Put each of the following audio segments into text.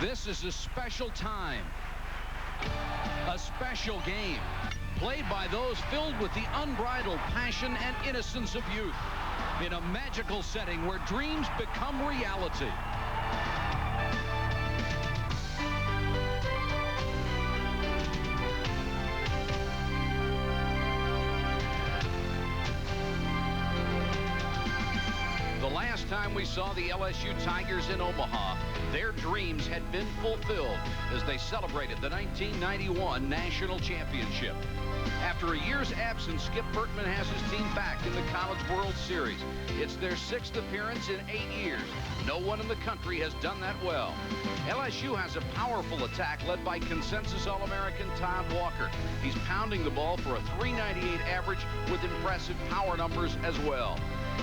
This is a special time, a special game, played by those filled with the unbridled passion and innocence of youth, in a magical setting where dreams become reality. The last time we saw the LSU Tigers in Omaha, their dreams had been fulfilled as they celebrated the 1991 National Championship. After a year's absence, Skip Bertman has his team back in the College World Series. It's their 6th appearance in 8 years. No one in the country has done that well. LSU has a powerful attack led by consensus All-American Todd Walker. He's pounding the ball for a .398 average with impressive power numbers as well.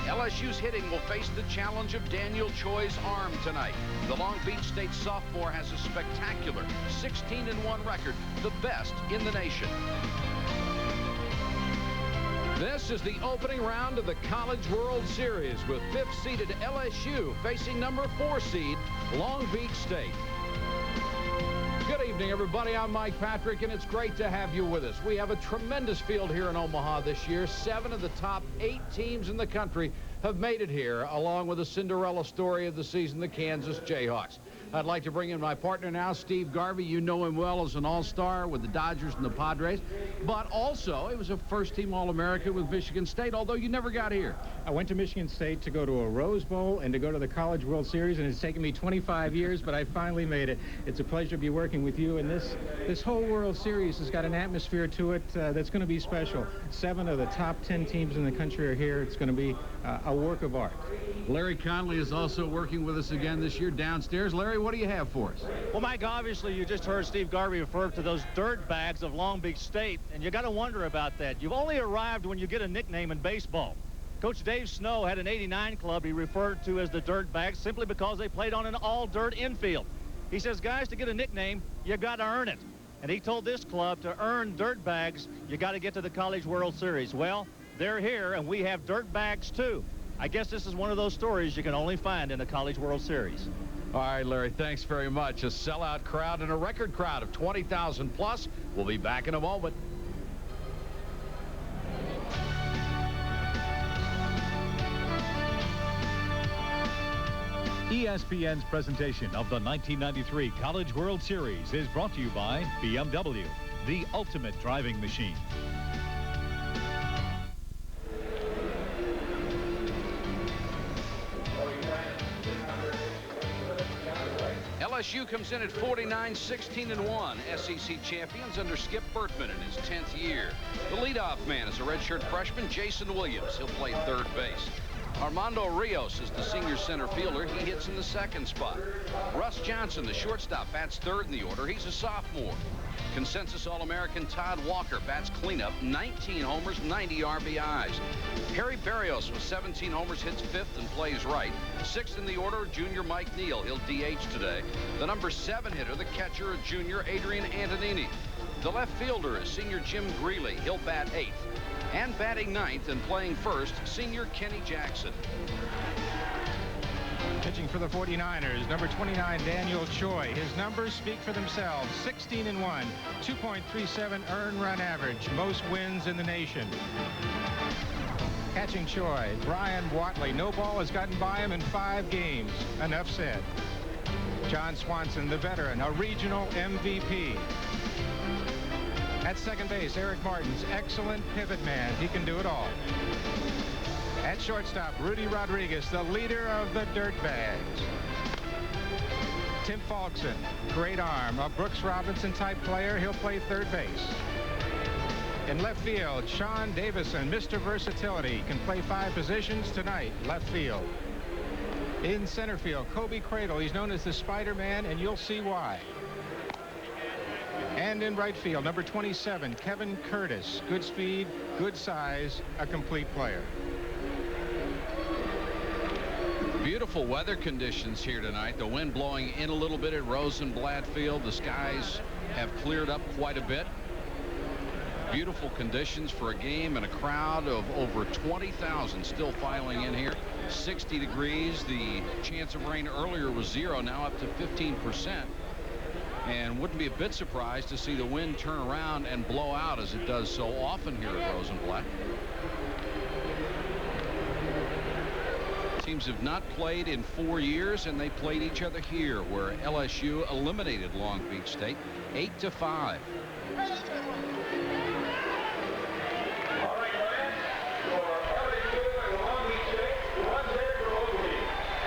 LSU's hitting will face the challenge of Daniel Choi's arm tonight. The Long Beach State sophomore has a spectacular 16-1 record, the best in the nation. This is the opening round of the College World Series with 5th-seeded LSU facing number 4 seed Long Beach State. Good evening, everybody. I'm Mike Patrick, and it's great to have you with us. We have a tremendous field here in Omaha this year. 7 of the top 8 teams in the country have made it here, along with the Cinderella story of the season, the Kansas Jayhawks. I'd like to bring in my partner now, Steve Garvey. You know him well as an all-star with the Dodgers and the Padres, but also he was a first-team All-American with Michigan State, although you never got here. I went to Michigan State to go to a Rose Bowl and to go to the College World Series, and it's taken me 25 years, but I finally made it. It's a pleasure to be working with you, and this whole World Series has got an atmosphere to it that's going to be special. 7 of the top 10 teams in the country are here. It's going to be a work of art. Larry Conley is also working with us again this year downstairs. Larry, what do you have for us? Well, Mike, obviously you just heard Steve Garvey refer to those dirt bags of Long Beach State, and you got to wonder about that. You've only arrived when you get a nickname in baseball. Coach Dave Snow had an '89 club he referred to as the dirt bags simply because they played on an all-dirt infield. He says, guys, to get a nickname, you got to earn it. And he told this club to earn dirt bags, you got to get to the College World Series. Well, they're here, and we have dirt bags, too. I guess this is one of those stories you can only find in the College World Series. All right, Larry, thanks very much. A sellout crowd and a record crowd of 20,000 plus. We'll be back in a moment. ESPN's presentation of the 1993 College World Series is brought to you by BMW, the ultimate driving machine. LSU comes in at 49-16-1, SEC champions under Skip Bertman in his 10th year. The leadoff man is a redshirt freshman, Jason Williams. He'll play third base. Armando Rios is the senior center fielder. He hits in the 2nd spot. Russ Johnson, the shortstop, bats 3rd in the order. He's a sophomore. Consensus All-American Todd Walker bats cleanup, 19 homers, 90 RBIs. Harry Barrios with 17 homers hits 5th and plays right. 6th in the order, junior Mike Neal. He'll DH today. The number 7 hitter, the catcher, junior Adrian Antonini. The left fielder is senior Jim Greeley. He'll bat 8th. And batting 9th and playing 1st, senior Kenny Jackson. Pitching for the 49ers, number 29, Daniel Choi. His numbers speak for themselves. 16-1, 2.37 earned run average, most wins in the nation. Catching Choi, Brian Watley. No ball has gotten by him in 5 games. Enough said. John Swanson, the veteran, a regional MVP. At second base, Eric Martins, excellent pivot man. He can do it all. At shortstop, Rudy Rodriguez, the leader of the Dirtbags. Tim Falkson, great arm, a Brooks Robinson-type player. He'll play third base. In left field, Sean Davison, Mr. Versatility, can play 5 positions tonight, left field. In center field, Kobe Cradle, he's known as the Spider-Man, and you'll see why. And in right field, number 27, Kevin Curtis, good speed, good size, a complete player. Beautiful weather conditions here tonight. The wind blowing in a little bit at Rosenblatt Field. The skies have cleared up quite a bit. beautiful conditions for a game and a crowd of over 20,000 still filing in here. 60 degrees. The chance of rain earlier was 0, now up to 15%. And wouldn't be a bit surprised to see the wind turn around and blow out as it does so often here at Rosenblatt. Teams have not played in 4 years, and they played each other here, where LSU eliminated Long Beach State 8-5.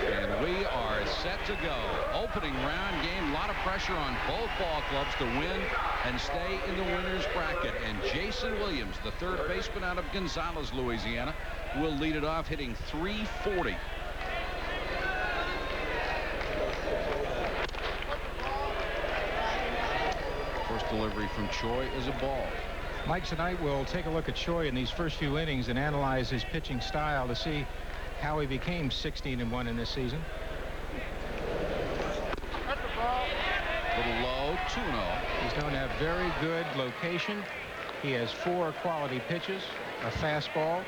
And we are set to go. Opening round game, a lot of pressure on both ball clubs to win and stay in the winner's bracket. And Jason Williams, the third baseman out of Gonzales, Louisiana, will lead it off, hitting .340. First delivery from Choi is a ball. Mike, tonight we'll take a look at Choi in these first few innings and analyze his pitching style to see how he became 16-1 in this season. Little low, 2-0. He's known to have very good location. He has 4 quality pitches, a fastball,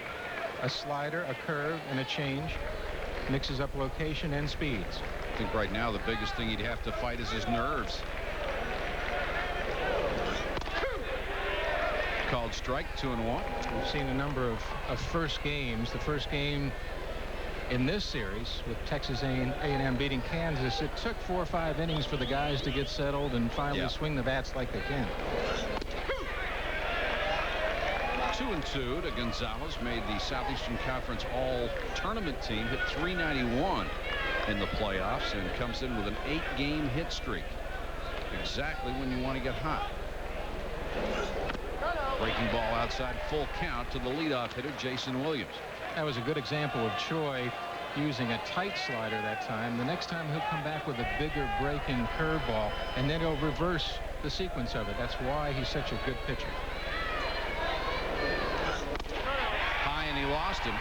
a slider, a curve, and a change. Mixes up location and speeds. I think right now the biggest thing he'd have to fight is his nerves. Called strike, 2-1. We've seen a number of first games. The first game in this series with Texas A&M beating Kansas, it took 4 or 5 innings for the guys to get settled and finally swing the bats like they can. 2-2 to Gonzales. Made the Southeastern Conference All-Tournament team. Hit .391 in the playoffs and comes in with an 8-game hit streak. Exactly when you want to get hot. Breaking ball outside, full count to the leadoff hitter, Jason Williams. That was a good example of Choi using a tight slider that time. The next time he'll come back with a bigger breaking curveball, and then he'll reverse the sequence of it. That's why he's such a good pitcher. High, and he lost him.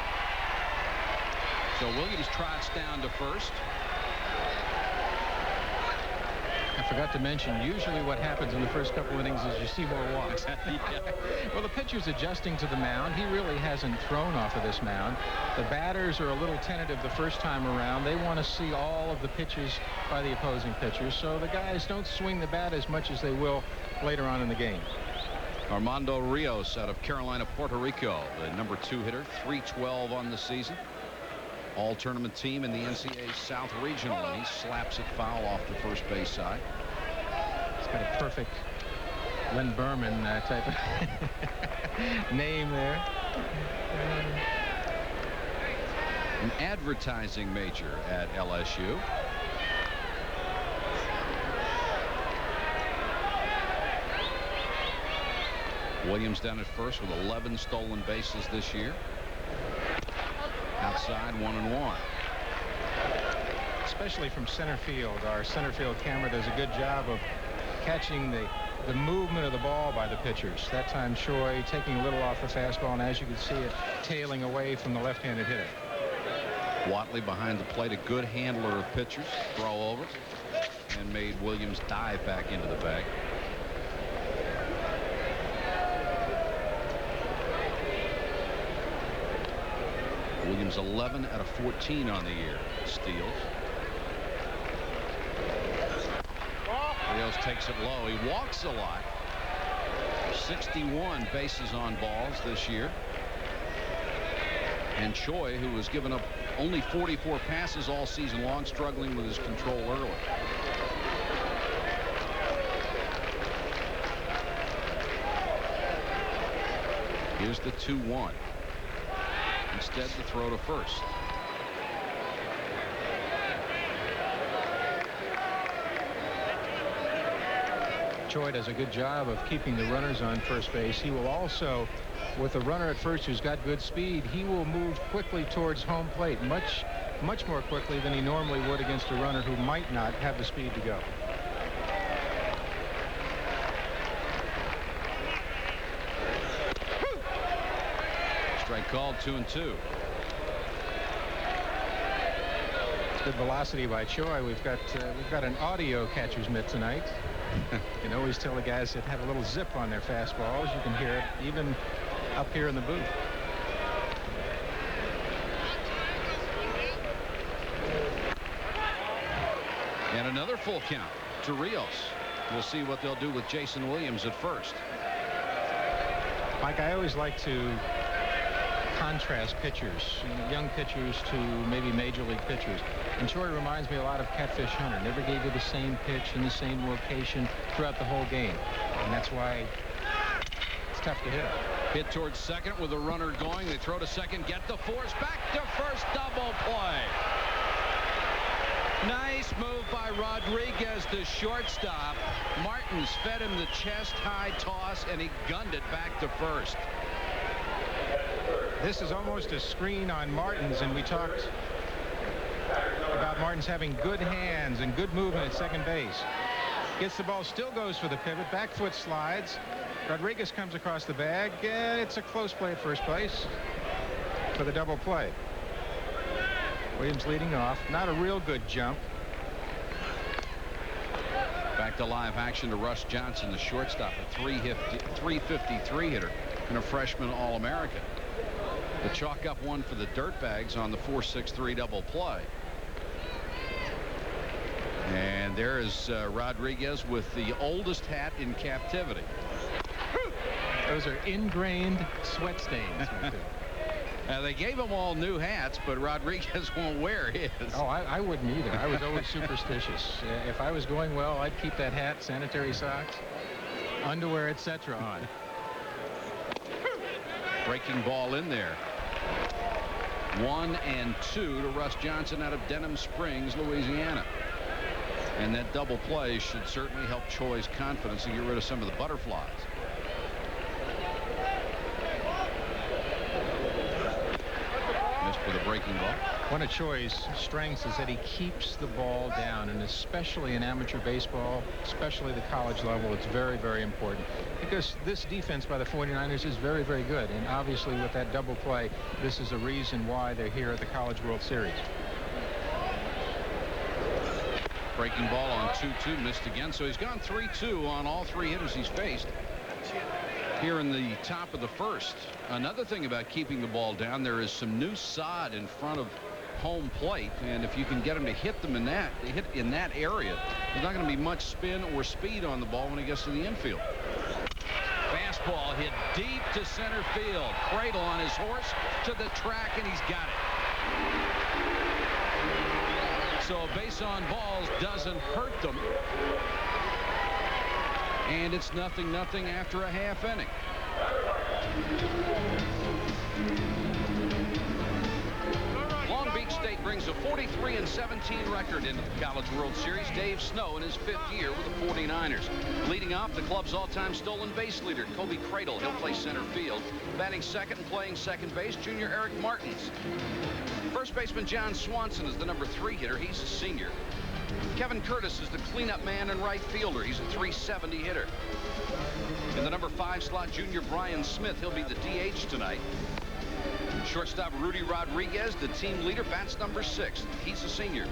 So Williams trots down to first. I forgot to mention, usually what happens in the first couple innings is you see more walks. Well, the pitcher's adjusting to the mound. He really hasn't thrown off of this mound. The batters are a little tentative the first time around. They want to see all of the pitches by the opposing pitchers, so the guys don't swing the bat as much as they will later on in the game. Armando Rios out of Carolina, Puerto Rico, the number 2 hitter, .312 on the season. All-tournament team in the NCAA South Regional, and he slaps it foul off the first base side. It's got a perfect Len Berman type of name there. An advertising major at LSU. Williams down at first with 11 stolen bases this year. Outside, 1-1. Especially from center field. Our center field camera does a good job of catching the movement of the ball by the pitchers. That time Choi taking a little off the fastball, and as you can see it, tailing away from the left-handed hitter. Watley behind the plate, a good handler of pitchers. Throw over and made Williams dive back into the bag. Williams 11 out of 14 on the year. Steals. Rios takes it low. He walks a lot. 61 bases on balls this year. And Choi, who has given up only 44 passes all season long, struggling with his control early. Here's the 2-1. Instead, the throw to first. Choi does a good job of keeping the runners on first base. He will also, with a runner at first who's got good speed, he will move quickly towards home plate, much more quickly than he normally would against a runner who might not have the speed to go. Strike called, 2-2. Good velocity by Choi. We've got an audio catcher's mitt tonight. You can always tell the guys that have a little zip on their fastballs. You can hear it even up here in the booth. And another full count to Rios. We'll see what they'll do with Jason Williams at first. Mike, I always like to contrast pitchers, young pitchers to maybe major league pitchers. And Choi reminds me a lot of Catfish Hunter. Never gave you the same pitch in the same location throughout the whole game. And that's why it's tough to hit. Hit towards second with a runner going. They throw to second, get the force, back to first, double play. Nice move by Rodriguez, the shortstop. Martins fed him the chest-high toss, and he gunned it back to first. This is almost a screen on Martins, and we talked about Martins having good hands and good movement at second base. Gets the ball, still goes for the pivot, back foot slides. Rodriguez comes across the bag, and it's a close play at first base for the double play. Williams leading off. Not a real good jump. Back to live action to Russ Johnson, the shortstop, a 353 hitter and a freshman All-American. The chalk up one for the Dirtbags on the 4-6-3 double play. And there is Rodriguez with the oldest hat in captivity. Those are ingrained sweat stains. They gave them all new hats, but Rodriguez won't wear his. Oh, I wouldn't either. I was always superstitious. If I was going well, I'd keep that hat, sanitary socks, underwear, etc. on. Breaking ball in there. 1-2 to Russ Johnson out of Denham Springs, Louisiana. And that double play should certainly help Choi's confidence to get rid of some of the butterflies. For the breaking ball. One of Choi's strengths is that he keeps the ball down, and especially in amateur baseball, especially the college level, it's very, very important, because this defense by the 49ers is very, very good. And obviously with that double play, this is a reason why they're here at the College World Series. Breaking ball on 2-2, missed again, so he's gone 3-2 on all three hitters he's faced here in the top of the first. Another thing about keeping the ball down, there is some new sod in front of home plate, and if you can get him to hit them in that area, there's not going to be much spin or speed on the ball when he gets to the infield. Fastball hit deep to center field. Cradle on his horse to the track, and he's got it. So a base on balls doesn't hurt them. And it's 0-0 after a half inning. Long Beach State brings a 43-17 record into the College World Series. Dave Snow in his 5th year with the 49ers. Leading off, the club's all-time stolen base leader, Kobe Cradle. He'll play center field. Batting second and playing second base, junior Eric Martins. First baseman John Swanson is the number 3 hitter. He's a senior. Kevin Curtis is the cleanup man and right fielder. He's a .370 hitter. In the number 5 slot, junior Brian Smith. He'll be the DH tonight. Shortstop Rudy Rodriguez, the team leader, bats number 6. He's a senior.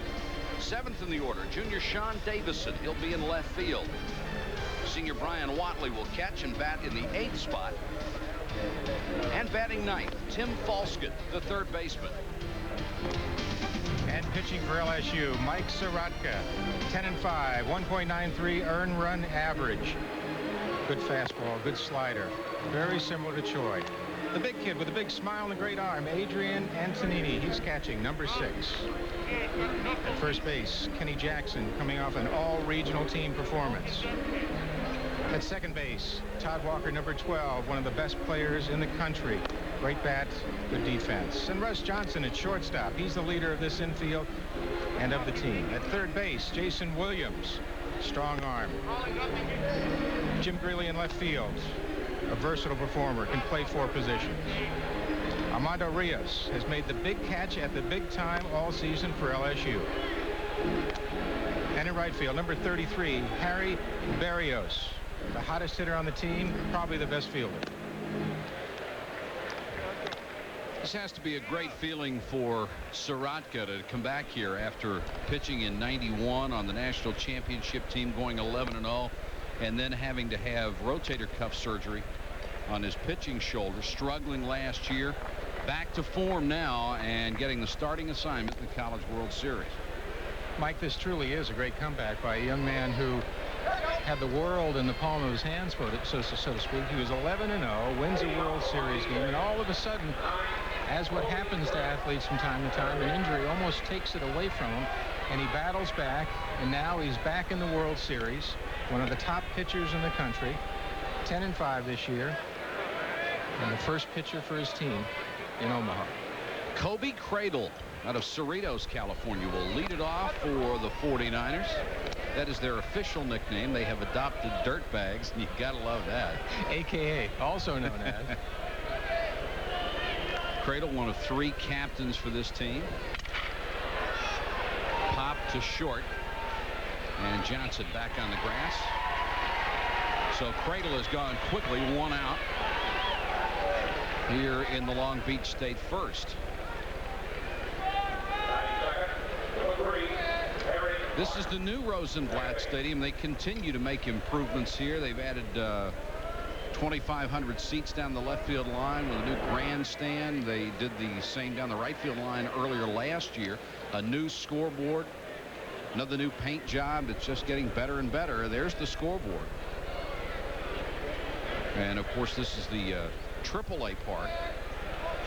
7th in the order, junior Sean Davison. He'll be in left field. Senior Brian Watley will catch and bat in the 8th spot. And batting 9th, Tim Falskett, the 3rd baseman. And pitching for LSU, Mike Sorotka, 10-5, 1.93 earned run average. Good fastball, good slider. Very similar to Choi. The big kid with a big smile and a great arm, Adrian Antonini. He's catching, number 6. At first base, Kenny Jackson, coming off an all-regional team performance. At second base, Todd Walker, number 12, one of the best players in the country. Great bat, good defense. And Russ Johnson at shortstop. He's the leader of this infield and of the team. At third base, Jason Williams, strong arm. Jim Greeley in left field, a versatile performer, can play 4 positions. Armando Rios has made the big catch at the big time all season for LSU. And in right field, number 33, Harry Berrios, the hottest hitter on the team, probably the best fielder. This has to be a great feeling for Sorotka to come back here after pitching in '91 on the national championship team, going 11-0, and then having to have rotator cuff surgery on his pitching shoulder, struggling last year, back to form now and getting the starting assignment in the College World Series. Mike, this truly is a great comeback by a young man who had the world in the palm of his hands, so to speak. He was 11-0, wins a World Series game, and all of a sudden, as what happens to athletes from time to time, an injury almost takes it away from him, and he battles back, and now he's back in the World Series, one of the top pitchers in the country, 10-5 this year, and the first pitcher for his team in Omaha. Kobe Cradle out of Cerritos, California, will lead it off for the 49ers. That is their official nickname. They have adopted dirtbags, and you gotta love that. AKA, also known as. Cradle, one of 3 captains for this team. Pop to short, and Johnson back on the grass. So Cradle has gone quickly, 1 out here in the Long Beach State first. This is the new Rosenblatt Stadium. They continue to make improvements here. They've added 2,500 seats down the left field line with a new grandstand. They did the same down the right field line earlier last year. A new scoreboard, another new paint job. It's just getting better and better. There's the scoreboard. And of course, this is the AAA park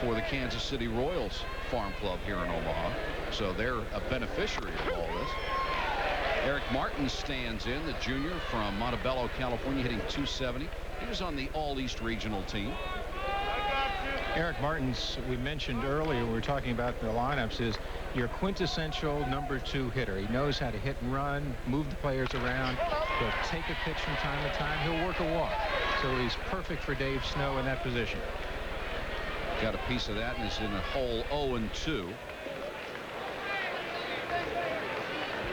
for the Kansas City Royals Farm Club here in Omaha. So they're a beneficiary of all this. Eric Martin stands in, the junior from Montebello, California, hitting .270. He was on the All-East Regional team. Eric Martin's, we mentioned earlier, we were talking about the lineups, is your quintessential #2 hitter. He knows how to hit and run, move the players around. He'll take a pitch from time to time. He'll work a walk. So he's perfect for Dave Snow in that position. Got a piece of that and is in a hole 0-2.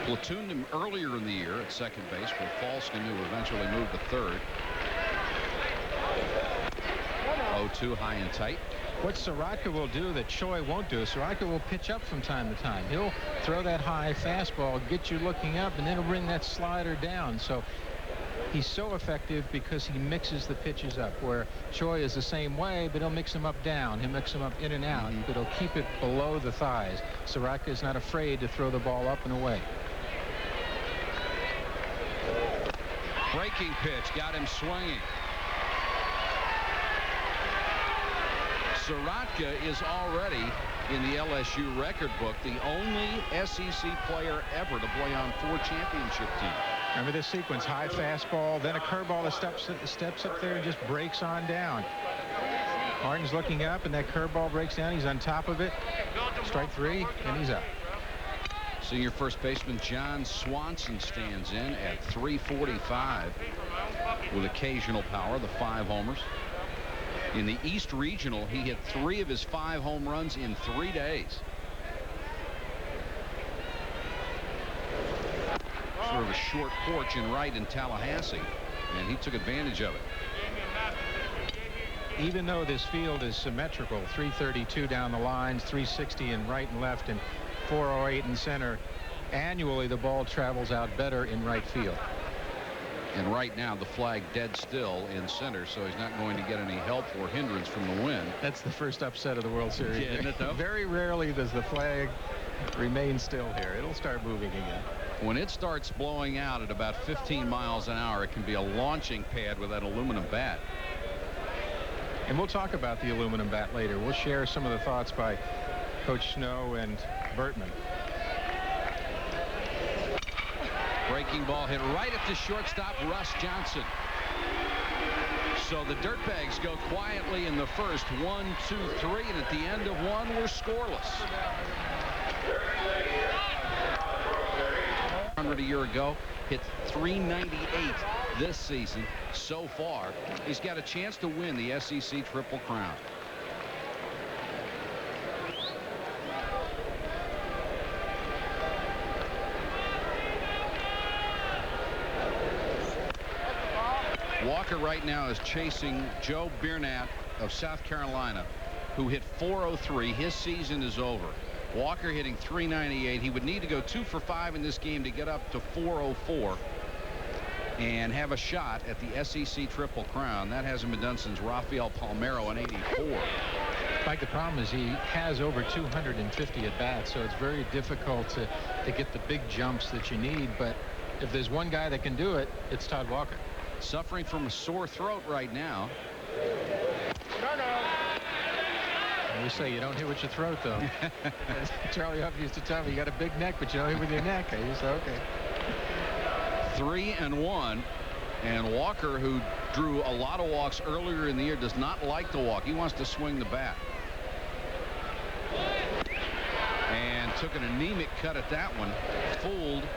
Platooned him earlier in the year at second base, where Falston, who eventually moved to third. 0-2, high and tight. What Sorotka will do that Choi won't do, Sorotka will pitch up from time to time. He'll throw that high fastball, get you looking up, and then he'll bring that slider down. So he's so effective because he mixes the pitches up, where Choi is the same way, but he'll mix them up down. He'll mix them up in and out, but he'll keep it below the thighs. Sorotka is not afraid to throw the ball up and away. Breaking pitch got him swinging. Sorotka is already in the LSU record book, the only SEC player ever to play on 4 championship teams. Remember this sequence: high fastball, then a curveball that steps up there and just breaks on down. Martin's looking up, and that curveball breaks down. He's on top of it. Strike 3, and he's up. Senior first baseman John Swanson stands in at .345 with occasional power, the 5 homers. In the East Regional, he hit 3 of his 5 home runs in 3 days. Sort of a short porch in right in Tallahassee, and he took advantage of it. Even though this field is symmetrical, 332 down the lines, 360 in right and left, and 408 in center, annually the ball travels out better in right field. And right now the flag dead still in center, so he's not going to get any help or hindrance from the wind. That's the first upset of the World Series. Yeah, isn't it, though? Very rarely does the flag remain still here. It'll start moving again. When it starts blowing out at about 15 miles an hour, it can be a launching pad with that aluminum bat. And we'll talk about the aluminum bat later. We'll share some of the thoughts by Coach Snow and Bertman. Breaking ball hit right at the shortstop, Russ Johnson. So the Dirtbags go quietly in the first, 1, 2, 3, and at the end of 1, we're scoreless. 100 a year ago, hit .398 this season so far. He's got a chance to win the SEC Triple Crown. Walker right now is chasing Joe Biernat of South Carolina who hit .403. His season is over. Walker hitting .398. He would need to go 2 for 5 in this game to get up to .404 and have a shot at the SEC Triple Crown. That hasn't been done since Rafael Palmeiro in '84. Mike, the problem is he has over 250 at bats, so it's very difficult to get the big jumps that you need. But if there's one guy that can do it, it's Todd Walker. Suffering from a sore throat right now. We say you don't hit with your throat, though. Charlie Huff used to tell me you got a big neck, but you don't hit with your neck. I used to say, okay. 3-1, and Walker, who drew a lot of walks earlier in the year, does not like to walk. He wants to swing the bat. And took an anemic cut at that one, fooled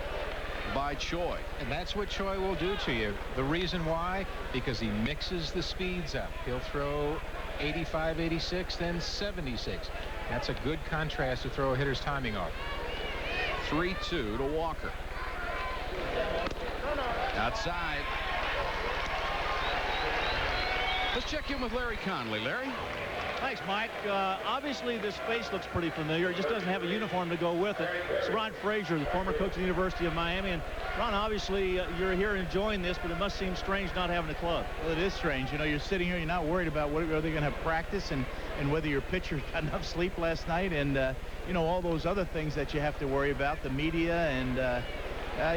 by Choi. And that's what Choi will do to you. The reason why? Because he mixes the speeds up. He'll throw 85, 86, then 76. That's a good contrast to throw a hitter's timing off. 3-2 to Walker. Outside. Let's check in with Larry Conley. Larry? Thanks, Mike. Obviously, this face looks pretty familiar. It just doesn't have a uniform to go with it. It's Ron Frazier, the former coach of the University of Miami. And, Ron, obviously, you're here enjoying this, but it must seem strange not having a club. Well, it is strange. You know, you're sitting here, you're not worried about whether they're going to have practice and whether your pitcher got enough sleep last night and, you know, all those other things that you have to worry about, the media and,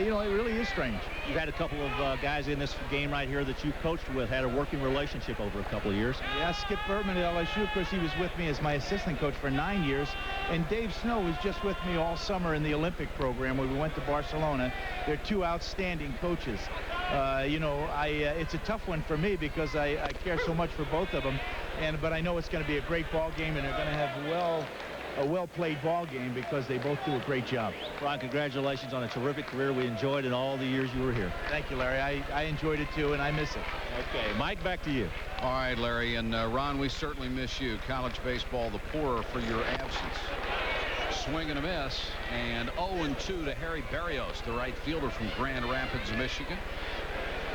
you know, it really is strange. You've had a couple of guys in this game right here that you coached with, had a working relationship over a couple of years. Yeah, Skip Bertman at LSU, of course, he was with me as my assistant coach for 9 years. And Dave Snow was just with me all summer in the Olympic program where we went to Barcelona. They're two outstanding coaches. You know, it's a tough one for me because I care so much for both of them. But I know it's going to be a great ball game, and they're going to have a well-played ball game because they both do a great job. Ron, congratulations on a terrific career. We enjoyed it all the years you were here. Thank you, Larry. I enjoyed it, too, and I miss it. Okay, Mike, back to you. All right, Larry. And Ron, we certainly miss you. College baseball, the poorer for your absence. Swing and a miss. And 0-2 to Harry Berrios, the right fielder from Grand Rapids, Michigan,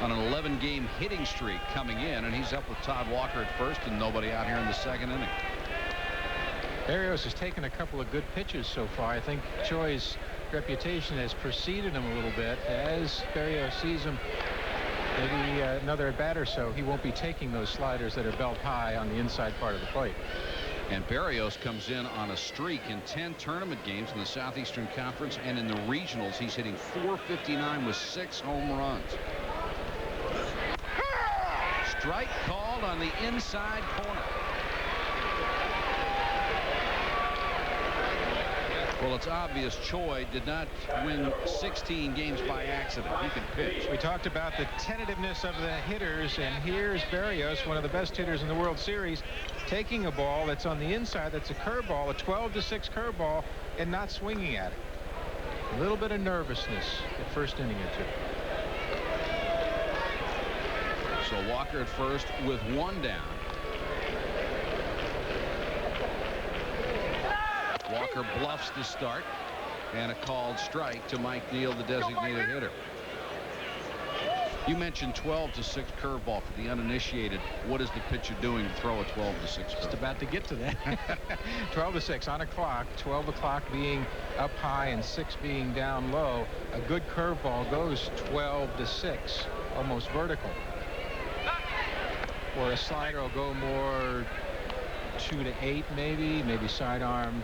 on an 11-game hitting streak coming in. And he's up with Todd Walker at first and nobody out here in the second inning. Berrios has taken a couple of good pitches so far. I think Choi's reputation has preceded him a little bit. As Berrios sees him, maybe another at bat or so, he won't be taking those sliders that are belt high on the inside part of the plate. And Berrios comes in on a streak in 10 tournament games in the Southeastern Conference, and in the regionals he's hitting .459 with 6 home runs. Strike called on the inside corner. Well, it's obvious Choi did not win 16 games by accident. He can pitch. We talked about the tentativeness of the hitters, and here's Berrios, one of the best hitters in the World Series, taking a ball that's on the inside, that's a curveball, a 12-6 curveball, and not swinging at it. A little bit of nervousness at first inning or two. So Walker at first with 1 down. Walker bluffs the start, and a called strike to Mike Neal, the designated hitter. You mentioned 12-6 curveball for the uninitiated. What is the pitcher doing to throw a 12-6 curveball? Just about to get to that. 12-6 on a clock, 12 o'clock being up high and 6 being down low. A good curveball goes 12-6, almost vertical. Or a slider will go more 2-8, maybe sidearm,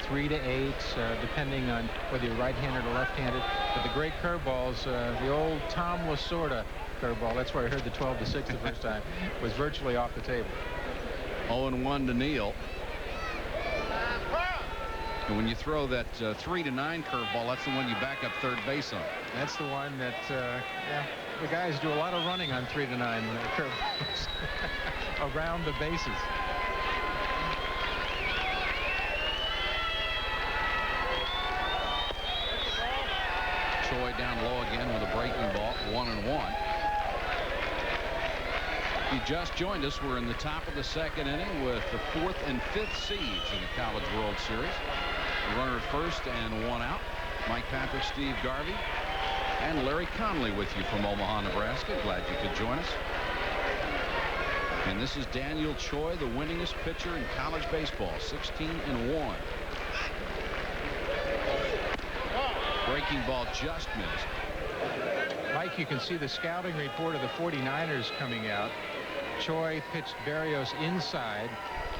3-8, depending on whether you're right-handed or left-handed. But the great curveballs, the old Tom Lasorda curveball, that's where I heard the 12-6 the first time, was virtually off the table. 0-1 to Neal. And when you throw that 3-9 curveball, that's the one you back up third base on. That's the one that, the guys do a lot of running on 3-9 curveballs around the bases. Choi down low again with a breaking ball, 1-1. If you just joined us, we're in the top of the second inning with the 4th and 5th seeds in the College World Series. A runner at first and 1 out. Mike Patrick, Steve Garvey, and Larry Conley with you from Omaha, Nebraska. Glad you could join us. And this is Daniel Choi, the winningest pitcher in college baseball, 16-1. Breaking ball just missed. Mike, you can see the scouting report of the 49ers coming out. Choi pitched Berrios inside.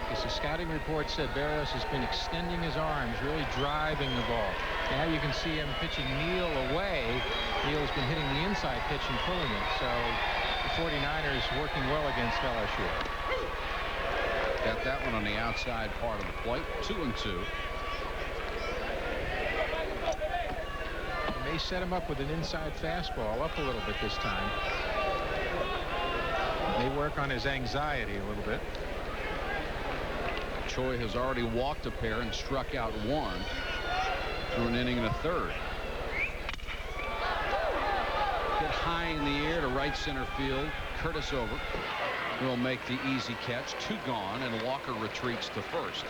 Because the scouting report said Berrios has been extending his arms, really driving the ball. Now you can see him pitching Neal away. Neal's been hitting the inside pitch and pulling it. So the 49ers working well against LSU. Got that one on the outside part of the plate. 2-2. They may set him up with an inside fastball up a little bit this time. They work on his anxiety a little bit. Choi has already walked a pair and struck out one through an inning and a third. Hit high in the air to right center field. Curtis over will make the easy catch. 2 gone, and Walker retreats to first.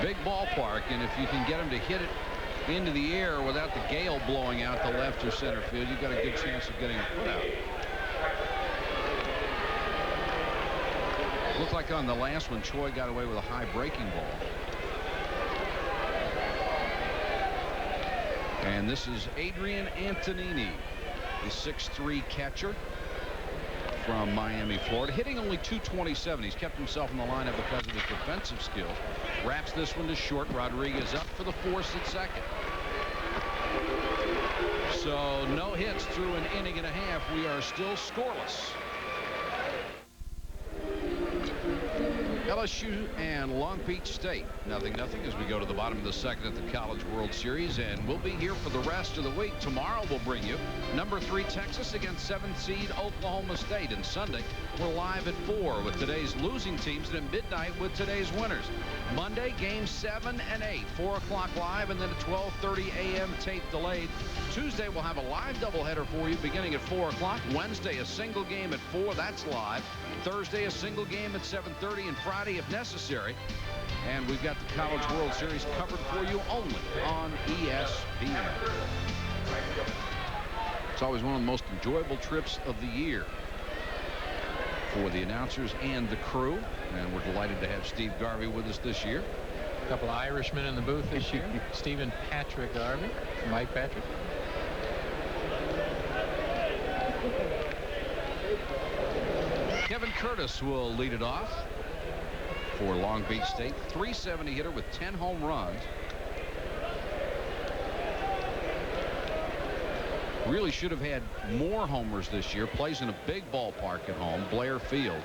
Big ballpark, and if you can get him to hit it into the air without the gale blowing out the left or center field, you've got a good chance of getting a put out. Looked like on the last one, Choi got away with a high breaking ball. And this is Adrian Antonini, the 6'3" catcher from Miami, Florida, hitting only .227. He's kept himself in the lineup because of his defensive skills. Wraps this one to short. Rodriguez up for the force at second. So no hits through an inning and a half. We are still scoreless. LSU and Long Beach State, 0-0 as we go to the bottom of the second at the College World Series, and we'll be here for the rest of the week. Tomorrow we'll bring you number 3 Texas against 7th seed Oklahoma State, and Sunday we're live at 4 with today's losing teams, and at midnight with today's winners. Monday, games 7 and 8, 4 o'clock live, and then at 12:30 a.m. tape delayed. Tuesday we'll have a live doubleheader for you beginning at 4 o'clock. Wednesday a single game at 4, that's live. Thursday a single game at 7:30, and Friday if necessary. And we've got the College World Series covered for you only on ESPN. It's always one of the most enjoyable trips of the year for the announcers and the crew, and we're delighted to have Steve Garvey with us this year. A couple of Irishmen in the booth this year. Stephen Patrick Garvey, Mike Patrick. Kevin Curtis will lead it off for Long Beach State. .370 hitter with 10 home runs. Really should have had more homers this year. Plays in a big ballpark at home, Blair Field.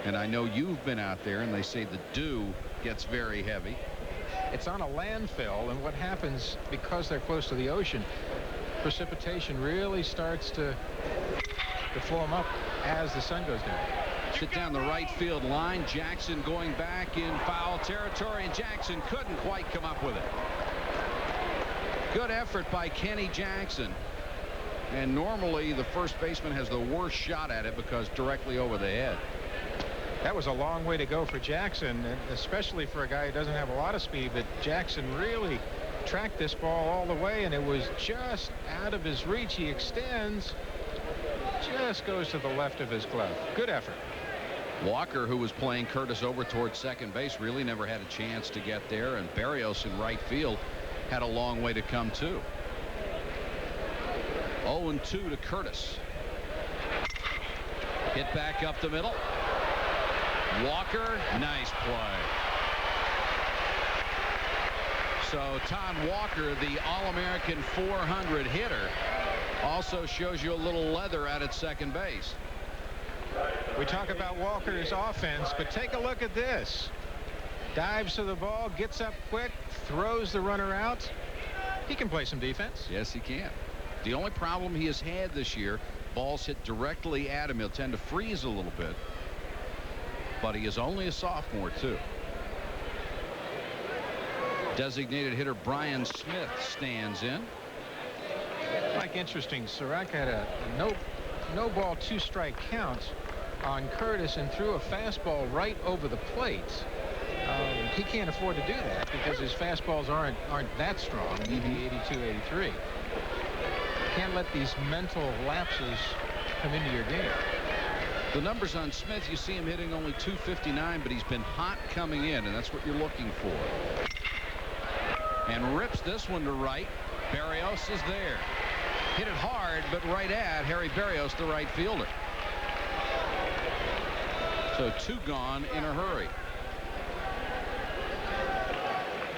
And I know you've been out there, and they say the dew gets very heavy. It's on a landfill, and what happens because they're close to the ocean, precipitation really starts to form up as the sun goes down. Hit down the right field line. Jackson going back in foul territory, and Jackson couldn't quite come up with it. Good effort by Kenny Jackson. And normally the first baseman has the worst shot at it because directly over the head. That was a long way to go for Jackson, especially for a guy who doesn't have a lot of speed, but Jackson really tracked this ball all the way, and it was just out of his reach. He extends, just goes to the left of his glove. Good effort. Walker, who was playing Curtis over towards second base, really never had a chance to get there, and Berrios in right field had a long way to come too. 0-2 to Curtis. Hit back up the middle. Walker, nice play. So Todd Walker, the All-American 400 hitter, also shows you a little leather out at second base. We talk about Walker's offense, but take a look at this. Dives to the ball, gets up quick, throws the runner out. He can play some defense. Yes, he can. The only problem he has had this year, balls hit directly at him, he'll tend to freeze a little bit. But he is only a sophomore, too. Designated hitter Brian Smith stands in. Like interesting, Sirach had a no ball 2-strike count on Curtis and threw a fastball right over the plate. He can't afford to do that because his fastballs aren't that strong, maybe 82, 83. can't let these mental lapses come into your game. The numbers on Smith, you see him hitting only .259, but he's been hot coming in, and that's what you're looking for. And rips this one to right. Berrios is there. Hit it hard, but right at Harry Berrios, the right fielder. So 2 gone in a hurry.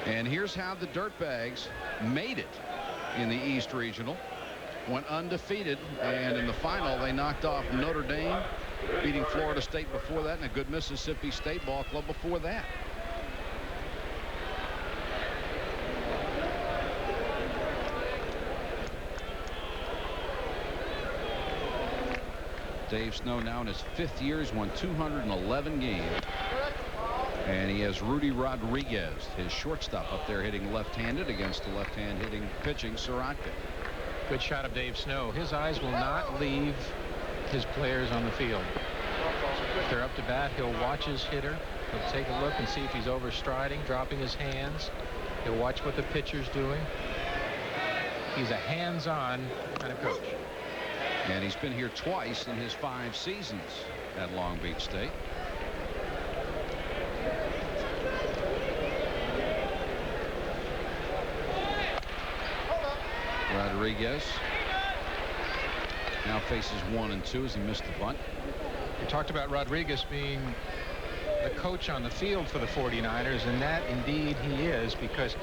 And here's how the Dirtbags made it in the East Regional. Went undefeated, and in the final they knocked off Notre Dame, beating Florida State before that, and a good Mississippi State ball club before that. Dave Snow now in his 5th year. He's won 211 games. And he has Rudy Rodriguez, his shortstop, up there hitting left-handed against the left-hand hitting pitching Sorotka. Good shot of Dave Snow. His eyes will not leave his players on the field. If they're up to bat, he'll watch his hitter. He'll take a look and see if he's overstriding, dropping his hands. He'll watch what the pitcher's doing. He's a hands-on kind of coach. And he's been here twice in his 5 seasons at Long Beach State. Rodriguez now faces 1 and 2 as he missed the bunt. We talked about Rodriguez being the coach on the field for the 49ers, and that indeed he is, because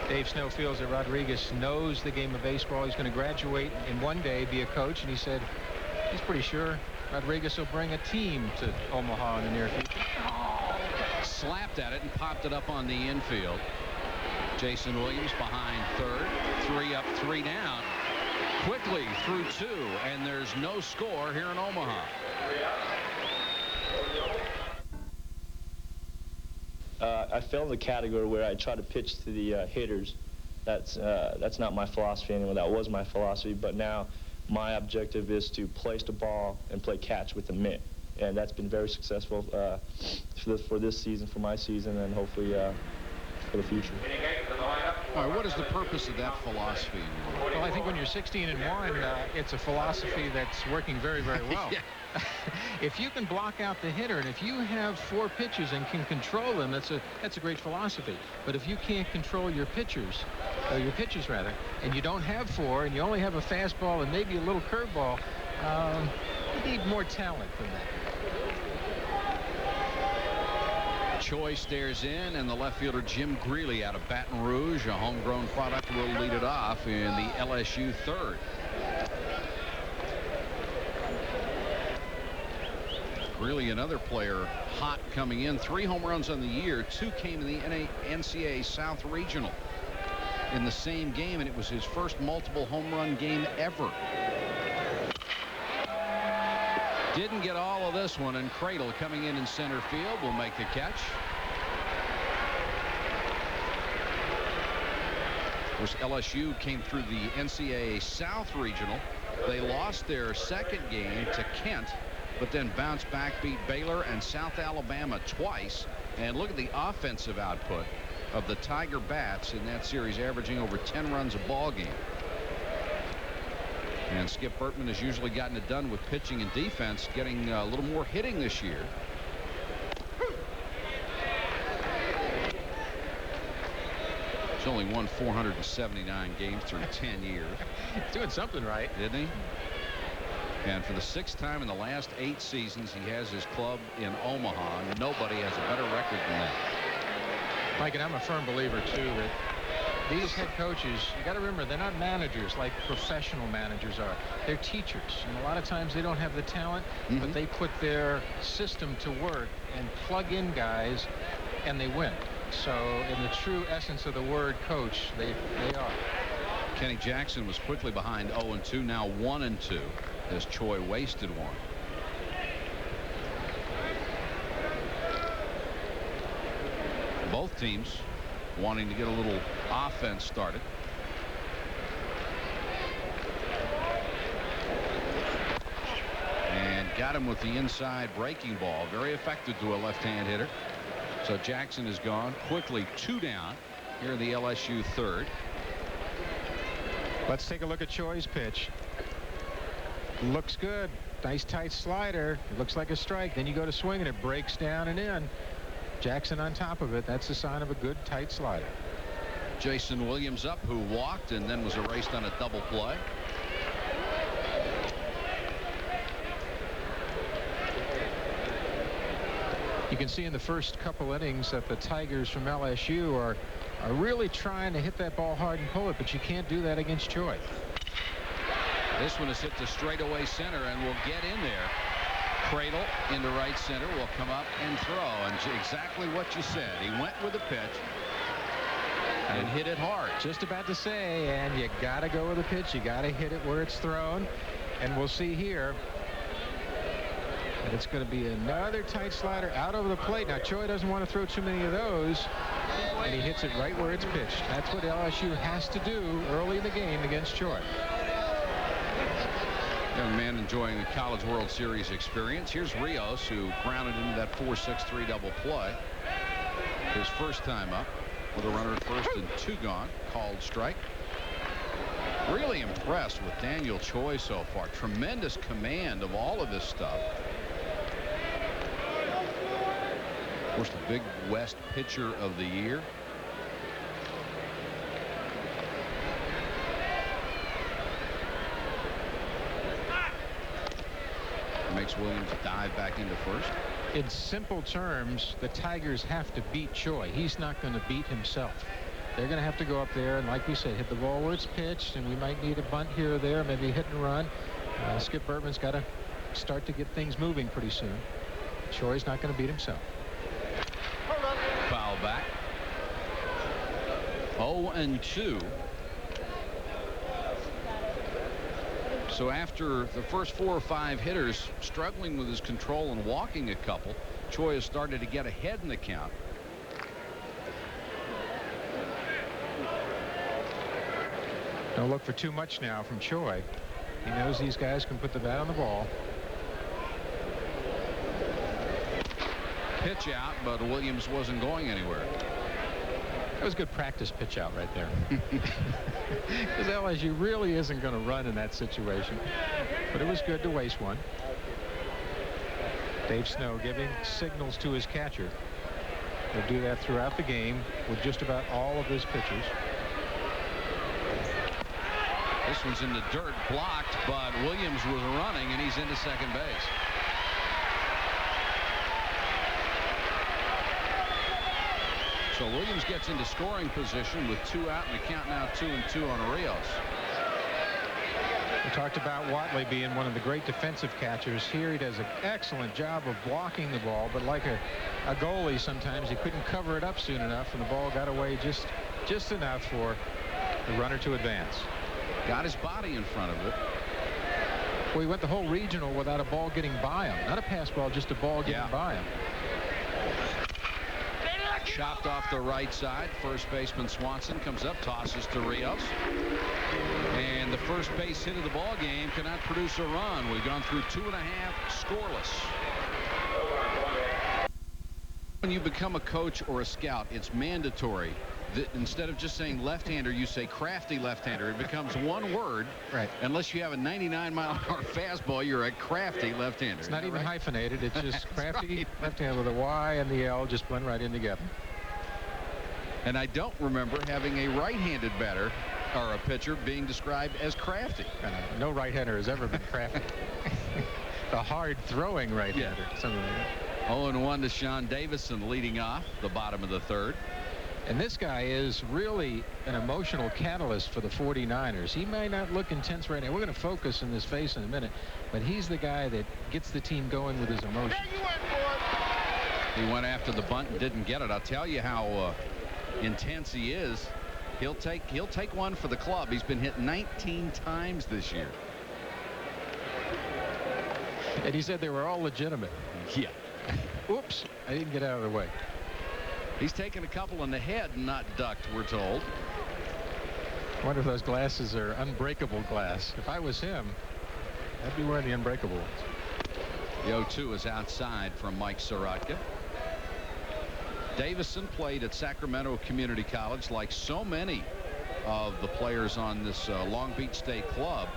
Dave Snow feels that Rodriguez knows the game of baseball. He's going to graduate and one day be a coach, and he said he's pretty sure Rodriguez will bring a team to Omaha in the near future. Slapped at it and popped it up on the infield. Jason Williams behind third. 3 up, 3 down. Quickly through 2, and there's no score here in Omaha. I fell in the category where I try to pitch to the hitters. That's not my philosophy anymore. That was my philosophy, but now my objective is to place the ball and play catch with the mitt, and that's been very successful for this season, for my season, and hopefully for the future. All right, what is the purpose of that philosophy? Well, I think when you're 16-1, it's a philosophy that's working very, very well. Yeah. If you can block out the hitter, and if you have 4 pitches and can control them, that's a great philosophy. But if you can't control your pitches rather, and you don't have 4, and you only have a fastball and maybe a little curveball, you need more talent than that. Choi stares in, and the left fielder Jim Greeley out of Baton Rouge, a homegrown product, will lead it off in the LSU third. Greeley, another player hot coming in. 3 home runs on the year. 2 came in the NCAA South Regional in the same game, and it was his first multiple home run game ever. Didn't get all of this one, and Cradle coming in center field will make the catch. Of course, LSU came through the NCAA South Regional. They lost their second game to Kent, but then bounced back, beat Baylor and South Alabama twice. And look at the offensive output of the Tiger Bats in that series, averaging over 10 runs a ball game. And Skip Bertman has usually gotten it done with pitching and defense, getting a little more hitting this year. He's only won 479 games through 10 years. He's doing something right, didn't he? And for the 6th time in the last 8 seasons, he has his club in Omaha. Nobody has a better record than that. Mike, and I'm a firm believer too that these head coaches, you got to remember, they're not managers like professional managers are. They're teachers, and a lot of times they don't have the talent, but they put their system to work and plug in guys, and they win. So in the true essence of the word coach, they are. Kenny Jackson was quickly behind 0-2, now 1-2 as Choi wasted one. Both teams wanting to get a little offense started. And got him with the inside breaking ball. Very effective to a left-hand hitter. So Jackson is gone. Quickly 2 down here in the LSU third. Let's take a look at Choi's pitch. Looks good. Nice tight slider. It looks like a strike. Then you go to swing and it breaks down and in. Jackson on top of it. That's a sign of a good tight slider. Jason Williams up, who walked and then was erased on a double play. You can see in the first couple innings that the Tigers from LSU are really trying to hit that ball hard and pull it, but you can't do that against Choi. This one is hit to straightaway center and will get in there. Cradle into right center, will come up and throw, and exactly what you said. He went with the pitch and hit it hard. Just about to say, and you got to go with the pitch. You got to hit it where it's thrown, and we'll see here. And it's going to be another tight slider out over the plate. Now Choi doesn't want to throw too many of those, and he hits it right where it's pitched. That's what LSU has to do early in the game against Choi. Young man enjoying the College World Series experience. Here's Rios, who grounded into that 4-6-3 double play. His first time up with a runner at first and 2 gone. Called strike. Really impressed with Daniel Choi so far. Tremendous command of all of this stuff. Of course, the Big West pitcher of the year. Makes Williams dive back into first. In simple terms, the Tigers have to beat Choi. He's not going to beat himself. They're going to have to go up there and, like we said, hit the ball where it's pitched, and we might need a bunt here or there, maybe hit and run. Skip Bertman's got to start to get things moving pretty soon. Choi's not going to beat himself. Foul back. 0-2. So after the first 4 or 5 hitters struggling with his control and walking a couple, Choi has started to get ahead in the count. Don't look for too much now from Choi. He knows these guys can put the bat on the ball. Pitch out, but Williams wasn't going anywhere. That was a good practice pitch out right there. Because LSU really isn't going to run in that situation. But it was good to waste one. Dave Snow giving signals to his catcher. He'll do that throughout the game with just about all of his pitchers. This one's in the dirt, blocked, but Williams was running, and he's into second base. So Williams gets into scoring position with 2 out, and the count now 2-2 on Rios. We talked about Whatley being one of the great defensive catchers. Here he does an excellent job of blocking the ball, but like a goalie, sometimes he couldn't cover it up soon enough, and the ball got away just enough for the runner to advance. Got his body in front of it. Well, he went the whole regional without a ball getting by him. Not a pass ball, just a ball getting by him. Chopped off the right side. First baseman Swanson comes up, tosses to Rios. And the first base hit of the ball game cannot produce a run. We've gone through 2.5 scoreless. When you become a coach or a scout, it's mandatory that instead of just saying left-hander, you say crafty left-hander. It becomes one word. Right. Unless you have a 99-mile-an-hour fastball, you're a crafty left-hander. It's not even right? hyphenated. It's just crafty right. left-hander with a Y and the L just blend right in together. And I don't remember having a right-handed batter or a pitcher being described as crafty. No right-hander has ever been crafty. The hard-throwing right-hander. Yeah. Something like that. 0-1 to Sean Davison leading off the bottom of the third. And this guy is really an emotional catalyst for the 49ers. He may not look intense right now. We're going to focus in this face in a minute, but he's the guy that gets the team going with his emotions. He went after the bunt and didn't get it. I'll tell you how intense he is. He'll take one for the club. He's been hit 19 times this year. And he said they were all legitimate. Yeah. Oops, I didn't get out of the way. He's taken a couple in the head and not ducked, we're told. I wonder if those glasses are unbreakable glass. If I was him, I'd be wearing the unbreakable ones. The 0-2 is outside from Mike Sorotka. Davison played at Sacramento Community College like so many of the players on this Long Beach State club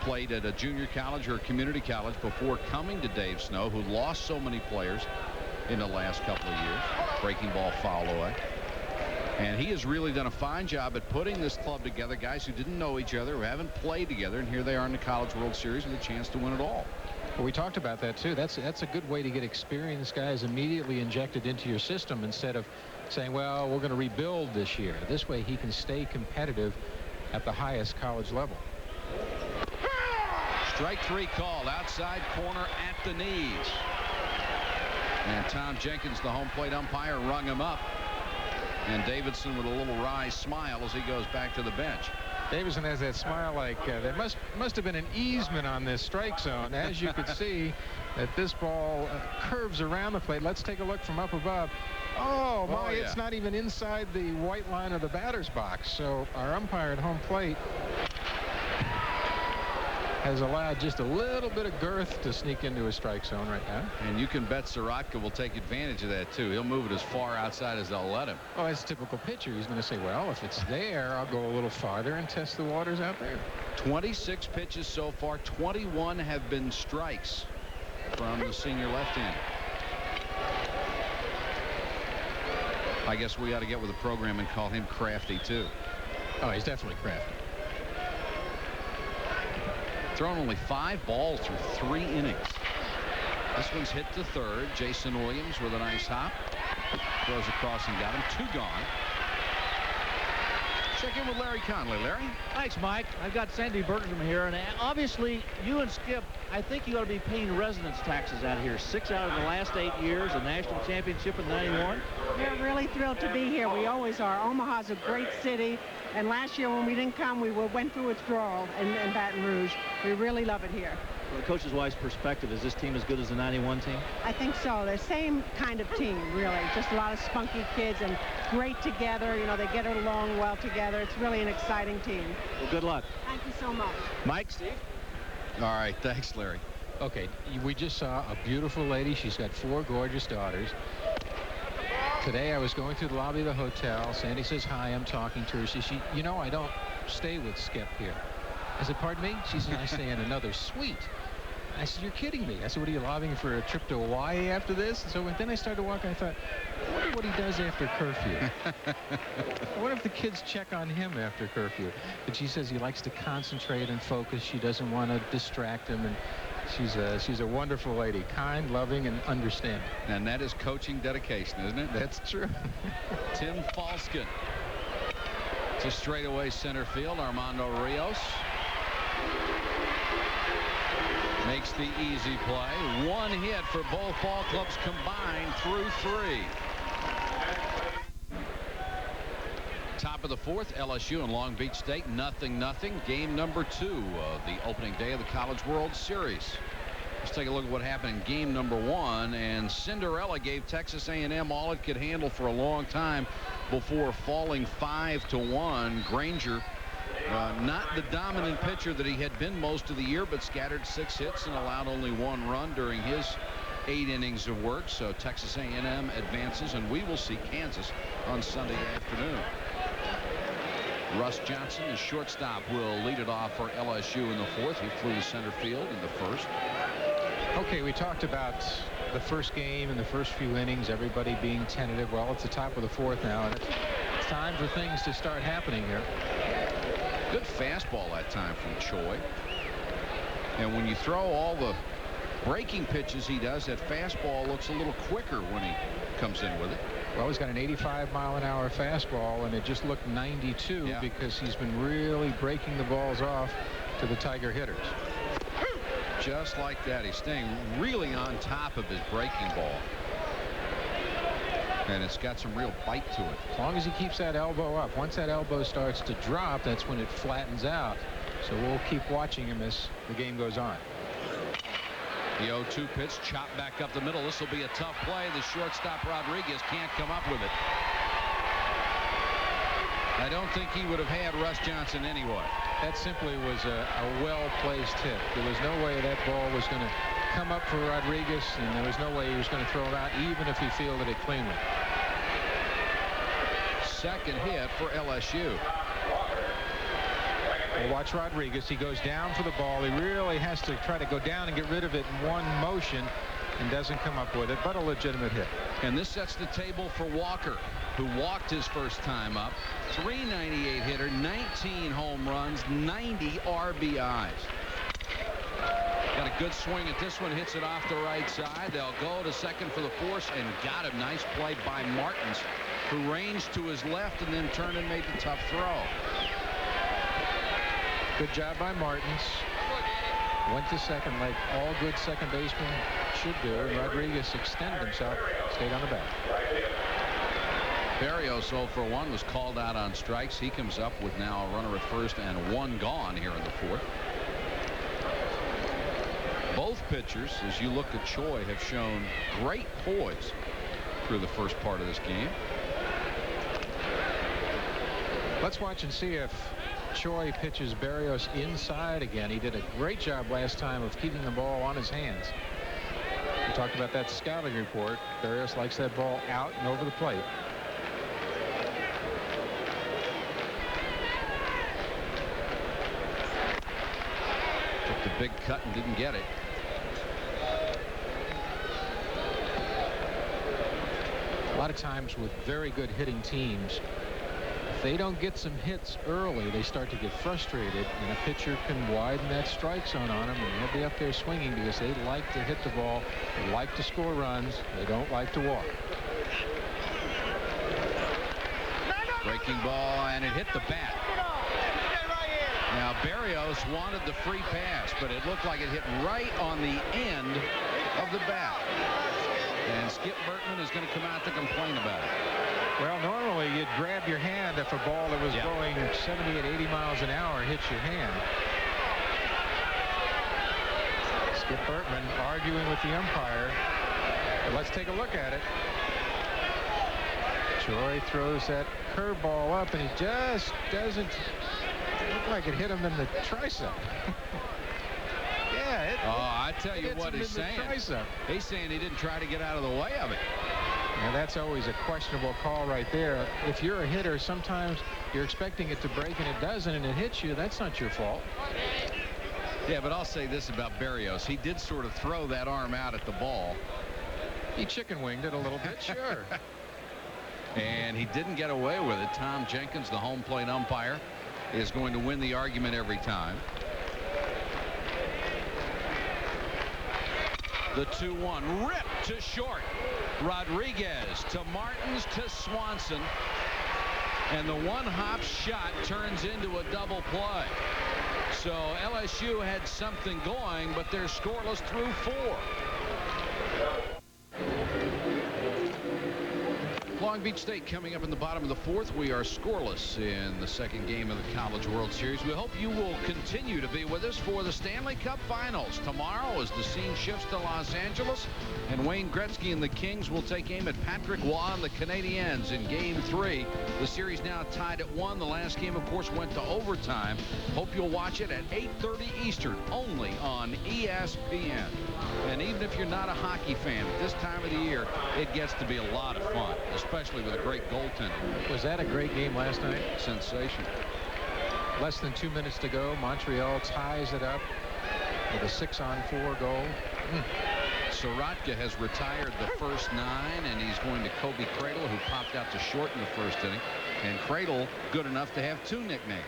played at a junior college or a community college before coming to Dave Snow, who lost so many players in the last couple of years. Breaking ball foul away. And he has really done a fine job at putting this club together. Guys who didn't know each other, who haven't played together, and here they are in the College World Series with a chance to win it all. Well, we talked about that too. That's a good way to get experienced guys immediately injected into your system instead of saying, well, we're going to rebuild this year. This way he can stay competitive at the highest college level. Strike 3 called, outside corner at the knees. And Tom Jenkins, the home plate umpire, rung him up. And Davidson with a little wry smile as he goes back to the bench. Davidson has that smile like there must have been an easement on this strike zone. As you could see that this ball curves around the plate. Let's take a look from up above. Oh my, yeah. It's not even inside the white line of the batter's box. So our umpire at home plate has allowed just a little bit of girth to sneak into his strike zone right now. And you can bet Sorotka will take advantage of that too. He'll move it as far outside as they'll let him. Oh, as a typical pitcher, he's going to say, well, if it's there, I'll go a little farther and test the waters out there. 26 pitches so far. 21 have been strikes from the senior left-hander. I guess we ought to get with the program and call him crafty too. Oh, he's definitely crafty. Thrown only 5 balls through 3 innings. This one's hit to third. Jason Williams with a nice hop. Throws across and got him. 2 gone. Check in with Larry Conley. Larry? Thanks, Mike. I've got Sandy Bertram here, and obviously you and Skip, I think you ought to be paying residence taxes out here. 6 out of the last 8 years, a national championship in '91. We're really thrilled to be here. We always are. Omaha's a great city, and last year when we didn't come, we went through withdrawal in Baton Rouge. We really love it here. From the coach's wise perspective, is this team as good as the '91 team? I think so. The same kind of team, really. Just a lot of spunky kids and great together. You know, they get along well together. It's really an exciting team. Well, good luck. Thank you so much. Mike, Steve? All right. Thanks, Larry. Okay, we just saw a beautiful lady. She's got 4 gorgeous daughters. Today I was going through the lobby of the hotel. Sandy says hi. I'm talking to her. She says, you know, I don't stay with Skip here. I said, pardon me? She said, I stay in another suite. I said, you're kidding me. I said, what are you, lobbying for a trip to Hawaii after this? And so then I started walking. I thought, I wonder what he does after curfew. I wonder if the kids check on him after curfew. But she says he likes to concentrate and focus. She doesn't want to distract him. And she's a wonderful lady, kind, loving, and understanding. And that is coaching dedication, isn't it? That's true. Tim Falskin to straightaway center field. Armando Rios makes the easy play. 1 hit for both ball clubs combined through 3. Top of the 4th, LSU and Long Beach State, 0-0. Game number 2 of the opening day of the College World Series. Let's take a look at what happened in game number 1. And Cinderella gave Texas A&M all it could handle for a long time before falling 5-1. Granger, not the dominant pitcher that he had been most of the year, but scattered 6 hits and allowed only 1 run during his 8 innings of work. So Texas A&M advances, and we will see Kansas on Sunday afternoon. Russ Johnson, the shortstop, will lead it off for LSU in the 4th. He flew to center field in the 1st. Okay, we talked about the first game and the first few innings, everybody being tentative. Well, it's the top of the 4th now, and it's time for things to start happening here. Good fastball that time from Choi. And when you throw all the breaking pitches he does, that fastball looks a little quicker when he comes in with it. Well, he's got an 85-mile-an-hour fastball, and it just looked 92 because he's been really breaking the balls off to the Tiger hitters. Just like that. He's staying really on top of his breaking ball. And it's got some real bite to it. As long as he keeps that elbow up. Once that elbow starts to drop, that's when it flattens out. So we'll keep watching him as the game goes on. The 0-2 pitch, chopped back up the middle. This will be a tough play. The shortstop Rodriguez can't come up with it. I don't think he would have had Russ Johnson anyway. That simply was a well-placed hit. There was no way that ball was going to come up for Rodriguez, and there was no way he was going to throw it out, even if he fielded it cleanly. Second hit for LSU. Well, watch Rodriguez. He goes down for the ball. He really has to try to go down and get rid of it in one motion and doesn't come up with it, but a legitimate hit. And this sets the table for Walker, who walked his first time up. 398 hitter, 19 home runs, 90 RBIs. Got a good swing at this one, hits it off the right side. They'll go to second for the force and got him. Nice play by Martins, who ranged to his left and then turned and made the tough throw. Good job by Martins. Went to second like all good second basemen should do. And Rodriguez extended himself, stayed on the bat. Berrios 0 for 1 was called out on strikes. He comes up with now a runner at first and 1 gone here in the fourth. Both pitchers, as you look at Choi, have shown great poise through the first part of this game. Let's watch and see if Choi pitches Berrios inside again. He did a great job last time of keeping the ball on his hands. We talked about that scouting report. Berrios likes that ball out and over the plate. Took the big cut and didn't get it. A lot of times with very good hitting teams, if they don't get some hits early, they start to get frustrated, and a pitcher can widen that strike zone on them, and they'll be up there swinging because they like to hit the ball, they like to score runs, they don't like to walk. Breaking ball, and it hit the bat. Now Berrios wanted the free pass, but it looked like it hit right on the end of the bat. And Skip Bertman is going to come out to complain about it. Well, normally you'd grab your hand if a ball that was going 78, 80 miles an hour hits your hand. Skip Bertman arguing with the umpire. But let's take a look at it. Choi throws that curveball up, and he just doesn't look like it hit him in the tricep. I tell you what he's saying. He's saying he didn't try to get out of the way of it. Now that's always a questionable call right there. If you're a hitter, sometimes you're expecting it to break and it doesn't, and it hits you. That's not your fault. Yeah, but I'll say this about Berrios. He did sort of throw that arm out at the ball. He chicken winged it a little bit, sure. And he didn't get away with it. Tom Jenkins, the home plate umpire, is going to win the argument every time. The 2-1 rip to short. Rodriguez to Martins to Swanson. And the one-hop shot turns into a double play. So LSU had something going, but they're scoreless through 4. Long Beach State coming up in the bottom of the fourth. We are scoreless in the second game of the College World Series. We hope you will continue to be with us for the Stanley Cup Finals. Tomorrow, as the scene shifts to Los Angeles, and Wayne Gretzky and the Kings will take aim at Patrick Waugh and the Canadiens in Game 3. The series now tied at 1. The last game, of course, went to overtime. Hope you'll watch it at 8:30 Eastern, only on ESPN. And even if you're not a hockey fan, at this time of the year, it gets to be a lot of fun, especially with a great goaltender. Was that a great game last night? Sensation. Less than 2 minutes to go. Montreal ties it up with a 6-on-4 goal. Sorotka has retired the first 9, and he's going to Kobe Cradle, who popped out to short in the first inning. And Cradle good enough to have 2 nicknames.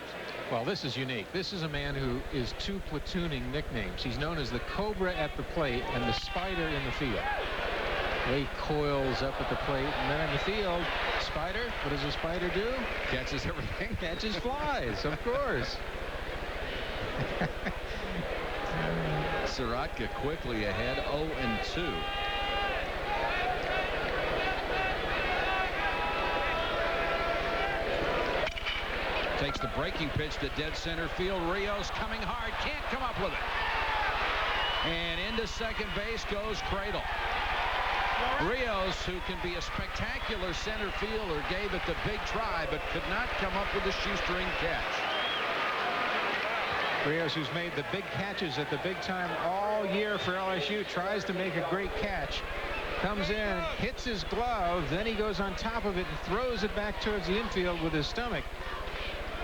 Well, this is unique. This is a man who is 2 platooning nicknames. He's known as the Cobra at the plate and the Spider in the field. He coils up at the plate, and then in the field, Spider, what does a spider do? Catches everything. Catches flies, of course. Sorotka quickly ahead, 0-2. Takes the breaking pitch to dead center field. Rios coming hard, can't come up with it. And into second base goes Cradle. Rios, who can be a spectacular center fielder, gave it the big try, but could not come up with a shoestring catch. Rios, who's made the big catches at the big time all year for LSU, tries to make a great catch. Comes in, hits his glove, then he goes on top of it and throws it back towards the infield with his stomach.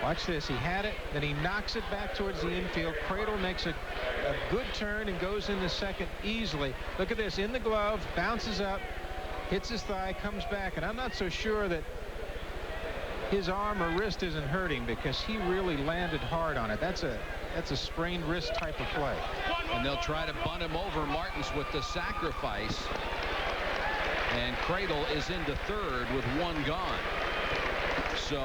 Watch this. He had it, then he knocks it back towards the infield. Cradle makes a good turn and goes into second easily. Look at this. In the glove, bounces up, hits his thigh, comes back, and I'm not so sure that his arm or wrist isn't hurting because he really landed hard on it. That's a sprained wrist type of play. And they'll try to bunt him over. Martins with the sacrifice. And Cradle is into third with one gone. So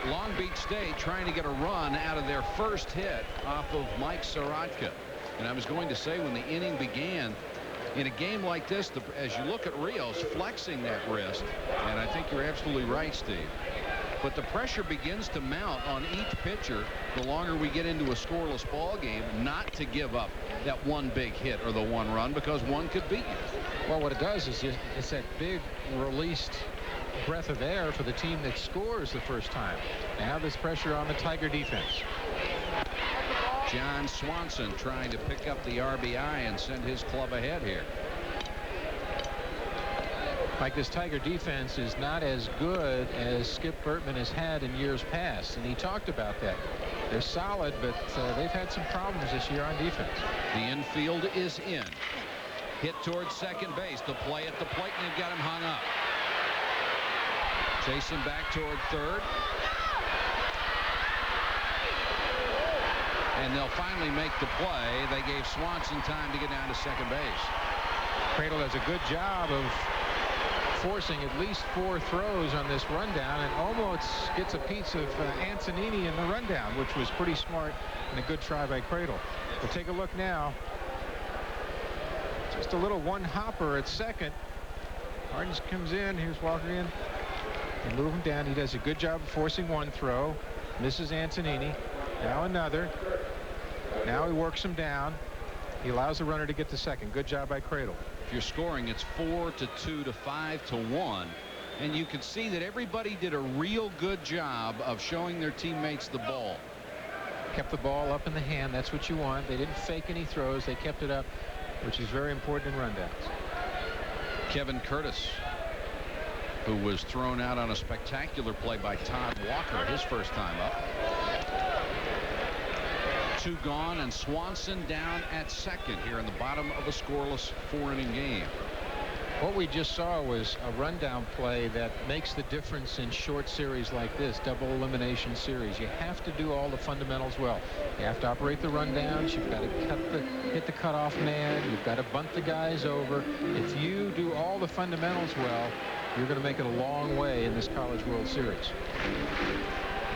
Long Beach State trying to get a run out of their first hit off of Mike Sorotka. And I was going to say, when the inning began, in a game like this, as you look at Rios flexing that wrist, and I think you're absolutely right, Steve, but the pressure begins to mount on each pitcher the longer we get into a scoreless ball game, not to give up that one big hit or the one run, because one could beat you. Well, what it does is it's that big released breath of air for the team that scores the first time. Now there's pressure on the Tiger defense. John Swanson trying to pick up the RBI and send his club ahead here. Mike, this Tiger defense is not as good as Skip Bertman has had in years past, and he talked about that. They're solid, but they've had some problems this year on defense. The infield is in. Hit towards second base. The play at the plate, and they've got him hung up. Chasing back toward third. And they'll finally make the play. They gave Swanson time to get down to second base. Cradle does a good job of forcing at least 4 throws on this rundown, and almost gets a piece of Antonini in the rundown, which was pretty smart and a good try by Cradle. We'll take a look now. Just a little one hopper at second. Hardens comes in. Here's Walker in. And move him down. He does a good job of forcing one throw. Misses Antonini. Now another. Now he works him down. He allows the runner to get to second. Good job by Cradle. If you're scoring, it's 4-2 to 5-1. And you can see that everybody did a real good job of showing their teammates the ball. Kept the ball up in the hand. That's what you want. They didn't fake any throws. They kept it up, which is very important in rundowns. Kevin Curtis, who was thrown out on a spectacular play by Todd Walker his first time up. 2 gone, and Swanson down at second here in the bottom of a scoreless 4-inning game. What we just saw was a rundown play that makes the difference in short series like this, double elimination series. You have to do all the fundamentals well. You have to operate the rundowns. You've got to hit the cutoff man. You've got to bunt the guys over. If you do all the fundamentals well, you're going to make it a long way in this College World Series.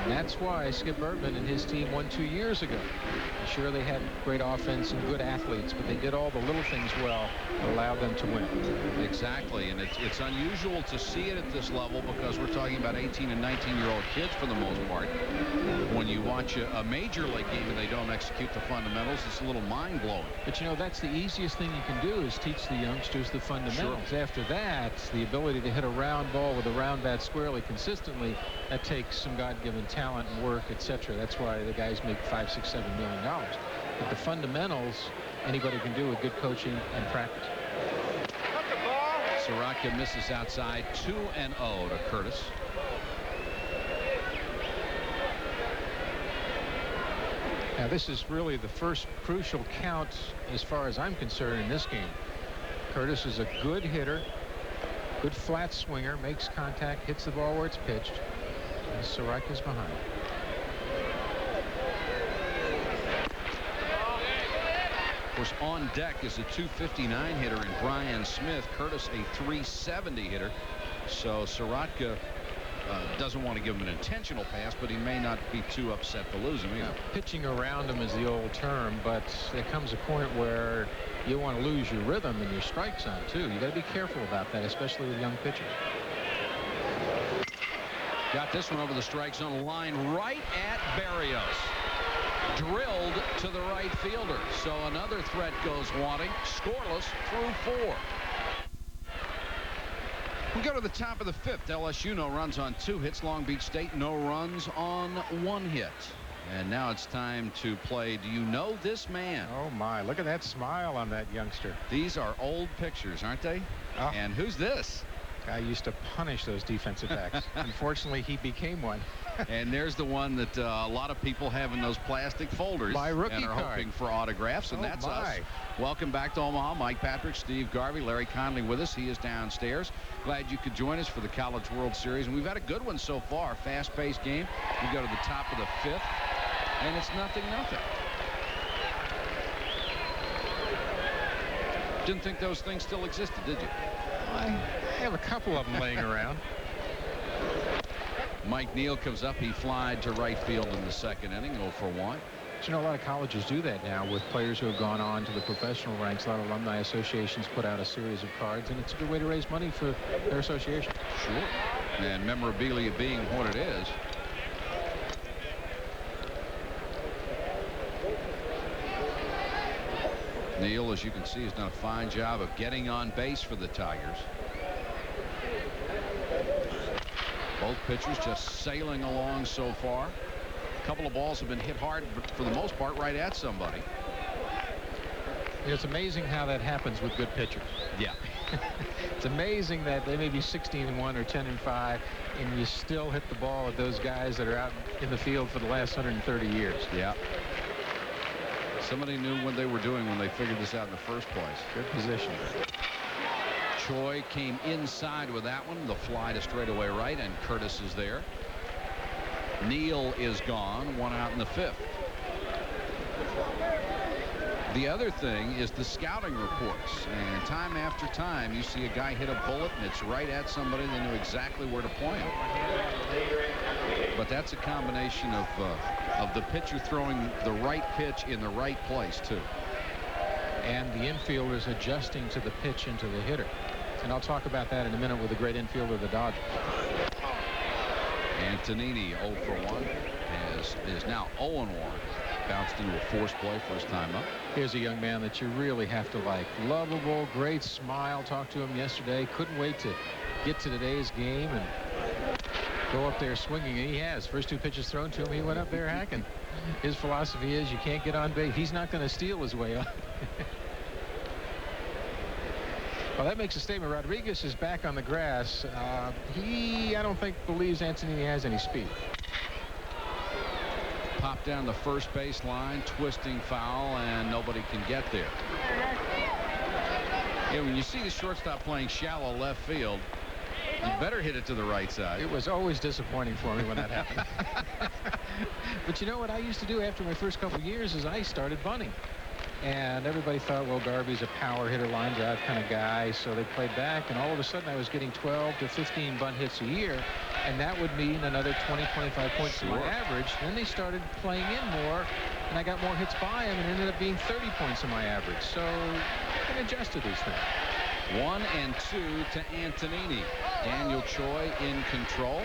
And that's why Skip Bertman and his team won 2 years ago. Sure, they had great offense and good athletes, but they did all the little things well that allowed them to win. Exactly, and it's unusual to see it at this level because we're talking about 18 and 19-year-old kids for the most part. When you watch a major league game and they don't execute the fundamentals, it's a little mind-blowing. But, you know, that's the easiest thing you can do is teach the youngsters the fundamentals. Sure. After that, the ability to hit a round ball with a round bat squarely consistently, that takes some God-given talent and work, etc. That's why the guys make $5, $6, $7 million. But the fundamentals, anybody can do with good coaching and practice. Sorotka misses outside. 2-0 to Curtis. Now this is really the first crucial count as far as I'm concerned in this game. Curtis is a good hitter, good flat swinger, makes contact, hits the ball where it's pitched. And Sorotka's behind. Of course, on deck is a .259 hitter in Brian Smith. Curtis a .370 hitter. So Sorotka doesn't want to give him an intentional pass, but he may not be too upset to lose him either. Pitching around him is the old term, but there comes a point where you want to lose your rhythm and your strike zone too. You got to be careful about that, especially with young pitchers. Got this one over the strike zone line right at Berrios. Drilled to the right fielder. So another threat goes wanting. Scoreless through 4. We go to the top of the 5th. LSU no runs on 2 hits. Long Beach State no runs on 1 hit. And now it's time to play Do You Know This Man? Oh my, look at that smile on that youngster. These are old pictures, aren't they? Oh. And who's this? I used to punish those defensive backs. Unfortunately, he became one. And there's the one that a lot of people have in those plastic folders My rookie and are card. hoping for autographs, and that's us. Welcome back to Omaha. Mike Patrick, Steve Garvey, Larry Conley with us. He is downstairs. Glad you could join us for the College World Series, and we've had a good one so far. Fast-paced game. We go to the top of the 5th, and it's 0-0. Didn't think those things still existed, did you? I have a couple of them laying around. Mike Neal comes up. He flied to right field in the 2nd inning, 0 for 1. But you know, a lot of colleges do that now with players who have gone on to the professional ranks. A lot of alumni associations put out a series of cards, and it's a good way to raise money for their association. Sure. And memorabilia being what it is. Neal, as you can see, has done a fine job of getting on base for the Tigers. Both pitchers just sailing along so far. A couple of balls have been hit hard, but for the most part, right at somebody. It's amazing how that happens with good pitchers. Yeah. It's amazing that they may be 16-1 or 10-5, and you still hit the ball at those guys that are out in the field for the last 130 years. Yeah. Somebody knew what they were doing when they figured this out in the first place. Good position. Choi came inside with that one. The fly to straightaway right, and Curtis is there. Neal is gone. 1 out in the 5th. The other thing is the scouting reports, and time after time you see a guy hit a bullet and it's right at somebody. They knew exactly where to point him. But that's a combination of the pitcher throwing the right pitch in the right place too. And the infielders adjusting to the pitch and to the hitter. And I'll talk about that in a minute with the great infielder, the Dodgers. Antonini 0 for 1 is now 0-1. Bounced into a forced play first time up. Here's a young man that you really have to like. Lovable, great smile. Talked to him yesterday. Couldn't wait to get to today's game and go up there swinging. And he has. First 2 pitches thrown to him, he went up there hacking. His philosophy is you can't get on base. He's not going to steal his way up. Well, that makes a statement. Rodriguez is back on the grass. I don't think believes Antonini has any speed. Popped down the first base line, twisting foul, and nobody can get there. Yeah, when you see the shortstop playing shallow left field, you better hit it to the right side. It was always disappointing for me when that happened. But you know what I used to do after my first couple of years is I started bunting. And everybody thought, well, Garvey's a power hitter, line drive kind of guy, so they played back, and all of a sudden I was getting 12 to 15 bunt hits a year, and that would mean another 20, 25 points to my average. Then they started playing in more, and I got more hits by him, and it ended up being 30 points in my average. So I can adjust to these things. 1 and 2 to Antonini. Daniel Choi in control.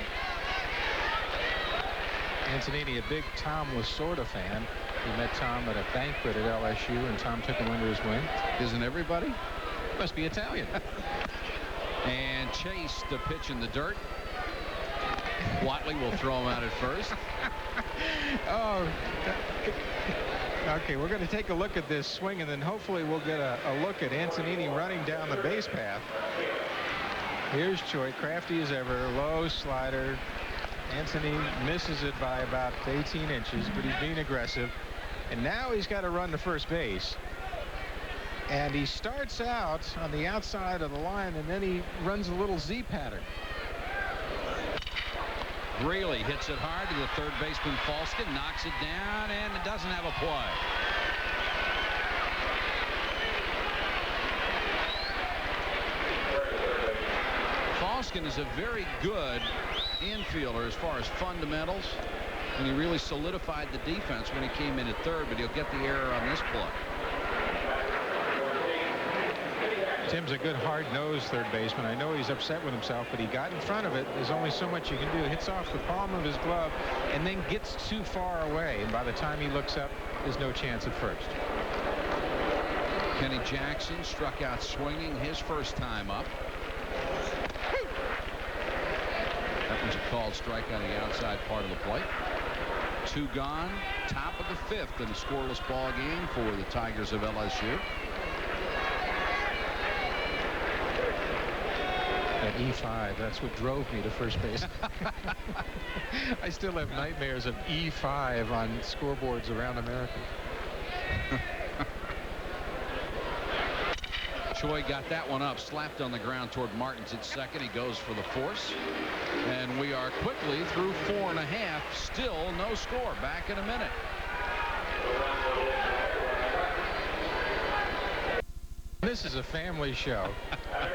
Antonini, a big Tom Lasorda fan. He met Tom at a banquet at LSU, and Tom took him under his wing. Isn't everybody? Must be Italian. And Chase the pitch in the dirt. Watley will throw him out at first. Oh, okay, we're going to take a look at this swing, and then hopefully we'll get a look at Antonini running down the base path. Here's Choi, crafty as ever, low slider. Anthony misses it by about 18 inches, but he's being aggressive. And now he's got to run to first base. And he starts out on the outside of the line, and then he runs a little Z pattern. Greeley hits it hard to the third baseman Falskin, knocks it down, and it doesn't have a play. Falskin is a very good infielder as far as fundamentals, and he really solidified the defense when he came in at third, but he'll get the error on this play. Tim's a good hard-nosed third baseman. I know he's upset with himself, but he got in front of it. There's only so much you can do. Hits off the palm of his glove and then gets too far away, and by the time he looks up, there's no chance at first. Kenny Jackson struck out swinging his first time up. That was a called strike on the outside part of the plate. 2 gone, top of the 5th in a scoreless ball game for the Tigers of LSU. at E5. That's what drove me to first base. I still have nightmares of E5 on scoreboards around America. Choi got that one up, slapped on the ground toward Martins at second. He goes for the force. And we are quickly through 4.5. Still no score. Back in a minute. This is a family show.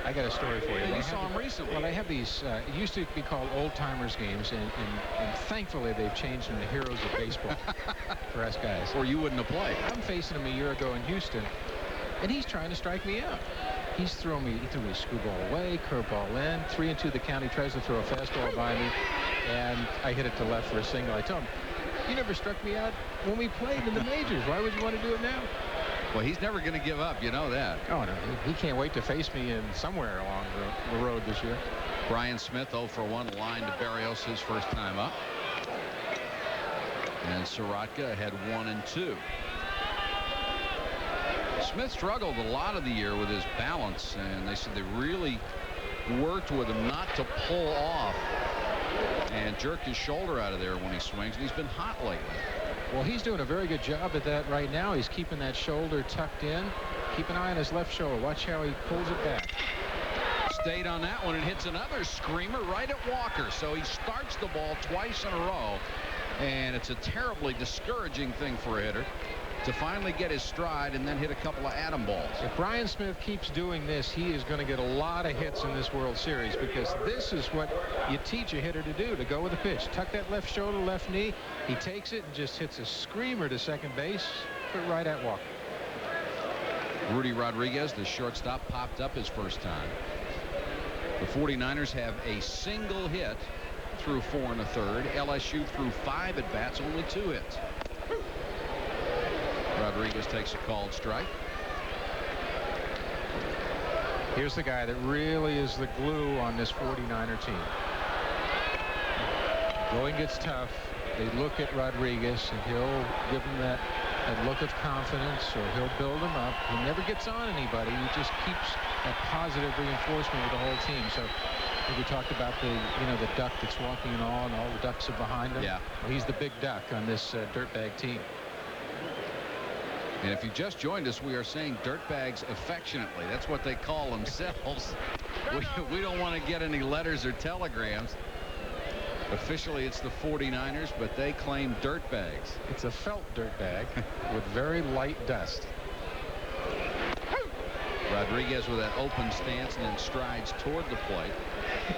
I got a story for you. Yeah, you saw him recently. Well, they have these, it used to be called old-timers games, and thankfully they've changed them to heroes of baseball for us guys. Or you wouldn't have played. I'm facing him a year ago in Houston, and he's trying to strike me out. He threw me a screwball away, curveball in, 3-2 the count. He tries to throw a fastball by me, and I hit it to left for a single. I told him, you never struck me out when we played in the majors. Why would you want to do it now? Well, he's never going to give up. You know that. Oh, no. He can't wait to face me in somewhere along the road this year. Brian Smith 0 for 1, line to Barrios, his first time up. And Sorotka had 1 and 2. Smith struggled a lot of the year with his balance, and they said they really worked with him not to pull off and jerk his shoulder out of there when he swings, and he's been hot lately. Well, he's doing a very good job at that right now. He's keeping that shoulder tucked in. Keep an eye on his left shoulder. Watch how he pulls it back. Stayed on that one and hits another screamer right at Walker. So he starts the ball twice in a row, and it's a terribly discouraging thing for a hitter to finally get his stride and then hit a couple of atom balls. If Brian Smith keeps doing this, he is going to get a lot of hits in this World Series, because this is what you teach a hitter to do, to go with a pitch. Tuck that left shoulder, left knee. He takes it and just hits a screamer to second base, put right at Walker. Rudy Rodriguez, the shortstop, popped up his first time. The 49ers have a single hit through 4 1/3. LSU through 5 at bats, only 2 hits. Rodriguez takes a called strike. Here's the guy that really is the glue on this 49er team. Going gets tough. They look at Rodriguez, and he'll give him that look of confidence, or he'll build him up. He never gets on anybody. He just keeps that positive reinforcement with the whole team. So we talked about the duck that's walking and all the ducks are behind him. Yeah. Well, he's the big duck on this dirtbag team. And if you just joined us, we are saying dirtbags affectionately. That's what they call themselves. We don't want to get any letters or telegrams. Officially, it's the 49ers, but they claim dirtbags. It's a felt dirtbag with very light dust. Rodriguez with that open stance and then strides toward the plate.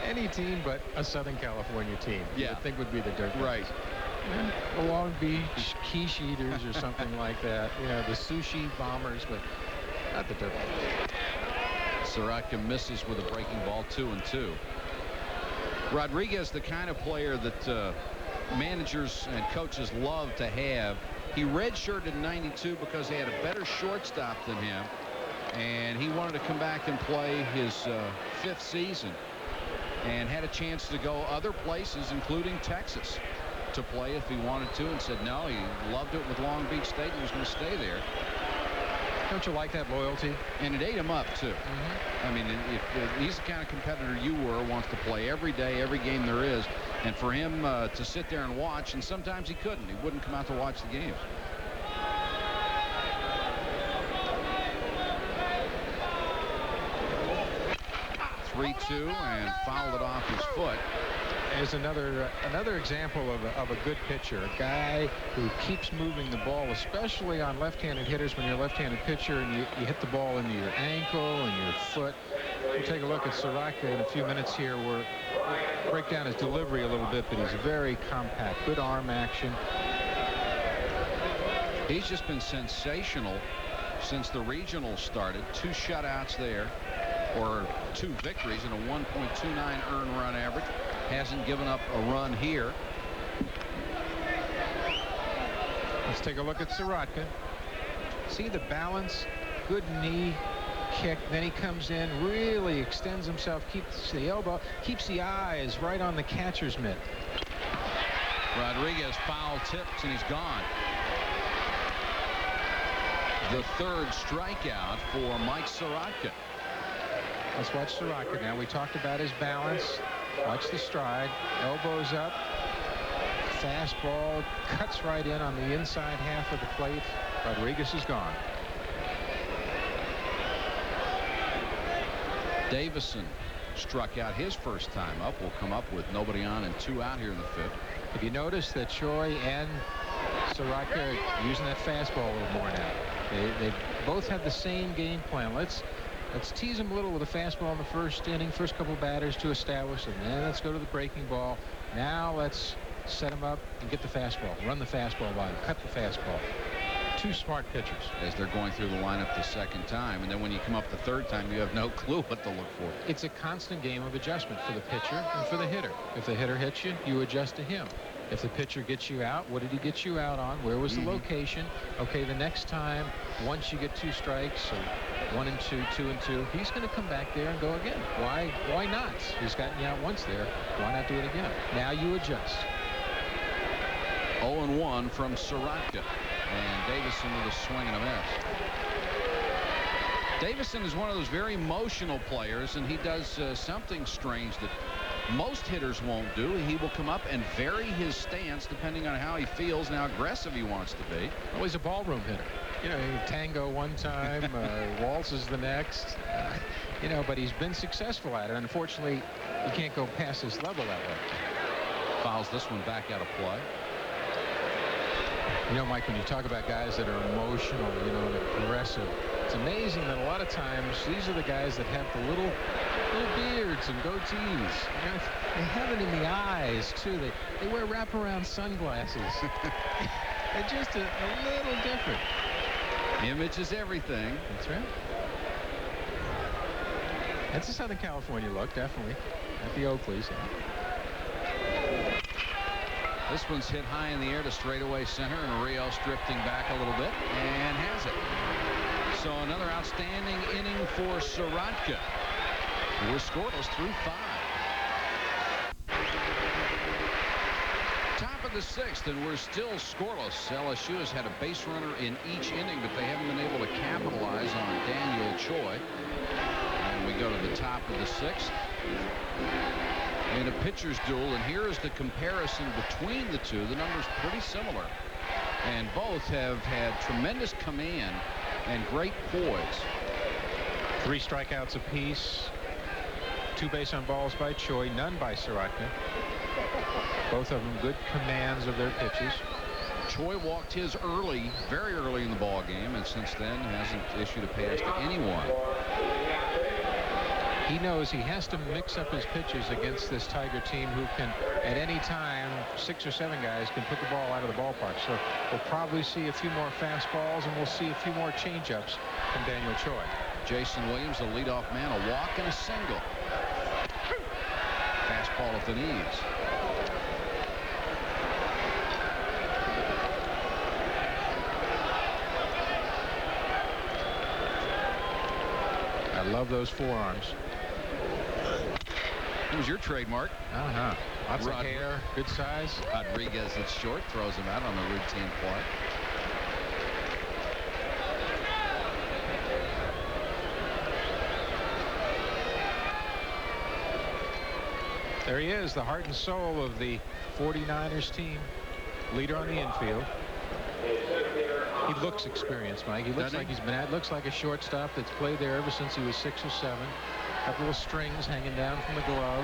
Any team but a Southern California team, you would think would be the dirtbags. Right. The Long Beach quiche eaters or something like that. The sushi bombers, but not the dirtbags. Sorotka misses with a breaking ball, 2-2. Rodriguez, the kind of player that managers and coaches love to have. He redshirted in '92 because they had a better shortstop than him, and he wanted to come back and play his 5th season, and had a chance to go other places, including Texas, to play if he wanted to, and said no. He loved it with Long Beach State and was going to stay there. Don't you like that loyalty? And it ate him up too. I mean, if he's the kind of competitor you wants to play every day, every game there is, and for him to sit there and watch, and sometimes he couldn't. He wouldn't come out to watch the games. .3-2 and fouled it off his foot. Is another example of a good pitcher, a guy who keeps moving the ball, especially on left-handed hitters. When you're a left-handed pitcher and you hit the ball into your ankle and your foot. We'll take a look at Sorotka in a few minutes here. We'll break down his delivery a little bit, but he's very compact, good arm action. He's just been sensational since the regional started. 2 shutouts there, or 2 victories, and a 1.29 earned run average. Hasn't given up a run here. Let's take a look at Sorotka. See the balance, good knee kick. Then he comes in, really extends himself, keeps the elbow, keeps the eyes right on the catcher's mitt. Rodriguez foul tips, and he's gone. The 3rd strikeout for Mike Sorotka. Let's watch Soroka now. We talked about his balance. Watch the stride. Elbows up. Fastball cuts right in on the inside half of the plate. Rodriguez is gone. Davison struck out his first time up. Will come up with nobody on and 2 out here in the 5th. If you notice that Choi and Soroka are using that fastball a little more now. They both have the same game plan. Let's tease them a little with a fastball in the first inning, first couple batters to establish, and then let's go to the breaking ball. Now let's set them up and get the fastball, run the fastball by them, cut the fastball. 2 smart pitchers. As they're going through the lineup the second time, and then when you come up the third time, you have no clue what to look for. It's a constant game of adjustment for the pitcher and for the hitter. If the hitter hits you, you adjust to him. If the pitcher gets you out, what did he get you out on? Where was the location? Okay, the next time, once you get 2 strikes, or 1 and 2, 2 and 2, he's going to come back there and go again. Why not? He's gotten you out once there. Why not do it again? Now you adjust. 0-1 from Soroka. And Davison with a swing and a miss. Davison is one of those very emotional players, and he does something strange that most hitters won't do. He will come up and vary his stance depending on how he feels and how aggressive he wants to be. Well, he's a ballroom hitter. You know, tango one time, waltzes the next. You know, but he's been successful at it. Unfortunately, he can't go past his level that way. Fouls this one back out of play. You know, Mike, when you talk about guys that are emotional, you know, and aggressive, it's amazing that a lot of times these are the guys that have the little beards and goatees. You know, they have it in the eyes, too. They wear wraparound sunglasses. They're just a little different. Image is everything. That's right. That's a Southern California look, definitely, at the Oakleys. This one's hit high in the air to straightaway center, and Rios drifting back a little bit and has it. So another outstanding inning for Soroka. We're scoreless through 5. Top of the 6th, and we're still scoreless. LSU has had a base runner in each inning, but they haven't been able to capitalize on Daniel Choi. And we go to the top of the 6th. In a pitcher's duel, and here is the comparison between the two. The numbers pretty similar, and both have had tremendous command and great poise. 3 strikeouts apiece. 2 base on balls by Choi, none by Soroka. Both of them good commands of their pitches. Choi walked his early, very early in the ball game, and since then hasn't issued a pass to anyone. He knows he has to mix up his pitches against this Tiger team who can, at any time, 6 or 7 guys can put the ball out of the ballpark. So we'll probably see a few more fastballs, and we'll see a few more changeups from Daniel Choi. Jason Williams, the leadoff man, a walk and a single. Fastball at the knees. I love those forearms. It was your trademark. Lots of hair, good size. Rodriguez is short, throws him out on the routine play. There he is, the heart and soul of the 49ers team. Leader on the infield. He looks experienced, Mike. He looks like he's been at. Looks like a shortstop that's played there ever since he was 6 or 7. Couple of strings hanging down from the glove.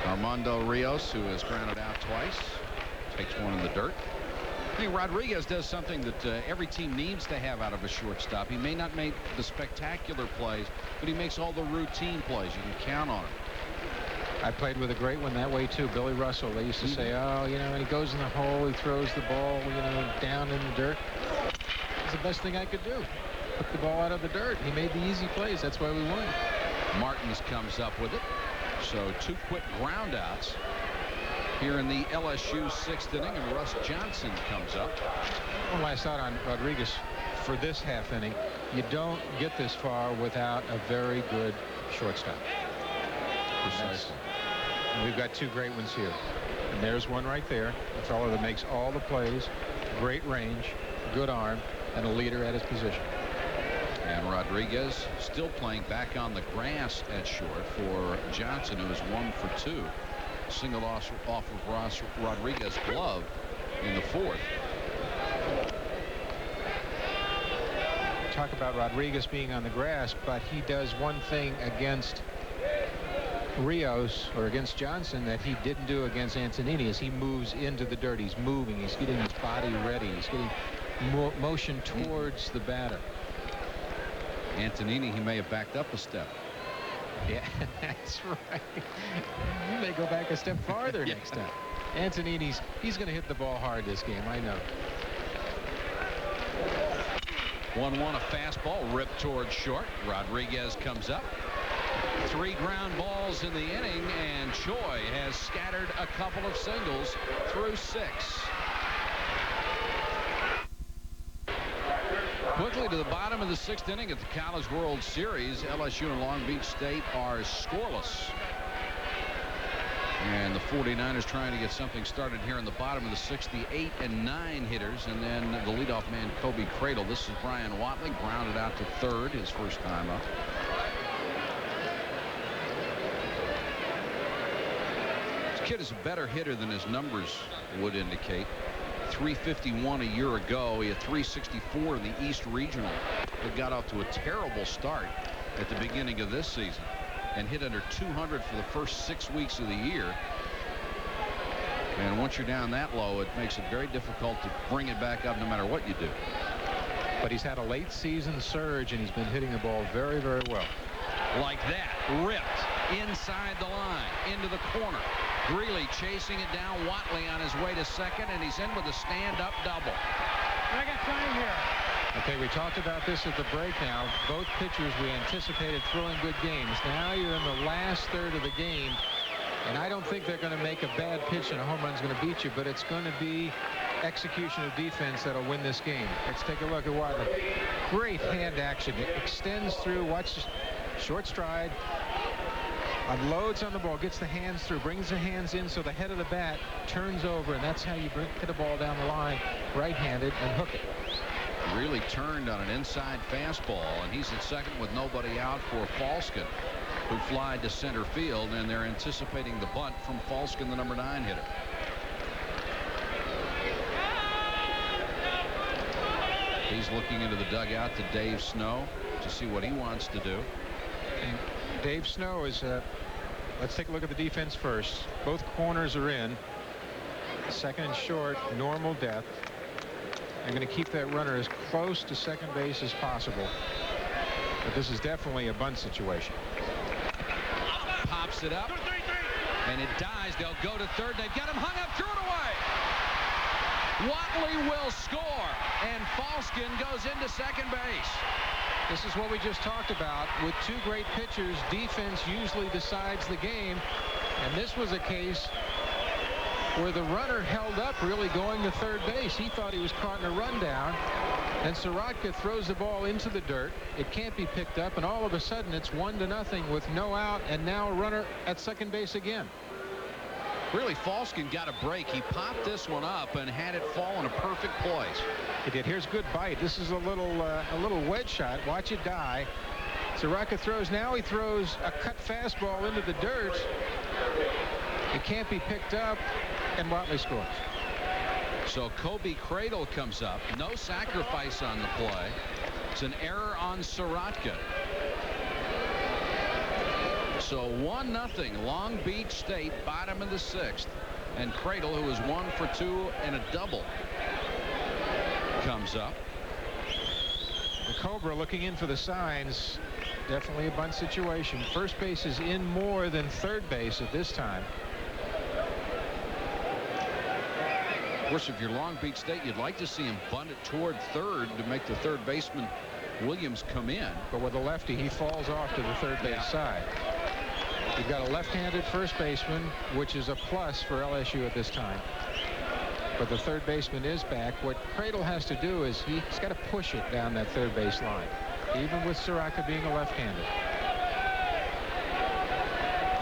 Armando Rios, who has grounded out twice, takes one in the dirt. I think Rodriguez does something that every team needs to have out of a shortstop. He may not make the spectacular plays, but he makes all the routine plays. You can count on him. I played with a great one that way too, Billy Russell. They used to say, oh, you know, when he goes in the hole, he throws the ball, you know, down in the dirt. It's the best thing I could do. Put the ball out of the dirt. He made the easy plays. That's why we won. Martins comes up with it. So 2 quick groundouts here in the LSU 6th inning, and Russ Johnson comes up. One last thought on Rodriguez for this half inning. You don't get this far without a very good shortstop. Precisely. And we've got 2 great ones here. And there's one right there. A fellow that makes all the plays, great range, good arm, and a leader at his position. And Rodriguez still playing back on the grass at short for Johnson, who is 1 for 2. Single off of Rodriguez's glove in the 4th. Talk about Rodriguez being on the grass, but he does one thing against Rios or against Johnson that he didn't do against Antonini, is he moves into the dirt. He's moving. He's getting his body ready. He's getting motion towards the batter. Antonini, he may have backed up a step. Yeah, that's right. He may go back a step farther next time. Antonini's, he's going to hit the ball hard this game, I know. 1-1, a fastball ripped towards short. Rodriguez comes up. 3 ground balls in the inning, and Choi has scattered a couple of singles through 6. Quickly to the bottom of the 6th inning at the College World Series. LSU and Long Beach State are scoreless. And the 49ers trying to get something started here in the bottom of the 6th. The 8 and 9 hitters, and then the leadoff man, Kobe Cradle. This is Brian Watley, grounded out to 3rd, his first time up. This kid is a better hitter than his numbers would indicate. 351 a year ago. He had 364 in the East Regional. He got off to a terrible start at the beginning of this season and hit under 200 for the first 6 weeks of the year. And once you're down that low, it makes it very difficult to bring it back up no matter what you do. But he's had a late season surge, and he's been hitting the ball very, very well. Like that, ripped inside the line into the corner. Greeley chasing it down. Watley on his way to second, and he's in with a stand-up double. I got time here. Okay, we talked about this at the break now. Both pitchers we anticipated throwing good games. Now you're in the last third of the game, and I don't think they're going to make a bad pitch and a home run's going to beat you, but it's going to be execution of defense that'll win this game. Let's take a look at Watley. Great hand action. It extends through. Watch this. Short stride. Unloads on the ball, gets the hands through, brings the hands in so the head of the bat turns over, and that's how you hit a ball down the line right-handed and hook it. Really turned on an inside fastball, and he's at second with nobody out for Falskin, who flied to center field, and they're anticipating the bunt from Falskin, the number 9 hitter. He's looking into the dugout to Dave Snow to see what he wants to do. And Dave Snow is let's take a look at the defense first. Both corners are in. Second and short, normal depth. I'm going to keep that runner as close to second base as possible. But this is definitely a bunt situation. Pops it up, and it dies. They'll go to third. They've got him hung up, threw it away. Watley will score, and Falskin goes into second base. This is what we just talked about. With 2 great pitchers, defense usually decides the game. And this was a case where the runner held up really going to third base. He thought he was caught in a rundown. And Sorotka throws the ball into the dirt. It can't be picked up. And all of a sudden, it's 1-0 with no out. And now a runner at second base again. Really, Falskin got a break. He popped this one up and had it fall in a perfect place. He did. Here's good bite. This is a little wedge shot. Watch it die. Sorotka throws. Now he throws a cut fastball into the dirt. It can't be picked up, and Watley scores. So Kobe Cradle comes up. No sacrifice on the play. It's an error on Sorotka. So 1-0 Long Beach State, bottom of the 6th, and Cradle, who is 1 for 2 and a double, comes up. The Cobra looking in for the signs. Definitely a bunt situation. First base is in more than third base at this time. Of course, if you're Long Beach State, you'd like to see him bunt it toward third to make the third baseman Williams come in. But with a lefty, he falls off to the third base side. You've got a left-handed first baseman, which is a plus for LSU at this time. But the third baseman is back. What Cradle has to do is he's got to push it down that third base line, even with Sorotka being a left-hander.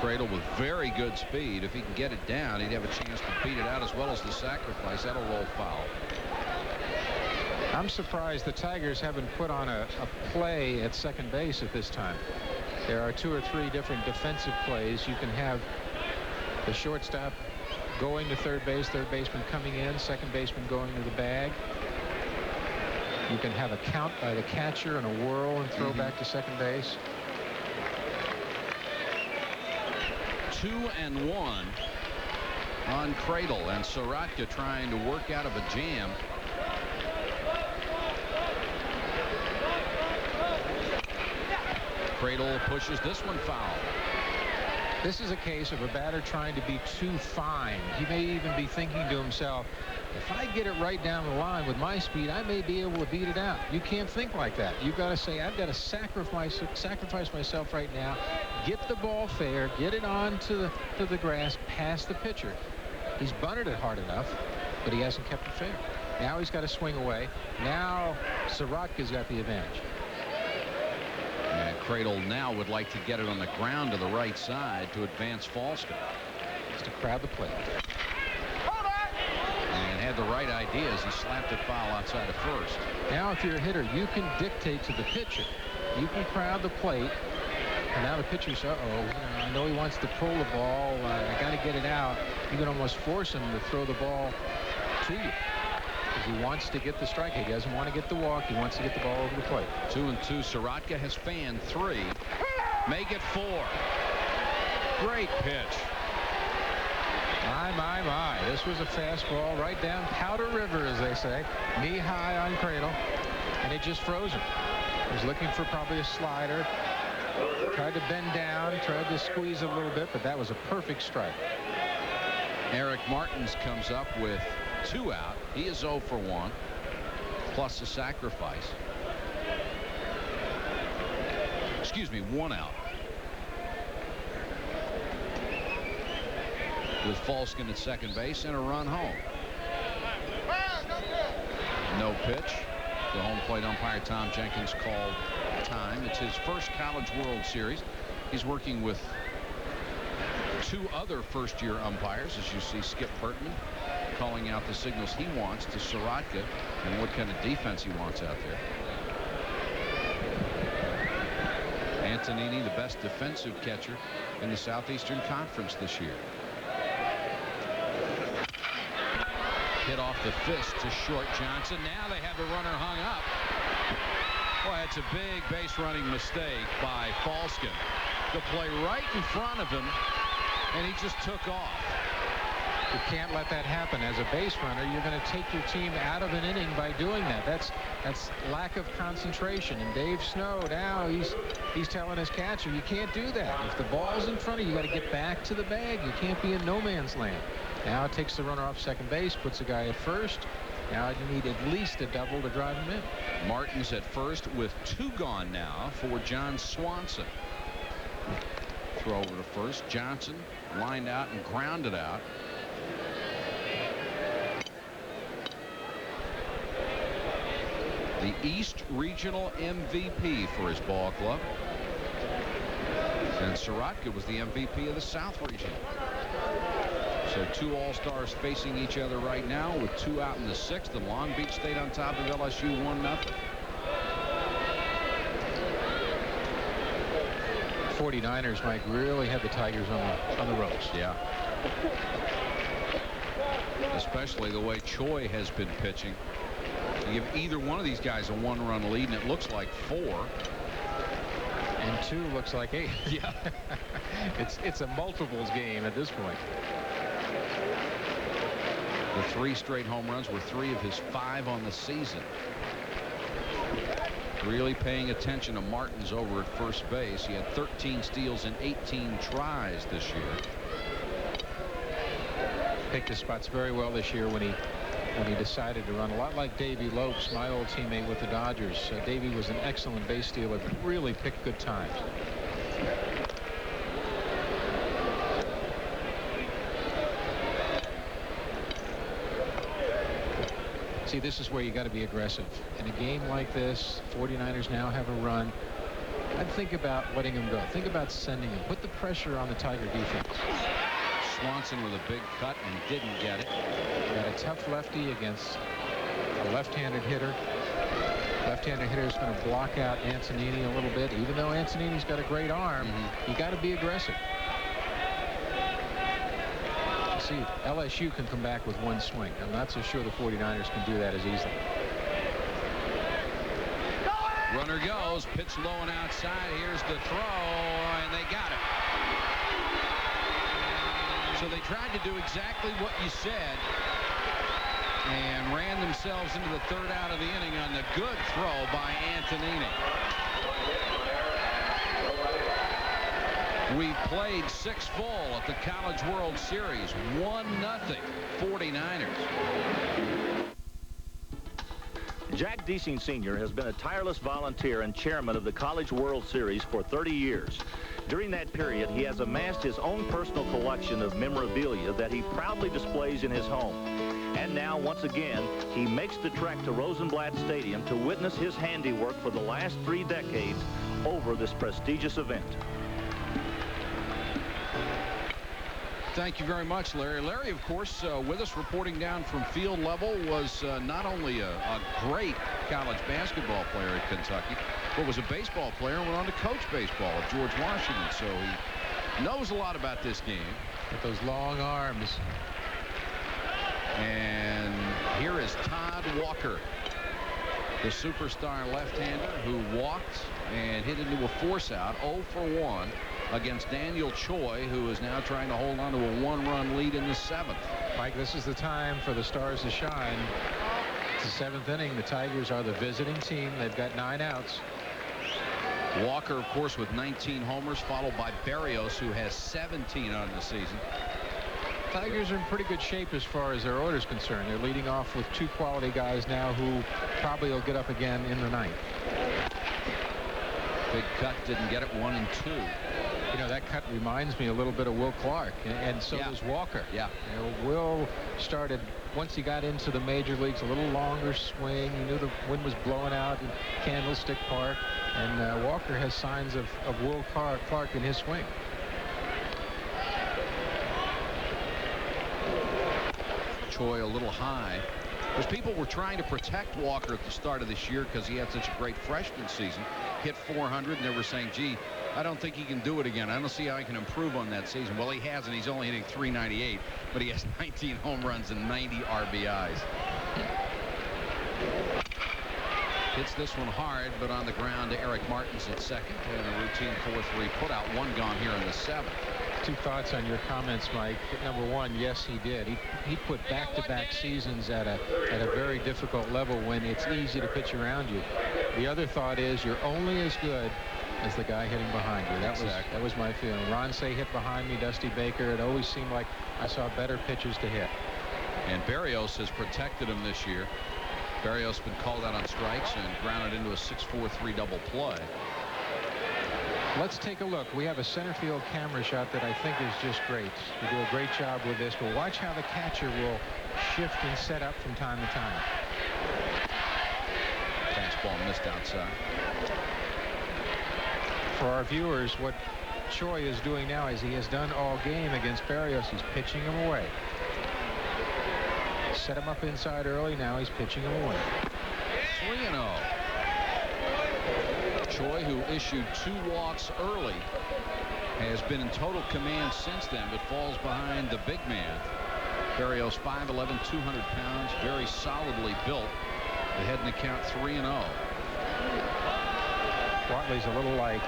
Cradle with very good speed. If he can get it down, he'd have a chance to beat it out as well as the sacrifice. That'll roll foul. I'm surprised the Tigers haven't put on a play at second base at this time. There are 2 or 3 different defensive plays. You can have the shortstop going to third baseman coming in, second baseman going to the bag. You can have a count by the catcher and a whirl and throw back to second base. 2-1 on Cradle, and Sorotka trying to work out of a jam. Cradle pushes this one foul. This is a case of a batter trying to be too fine. He may even be thinking to himself, if I get it right down the line with my speed, I may be able to beat it out. You can't think like that. You've got to say, I've got to sacrifice myself right now, get the ball fair, get it on to the grass, past the pitcher. He's bunted it hard enough, but he hasn't kept it fair. Now he's got to swing away. Now Sorotka's got the advantage. And Cradle now would like to get it on the ground to the right side to advance Falston. Just to crowd the plate. And had the right idea as he slapped it foul outside of first. Now if you're a hitter, you can dictate to the pitcher. You can crowd the plate. And now the pitcher's, I know he wants to pull the ball. I got to get it out. You can almost force him to throw the ball to you. Because he wants to get the strike. He doesn't want to get the walk. He wants to get the ball over the plate. 2-2. Sorotka has fanned 3. Make it 4. Great pitch. My. This was a fastball right down Powder River, as they say. Knee high on Cradle. And it just froze him. He was looking for probably a slider. Tried to bend down, tried to squeeze a little bit, but that was a perfect strike. Eric Martins comes up with 2 out. He is 0 for 1, plus a sacrifice. Excuse me, 1 out. With Falston at second base and a run home. No pitch. The home plate umpire Tom Jenkins called time. It's his first College World Series. He's working with 2 other first-year umpires, as you see Skip Bertman calling out the signals he wants to Sorotka and what kind of defense he wants out there. Antonini, the best defensive catcher in the Southeastern Conference this year. Hit off the fist to short Johnson. Now they have the runner hung up. Boy, that's a big base running mistake by Falston. The play right in front of him, and he just took off. You can't let that happen. As a base runner, you're going to take your team out of an inning by doing that. That's lack of concentration. And Dave Snow now he's telling his catcher, you can't do that. If the ball's in front of you, you got to get back to the bag. You can't be in no man's land. Now it takes the runner off second base, puts a guy at first. Now you need at least a double to drive him in. Martin's at first with 2 gone now for John Swanson. Throw over to first. Johnson lined out and grounded out. The East Regional MVP for his ball club. And Sorotka was the MVP of the South Region. So 2 All-Stars facing each other right now with 2 out in the 6th. And Long Beach stayed on top of LSU 1-0. 49ers, Mike, really had the Tigers on the ropes. Yeah. Especially the way Choi has been pitching. You give either one of these guys a 1-run lead, and it looks like 4. And 2 looks like 8. Yeah. It's a multiples game at this point. The 3 straight home runs were 3 of his 5 on the season. Really paying attention to Martins over at first base. He had 13 steals and 18 tries this year. Picked his spots very well this year when he decided to run. A lot like Davey Lopes, my old teammate with the Dodgers. Davey was an excellent base stealer, but really picked good times. See, this is where you got to be aggressive. In a game like this, 49ers now have a run. I'd think about letting him go. Think about sending him. Put the pressure on the Tiger defense. Swanson with a big cut and didn't get it. Got a tough lefty against a left-handed hitter. Left-handed hitter is going to block out Antonini a little bit. Even though Antonini's got a great arm, you got to be aggressive. See, LSU can come back with one swing. I'm not so sure the 49ers can do that as easily. Runner goes, pitch low and outside. Here's the throw, and they got it. So they tried to do exactly what you said and ran themselves into the third out of the inning on the good throw by Antonini. We've played 6 full at the College World Series. 1-0 49ers. Jack Deasing Sr. has been a tireless volunteer and chairman of the College World Series for 30 years. During that period, he has amassed his own personal collection of memorabilia that he proudly displays in his home. And now, once again, he makes the trek to Rosenblatt Stadium to witness his handiwork for the last 3 decades over this prestigious event. Thank you very much, Larry. Larry, of course, with us reporting down from field level, was not only a great college basketball player at Kentucky, but was a baseball player and went on to coach baseball at George Washington. So he knows a lot about this game. With those long arms. And here is Todd Walker, the superstar left-hander who walked and hit into a force out, 0 for 1. Against Daniel Choi, who is now trying to hold on to a 1-run lead in the 7th. Mike, this is the time for the Stars to shine. It's the 7th inning. The Tigers are the visiting team. They've got 9 outs. Walker, of course, with 19 homers, followed by Berrios, who has 17 on the season. Tigers are in pretty good shape as far as their order is concerned. They're leading off with 2 quality guys now who probably will get up again in the 9th. Big cut, didn't get it, 1 and 2. You know, that cut reminds me a little bit of Will Clark, and so does Walker. Yeah. You know, Will started, once he got into the major leagues, a little longer swing. He knew the wind was blowing out in Candlestick Park, and Walker has signs of Will Clark in his swing. Choi a little high. Because people were trying to protect Walker at the start of this year because he had such a great freshman season. Hit 400, and they were saying, gee, I don't think he can do it again. I don't see how he can improve on that season. Well, he hasn't. He's only hitting .398, but he has 19 home runs and 90 RBIs. Hits this one hard, but on the ground to Eric Martins at second. And a routine 4-3 put out, 1 gone here in the 7th. 2 thoughts on your comments, Mike. Number 1, yes, he did. He put back-to-back seasons at a very difficult level when it's easy to pitch around you. The other thought is you're only as good as the guy hitting behind you. That was my feeling. Ron Say hit behind me, Dusty Baker. It always seemed like I saw better pitchers to hit. And Berrios has protected him this year. Berrios been called out on strikes and grounded into a 6-4-3 double play. Let's take a look. We have a center field camera shot that I think is just great. We do a great job with this, but watch how the catcher will shift and set up from time to time. Fastball missed outside. For our viewers, what Choi is doing now, as he has done all game against Berrios, he's pitching him away. Set him up inside early. Now he's pitching him away. 3-0. Choi, who issued 2 walks early, has been in total command since then, but falls behind the big man. Berrios, 5'11", 200 pounds, very solidly built. Ahead in the count, 3-0. Watley's a little like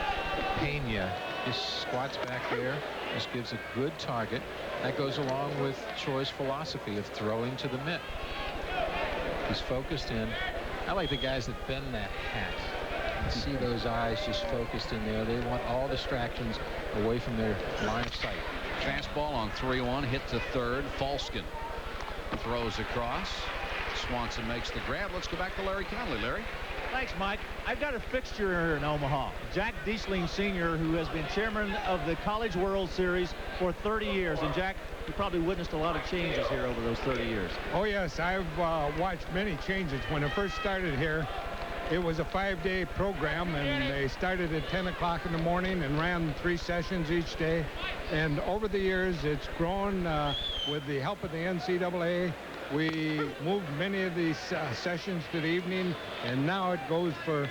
Pena. Just squats back there. Just gives a good target. That goes along with Choi's philosophy of throwing to the mitt. He's focused in. I like the guys that bend that hat. You see those eyes just focused in there. They want all distractions away from their line of sight. Fastball on 3-1, hit to third. Falskin throws across. Swanson makes the grab. Let's go back to Larry Conley. Larry? Thanks, Mike. I've got a fixture here in Omaha. Jack Deasing Sr., who has been chairman of the College World Series for 30 years. And, Jack, you probably witnessed a lot of changes here over those 30 years. Oh, yes. I've watched many changes. When I first started here, it was a 5-day program, and they started at 10 o'clock in the morning and ran 3 sessions each day. And over the years, it's grown with the help of the NCAA. We moved many of these sessions to the evening, and now it goes for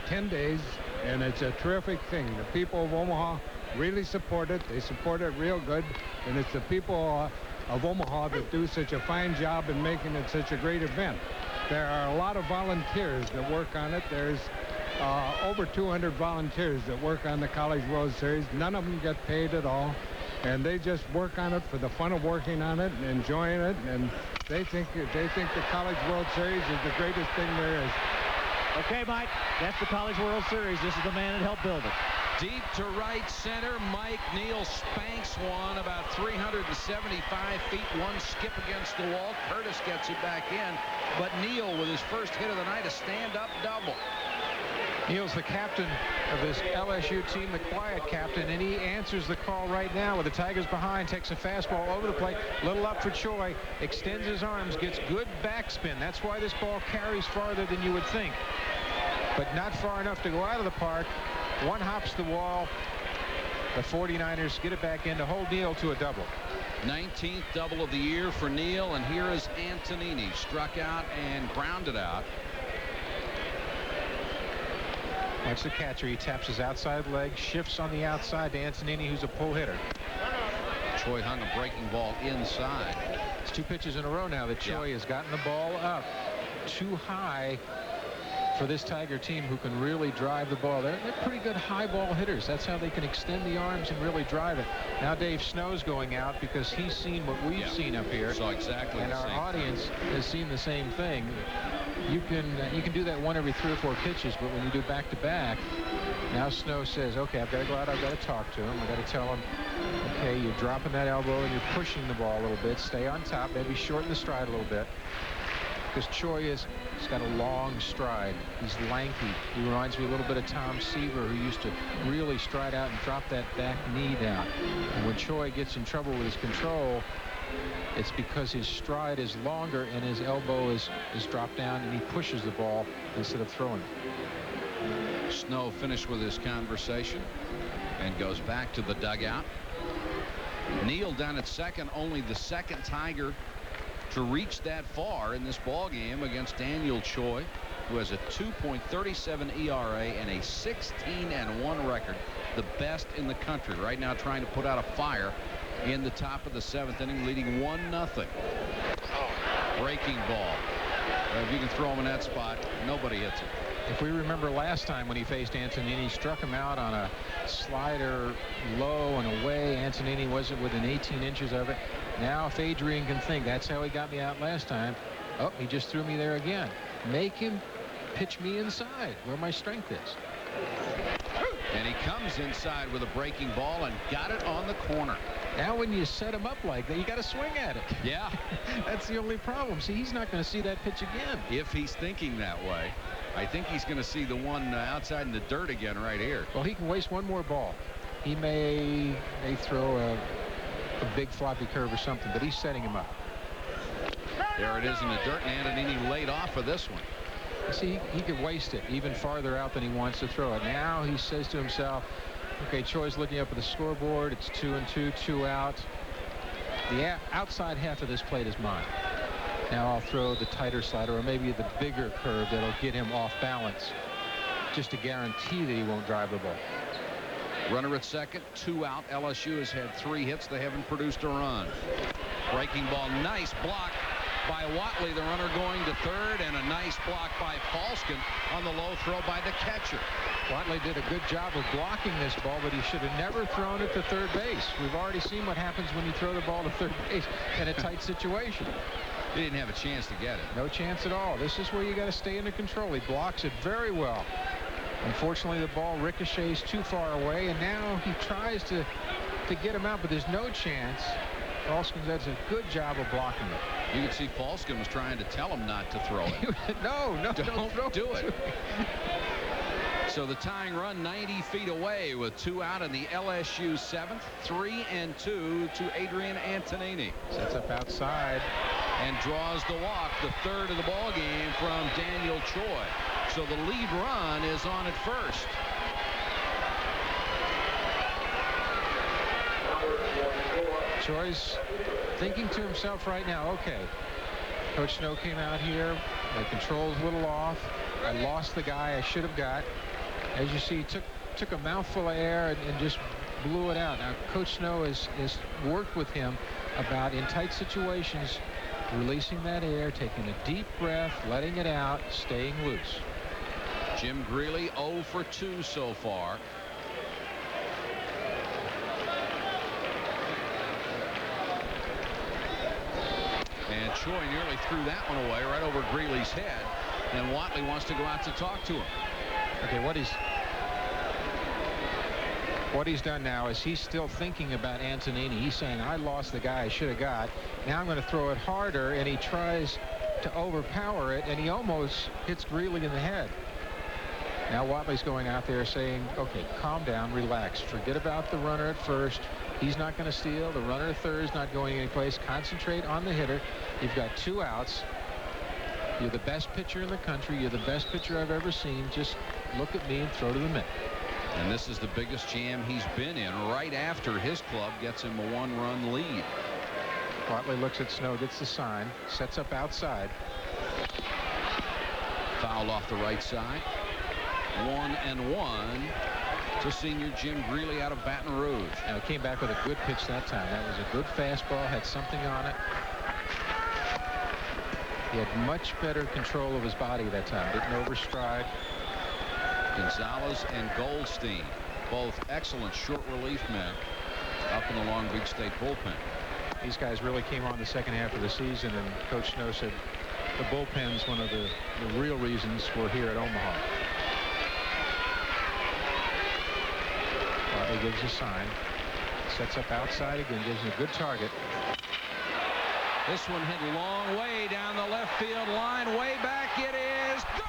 10 days, and it's a terrific thing. The people of Omaha really support it. They support it real good, and it's the people of Omaha that do such a fine job in making it such a great event. There are a lot of volunteers that work on it. There's over 200 volunteers that work on the College World Series. None of them get paid at all, and they just work on it for the fun of working on it and enjoying it, and they think the College World Series is the greatest thing there is. Okay, Mike, that's the College World Series. This is the man that helped build it. Deep to right center, Mike Neal spanks one about 375 feet. One skip against the wall. Curtis gets it back in, but Neal with his first hit of the night, a stand-up double. Neal's the captain of this LSU team, the quiet captain, and he answers the call right now with the Tigers behind, takes a fastball over the plate, little up for Choi, extends his arms, gets good backspin. That's why this ball carries farther than you would think, but not far enough to go out of the park. One hops the wall. The 49ers get it back in to hold Neal to a double. 19th double of the year for Neal, and here is Antonini, struck out and grounded out. Watch the catcher. He taps his outside leg, shifts on the outside to Antonini, who's a pull hitter. Choi hung a breaking ball inside. It's 2 pitches in a row now that Choi has gotten the ball up too high for this Tiger team, who can really drive the ball. They're pretty good high ball hitters. That's how they can extend the arms and really drive it. Now Dave Snow's going out because he's seen what we've seen up here. Saw exactly and the our same audience has seen the same thing. You can do that one every 3 or 4 pitches, but when you do back-to-back, now Snow says, okay, I've got to go out, I've got to talk to him, I've got to tell him, okay, you're dropping that elbow and you're pushing the ball a little bit, stay on top, maybe shorten the stride a little bit, because Choi he's got a long stride. He's lanky. He reminds me a little bit of Tom Seaver, who used to really stride out and drop that back knee down. And when Choi gets in trouble with his control, it's because his stride is longer and his elbow is dropped down, and he pushes the ball instead of throwing. Snow finished with his conversation and goes back to the dugout. Neal down at second, only the second Tiger to reach that far in this ball game against Daniel Choi, who has a 2.37 ERA and a 16-1 record, the best in the country right now, trying to put out a fire in the top of the 7th inning, leading 1-0. Breaking ball. If you can throw him in that spot, nobody hits it. If we remember last time when he faced Antonini, he struck him out on a slider low and away. Antonini wasn't within 18 inches of it. Now if Adrian can think, that's how he got me out last time. Oh, he just threw me there again. Make him pitch me inside where my strength is. And he comes inside with a breaking ball and got it on the corner. Now when you set him up like that, you got to swing at it. Yeah. That's the only problem. See, he's not going to see that pitch again. If he's thinking that way, I think he's going to see the one outside in the dirt again right here. Well, he can waste one more ball. He may throw a big floppy curve or something, but he's setting him up. There it is in the dirt, and Antonini laid off for this one. See, he could waste it even farther out than he wants to throw it. Now he says to himself, okay, Choi's looking up at the scoreboard. It's 2-2, 2 out. The outside half of this plate is mine. Now I'll throw the tighter slider, or maybe the bigger curve that'll get him off balance, just to guarantee that he won't drive the ball. Runner at second, 2 out. LSU has had 3 hits. They haven't produced a run. Breaking ball, nice block by Watley, the runner going to third, and a nice block by Falskin on the low throw by the catcher. Watley did a good job of blocking this ball, but he should have never thrown it to third base. We've already seen what happens when you throw the ball to third base in a tight situation. He didn't have a chance to get it. No chance at all. This is where you got to stay under control. He blocks it very well. Unfortunately, the ball ricochets too far away, and now he tries to get him out, but there's no chance. Falskin does a good job of blocking it. You can see Falskin was trying to tell him not to throw it. No, don't do it. So the tying run 90 feet away with 2 out in the LSU 7th, 3-2 to Adrian Antonini. Sets up outside and draws the walk, the third of the ball game from Daniel Choi. So the lead run is on at first. Choi's thinking to himself right now, okay, Coach Snow came out here. The control's a little off. I lost the guy I should have got. As you see, took a mouthful of air and just blew it out. Now, Coach Snow has worked with him about, in tight situations, releasing that air, taking a deep breath, letting it out, staying loose. Jim Greeley 0 for 2 so far. And Choi nearly threw that one away right over Greeley's head. And Watley wants to go out to talk to him. Okay, what he's done now is he's still thinking about Antonini. He's saying, I lost the guy I should have got. Now I'm going to throw it harder, and he tries to overpower it, and he almost hits Greeley in the head. Now Watley's going out there saying, okay, calm down, relax. Forget about the runner at first. He's not going to steal. The runner at third is not going anyplace. Concentrate on the hitter. You've got 2 outs. You're the best pitcher in the country. You're the best pitcher I've ever seen. Just look at me and throw to the mitt. And this is the biggest jam he's been in right after his club gets him a 1-run lead. Watley looks at Snow, gets the sign, sets up outside. Fouled off the right side. 1-1 to senior Jim Greeley out of Baton Rouge. Now he came back with a good pitch that time. That was a good fastball, had something on it. He had much better control of his body that time. Didn't overstride. Gonzalez and Goldstein, both excellent short relief men up in the Long Beach State bullpen. These guys really came on the second half of the season, and Coach Snow said the bullpen's one of the real reasons we're here at Omaha. He gives a sign, sets up outside again, gives him a good target. This one hit a long way down the left field line, way back. It is gone.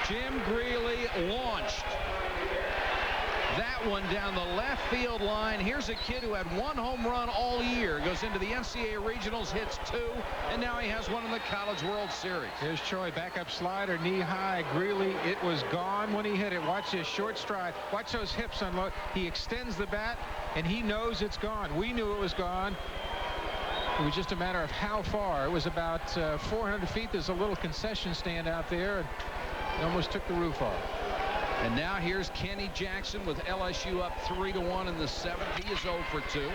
Jim Greeley launched that one down the left field line. Here's a kid who had 1 home run all year, goes into the NCAA regionals, hits 2, and now he has one in the College World Series. Here's Choi, backup slider, knee high. Greeley, it was gone when he hit it. Watch his short stride. Watch those hips unload. He extends the bat, and he knows it's gone. We knew it was gone. It was just a matter of how far. It was about 400 feet. There's a little concession stand out there. It almost took the roof off. And now here's Kenny Jackson with LSU up 3-1 in the 7th. He is 0 for 2.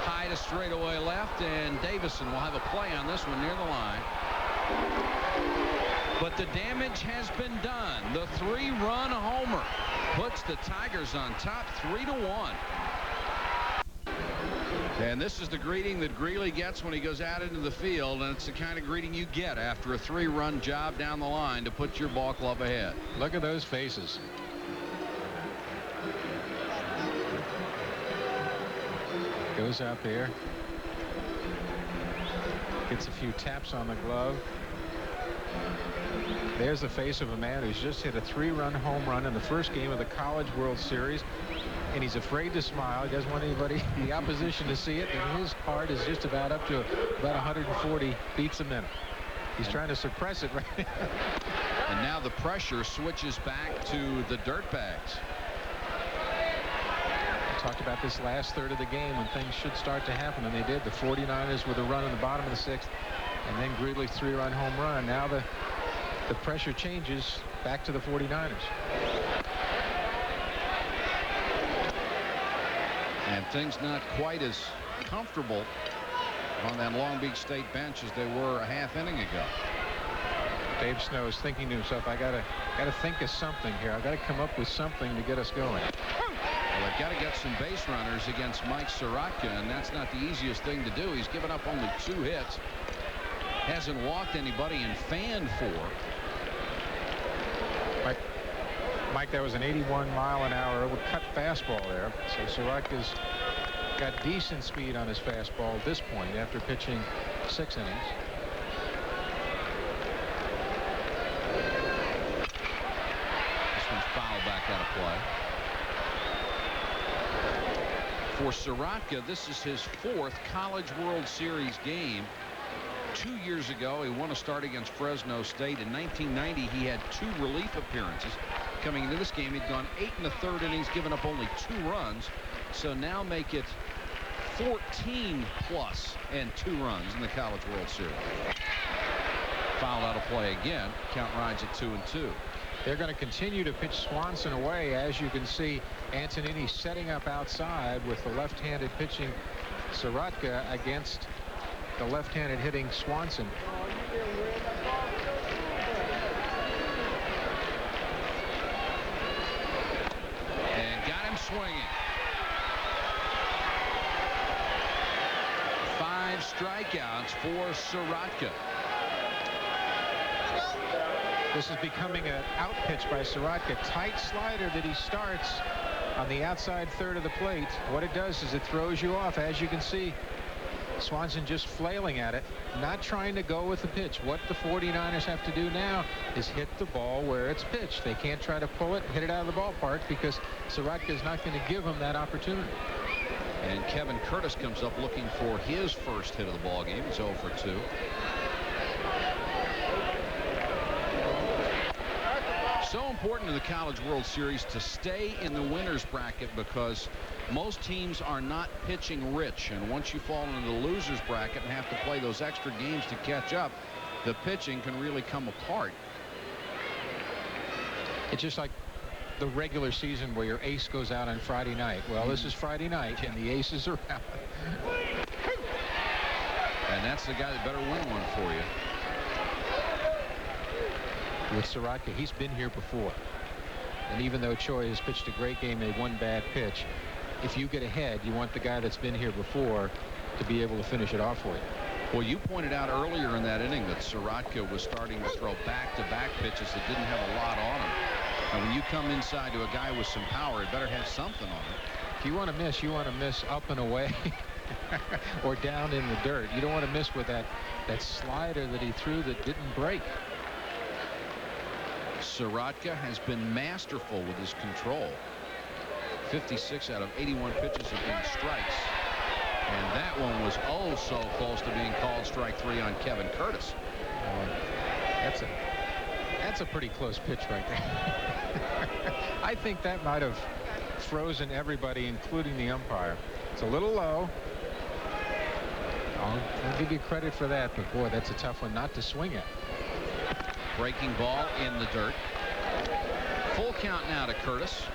High to straightaway left, and Davison will have a play on this one near the line. But the damage has been done. The 3-run homer puts the Tigers on top 3-1. And this is the greeting that Greeley gets when he goes out into the field, and it's the kind of greeting you get after a 3-run job down the line to put your ball club ahead. Look at those faces. Goes out there. Gets a few taps on the glove. There's the face of a man who's just hit a 3-run home run in the first game of the College World Series. And he's afraid to smile. He doesn't want anybody, the opposition, to see it. And his heart is just about up to about 140 beats a minute. He's trying to suppress it right now. And now the pressure switches back to the Dirtbags. I talked about this last third of the game when things should start to happen, and they did. The 49ers with a run in the bottom of the 6th, and then Greeley's 3-run home run. Now the pressure changes back to the 49ers. And things not quite as comfortable on that Long Beach State bench as they were a half inning ago. Dave Snow is thinking to himself, I gotta think of something here. I gotta come up with something to get us going. Well, they've got to get some base runners against Mike Soroka, and that's not the easiest thing to do. He's given up only 2 hits. Hasn't walked anybody and fanned 4. Mike, that was an 81-mile-an-hour cut fastball there. So Soroka's got decent speed on his fastball at this point after pitching 6 innings. This one's fouled back out of play. For Sorotka, this is his 4th College World Series game. 2 years ago, he won a start against Fresno State. In 1990, he had 2 relief appearances. Coming into this game, he'd gone 8 1/3 innings, given up only 2 runs. So now make it 14 plus and 2 runs in the College World Series. Fouled out of play again. Count rides at 2-2. They're going to continue to pitch Swanson away. As you can see, Antonini setting up outside with the left-handed pitching Sorotka against the left-handed hitting Swanson. And got him swinging. 5 strikeouts for Sorotka. This is becoming an out pitch by Sorotka. Tight slider that he starts on the outside third of the plate. What it does is it throws you off. As you can see, Swanson just flailing at it, not trying to go with the pitch. What the 49ers have to do now is hit the ball where it's pitched. They can't try to pull it, hit it out of the ballpark, because Sorotka is not going to give them that opportunity. And Kevin Curtis comes up looking for his first hit of the ball game. It's 0 for 2. So important in the College World Series to stay in the winner's bracket, because most teams are not pitching rich, and once you fall into the loser's bracket and have to play those extra games to catch up, the pitching can really come apart. It's just like the regular season where your ace goes out on Friday night. Well, this is Friday night, and the aces are out. And that's the guy that better win one for you. With Sorotka, he's been here before, and even though Choi has pitched a great game, made one bad pitch, if you get ahead, you want the guy that's been here before to be able to finish it off for you. Well, you pointed out earlier in that inning that Sorotka was starting to throw back-to-back pitches that didn't have a lot on him. And when you come inside to a guy with some power, it better have something on it. If you want to miss, up and away or down in the dirt. You don't want to miss with that slider that he threw that didn't break. Sorotka has been masterful with his control. 56 out of 81 pitches have been strikes. And that one was oh so close to being called strike 3 on Kevin Curtis. That's a pretty close pitch right there. I think that might have frozen everybody, including the umpire. It's a little low. I'll give you credit for that, but boy, that's a tough one not to swing at. Breaking ball in the dirt. Full count now to Curtis.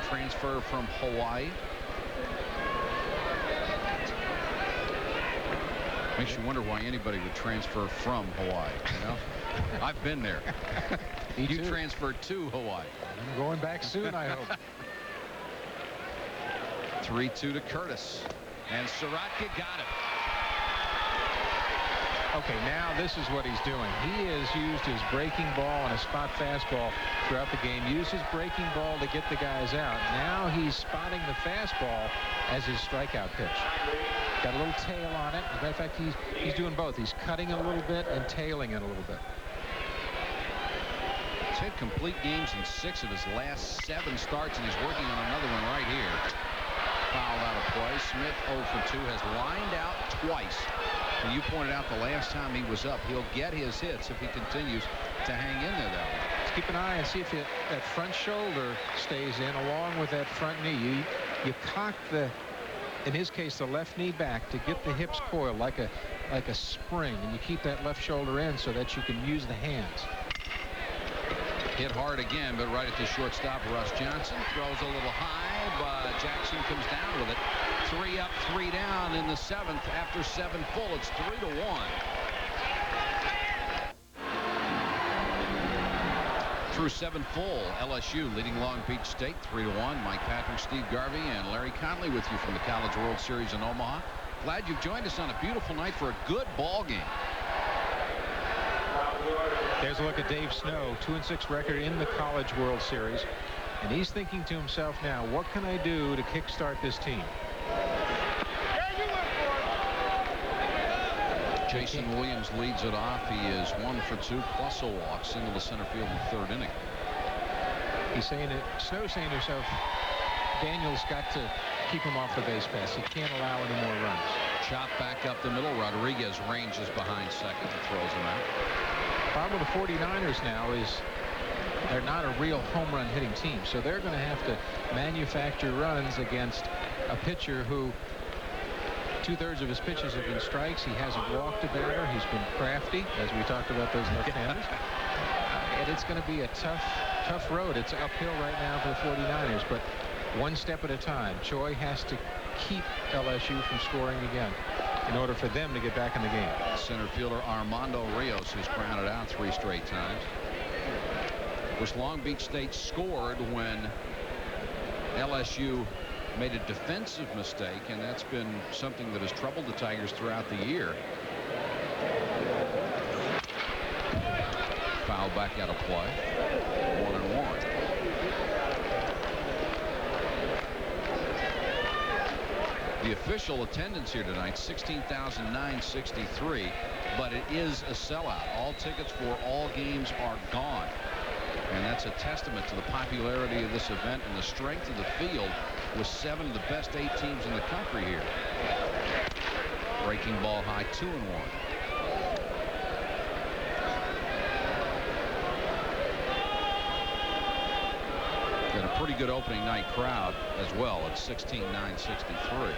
Transfer from Hawaii. Makes you wonder why anybody would transfer from Hawaii, you know? I've been there. You transferred to Hawaii. I'm going back soon, I hope. 3-2 to Curtis. And Sorotka got it. Okay, now this is what he's doing. He has used his breaking ball and a spot fastball throughout the game. Used his breaking ball to get the guys out. Now he's spotting the fastball as his strikeout pitch. Got a little tail on it. As a matter of fact, he's doing both. He's cutting it a little bit and tailing it a little bit. He's had complete games in 6 of his last 7 starts, and he's working on another one right here. Fouled out of play. Smith 0 for 2 has lined out twice. And you pointed out the last time he was up, he'll get his hits if he continues to hang in there that way. Let's keep an eye and see if that front shoulder stays in along with that front knee. You cock in his case, the left knee back to get the hips coiled like a spring, and you keep that left shoulder in so that you can use the hands. Hit hard again, but right at the shortstop, Russ Johnson throws a little high, but Jackson comes down with it. 3 up, 3 down in the 7th. After 7 full, it's 3-1. Through 7 full, LSU leading Long Beach State 3-1. Mike Patrick, Steve Garvey, and Larry Conley with you from the College World Series in Omaha. Glad you've joined us on a beautiful night for a good ball game. There's a look at Dave Snow, 2-6 record in the College World Series, and he's thinking to himself now, what can I do to kickstart this team? Jason Williams leads it off. He is 1 for 2 plus a walk, single to center field in the 3rd inning. He's saying it. Snow's saying to himself, Daniel's got to keep him off the base pass. He can't allow any more runs. Chop back up the middle. Rodriguez ranges behind second and throws him out. Problem with the 49ers now is they're not a real home run hitting team, so they're going to have to manufacture runs against a pitcher who 2/3 of his pitches have been strikes. He hasn't walked a batter. He's been crafty, as we talked about those left-handers. And it's going to be a tough road. It's uphill right now for the 49ers, but one step at a time. Choi has to keep LSU from scoring again in order for them to get back in the game. Center fielder Armando Rios, who's grounded out 3 straight times. Of course, Long Beach State scored when LSU made a defensive mistake, and that's been something that has troubled the Tigers throughout the year. Foul back out of play. 1-1. The official attendance here tonight, 16,963, but it is a sellout. All tickets for all games are gone. And that's a testament to the popularity of this event and the strength of the field, with 7 of the best 8 teams in the country here. Breaking ball high, 2-1. Got a pretty good opening night crowd as well at 16,963.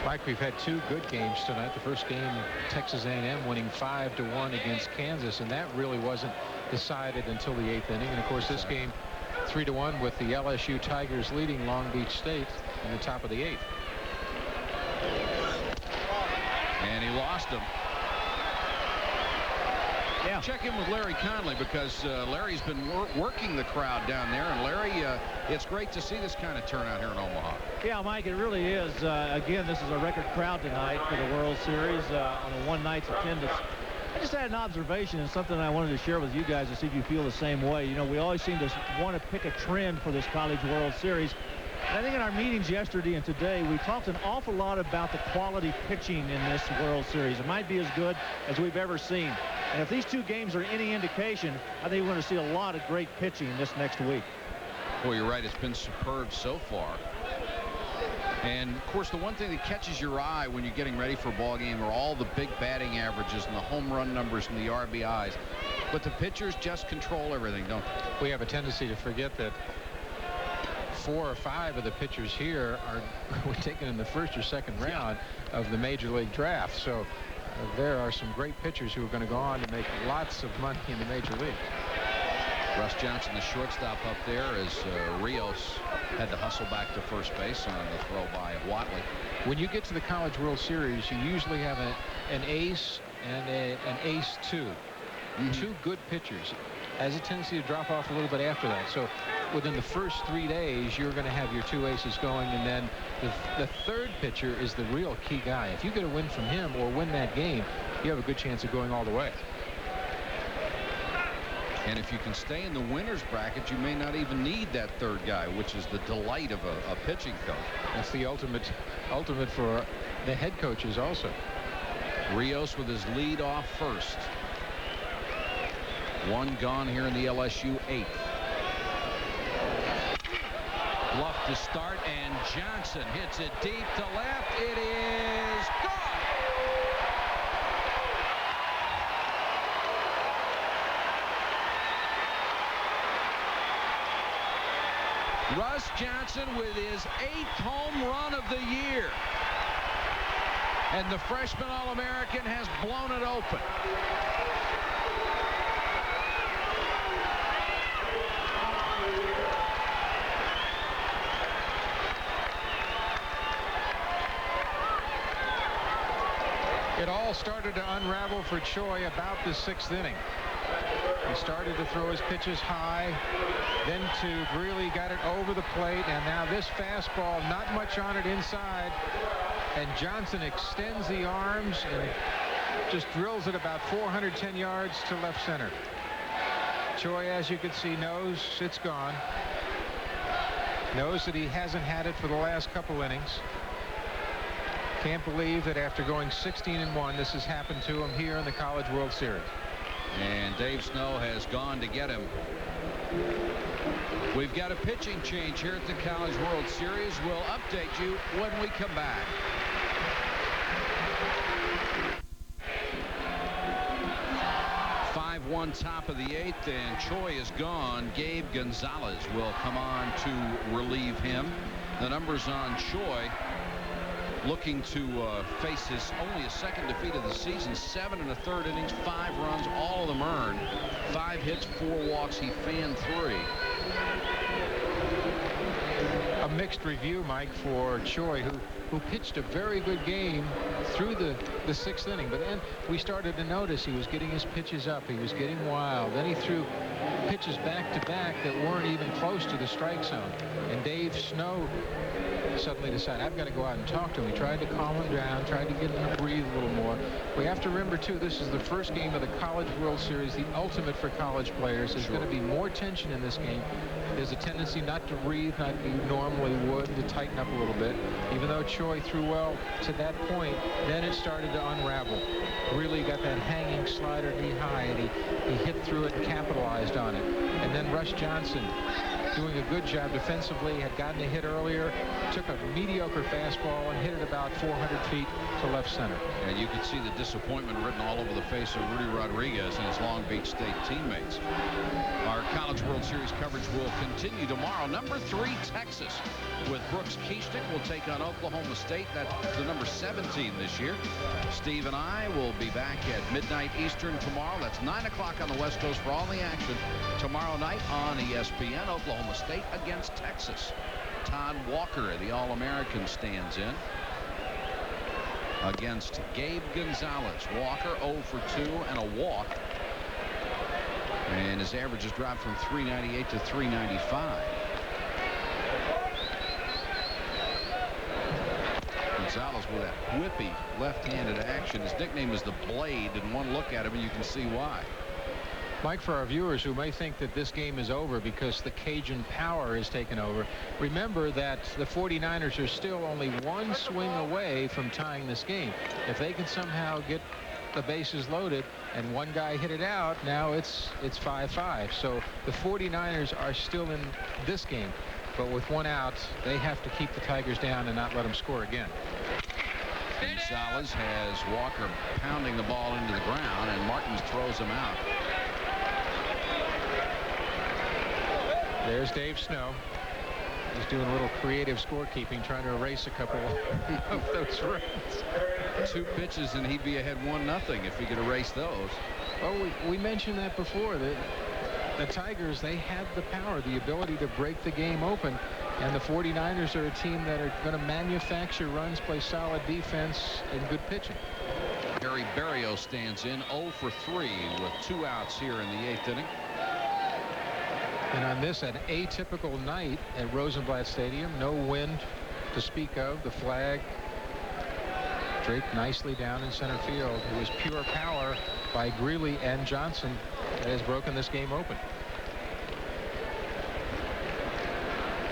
Mike, we've had 2 good games tonight. The first game, Texas A&M winning 5-1 against Kansas, and that really wasn't decided until the 8th inning. And of course, this game 3-1 with the LSU Tigers leading Long Beach State in the top of the 8th. And he lost him. Yeah. Check in with Larry Conley, because Larry's been working the crowd down there, and Larry, it's great to see this kind of turnout here in Omaha. Yeah, Mike, it really is. Again, this is a record crowd tonight for the World Series on a one night's attendance. I just had an observation and something I wanted to share with you guys to see if you feel the same way. You know, we always seem to want to pick a trend for this College World Series. And I think in our meetings yesterday and today, we talked an awful lot about the quality pitching in this World Series. It might be as good as we've ever seen. And if these 2 games are any indication, I think we're going to see a lot of great pitching this next week. Well, you're right. It's been superb so far. And, of course, the one thing that catches your eye when you're getting ready for a ball game are all the big batting averages and the home run numbers and the RBIs. But the pitchers just control everything, don't they? We have a tendency to forget that 4 or 5 of the pitchers here were taken in the first or second round of the Major League draft. So there are some great pitchers who are going to go on to make lots of money in the Major League. Russ Johnson, the shortstop up there, as Rios had to hustle back to first base on the throw by Watley. When you get to the College World Series, you usually have an ace and an ace 2. 2 good pitchers. Has a tendency to drop off a little bit after that. So within the first 3 days, you're going to have your 2 aces going, and then the 3rd pitcher is the real key guy. If you get a win from him or win that game, you have a good chance of going all the way. And if you can stay in the winner's bracket, you may not even need that 3rd guy, which is the delight of a pitching coach. That's the ultimate for the head coaches also. Rios with his lead off first. 1 gone here in the LSU 8th. Bluff to start, and Johnson hits it deep to left. It is gone. Russ Johnson with his 8th home run of the year. And the freshman All-American has blown it open. It all started to unravel for Choi about the 6th inning. He started to throw his pitches high, then to Greeley, got it over the plate, and now this fastball, not much on it inside, and Johnson extends the arms and just drills it about 410 yards to left center. Choi, as you can see, knows it's gone. Knows that he hasn't had it for the last couple innings. Can't believe that after going 16-1, this has happened to him here in the College World Series. And Dave Snow has gone to get him. We've got a pitching change here at the College World Series. We'll update you when we come back. One top of the 8th, and Choi is gone. Gabe Gonzalez will come on to relieve him. The numbers on Choi, looking to face only his second defeat of the season. 7 1/3 innings, 5 runs, all of them earned. 5 hits, 4 walks. He fanned 3. A mixed review, Mike, for Choi, who pitched a very good game through the 6th inning. But then we started to notice he was getting his pitches up. He was getting wild. Then he threw pitches back to back that weren't even close to the strike zone. And Dave Snow suddenly decided, I've got to go out and talk to him. He tried to calm him down, tried to get him to breathe a little more. We have to remember, too, this is the first game of the College World Series, the ultimate for college players. There's going to be more tension in this game. There's a tendency not to breathe, not you normally would, to tighten up a little bit. Even though Choi threw well to that point, then it started to unravel. Really got that hanging slider knee high, and he hit through it and capitalized on it. And then Russ Johnson, doing a good job defensively, had gotten a hit earlier, took a mediocre fastball and hit it about 400 feet to left center. And you can see the disappointment written all over the face of Rudy Rodriguez and his Long Beach State teammates. Our College World Series coverage will continue tomorrow. Number 3, Texas, with Brooks Kiestic, will take on Oklahoma State. That's the number 17 this year. Steve and I will be back at midnight Eastern tomorrow. That's 9 o'clock on the West Coast for all the action tomorrow night on ESPN. Oklahoma State against Texas. Todd Walker, the All-American, stands in against Gabe Gonzalez. Walker 0 for 2 and a walk. And his average has dropped from 398 to 395. Gonzalez with that whippy left-handed action. His nickname is the Blade, and one look at him and you can see why. Mike, for our viewers who may think that this game is over because the Cajun power has taken over, remember that the 49ers are still only one swing away from tying this game. If they can somehow get the bases loaded and one guy hit it out, now it's 5-5. So the 49ers are still in this game, but with one out, they have to keep the Tigers down and not let them score again. Gonzalez has Walker pounding the ball into the ground, and Martins throws him out. There's Dave Snow. He's doing a little creative scorekeeping, trying to erase a couple of those runs. 2 pitches and he'd be ahead 1-0 if he could erase those. Well, we mentioned that before. The Tigers, they have the power, the ability to break the game open. And the 49ers are a team that are going to manufacture runs, play solid defense, and good pitching. Harry Berrios stands in 0 for 3 with 2 outs here in the 8th inning. And on this, an atypical night at Rosenblatt Stadium, no wind to speak of. The flag draped nicely down in center field. It was pure power by Greeley and Johnson that has broken this game open.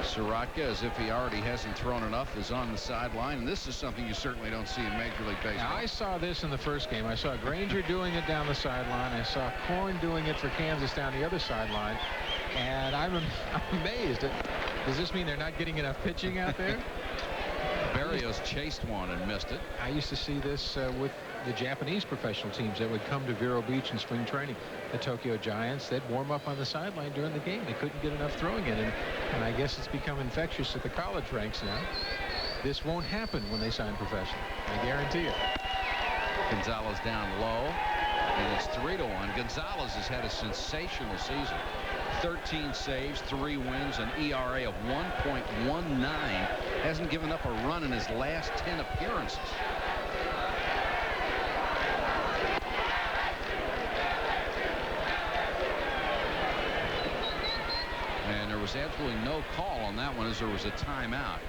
Soroka, as if he already hasn't thrown enough, is on the sideline, and this is something you certainly don't see in Major League Baseball. Now, I saw this in the first game. I saw Granger doing it down the sideline. I saw Korn doing it for Kansas down the other sideline, and I'm amazed. Does this mean they're not getting enough pitching out there? Berrios chased one and missed it. I used to see this with the Japanese professional teams that would come to Vero Beach in spring training. The Tokyo Giants, they'd warm up on the sideline during the game. They couldn't get enough throwing in, and I guess it's become infectious at the college ranks now. This won't happen when they sign professional, I guarantee it. Gonzalez down low, and it's 3-1. Gonzalez has had a sensational season. 13 saves, 3 wins, an ERA of 1.19. Hasn't given up a run in his last 10 appearances. And there was absolutely no call on that one, as there was a timeout.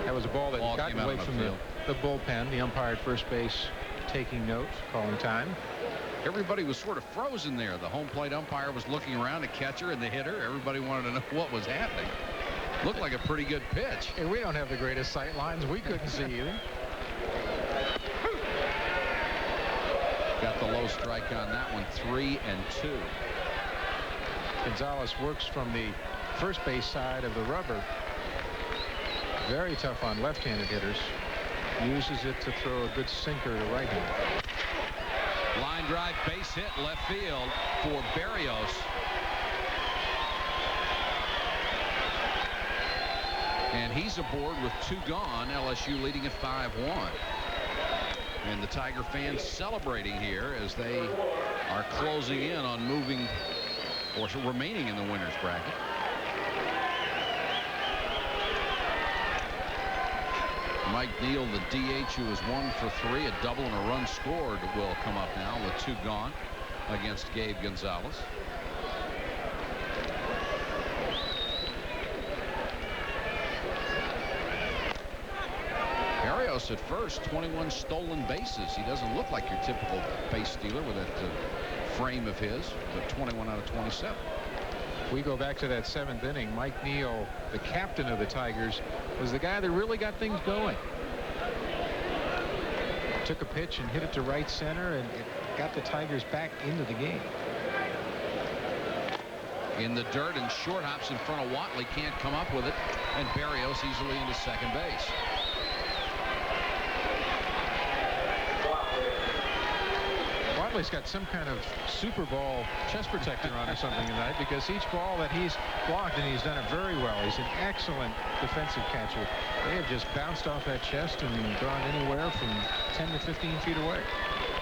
That was a ball that got away from the bullpen. The umpire at first base taking notes, calling time. Everybody was sort of frozen there. The home plate umpire was looking around, the catcher and the hitter. Everybody wanted to know what was happening. Looked like a pretty good pitch. Hey, we don't have the greatest sight lines. We couldn't see either. Got the low strike on that one, 3-2. Gonzalez works from the first base side of the rubber. Very tough on left-handed hitters. Uses it to throw a good sinker to right-hand. Line drive, base hit, left field for Berrios. And he's aboard with 2 gone. LSU leading at 5-1. And the Tiger fans celebrating here as they are closing in on moving or remaining in the winner's bracket. Mike Neal, the DH, who is 1 for 3, a double and a run scored, will come up now with 2 gone against Gabe Gonzalez. Berrios at first, 21 stolen bases. He doesn't look like your typical base stealer with that frame of his, but 21 out of 27. We go back to that 7th inning. Mike Neal, the captain of the Tigers, was the guy that really got things going. Took a pitch and hit it to right center, and it got the Tigers back into the game. In the dirt and short hops in front of Watley, can't come up with it, and Berrios easily into second base. Watley's got some kind of Super Bowl chest protector on or something tonight, because each ball that he's blocked, and he's done it very well. He's an excellent defensive catcher. They have just bounced off that chest and gone anywhere from 10 to 15 feet away.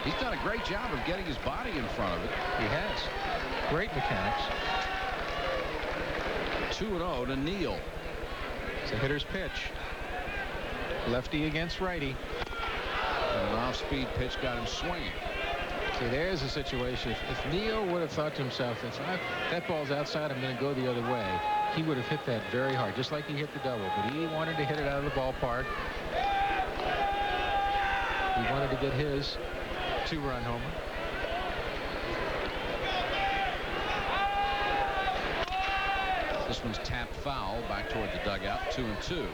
He's done a great job of getting his body in front of it. He has. Great mechanics. 2-0 to Neal. It's a hitter's pitch. Lefty against righty. And an off-speed pitch got him swinging. See, there's a situation. If Neal would have thought to himself, if that ball's outside, I'm going to go the other way, he would have hit that very hard, just like he hit the double. But he wanted to hit it out of the ballpark. He wanted to get his 2-run homer. This one's tapped foul back toward the dugout. 2-2.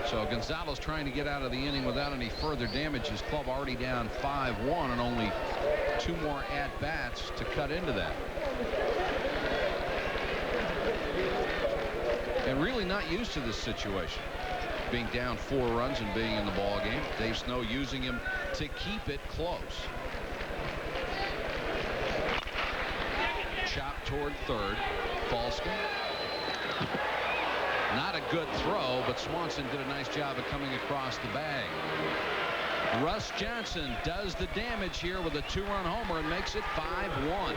So Gonzalez trying to get out of the inning without any further damage. His club already down 5-1 and only 2 more at-bats to cut into that. And really not used to this situation, being down 4 runs and being in the ball game. Dave Snow using him to keep it close. Chop toward third. Falston. Not a good throw, but Swanson did a nice job of coming across the bag. Russ Johnson does the damage here with a 2-run homer and makes it 5-1.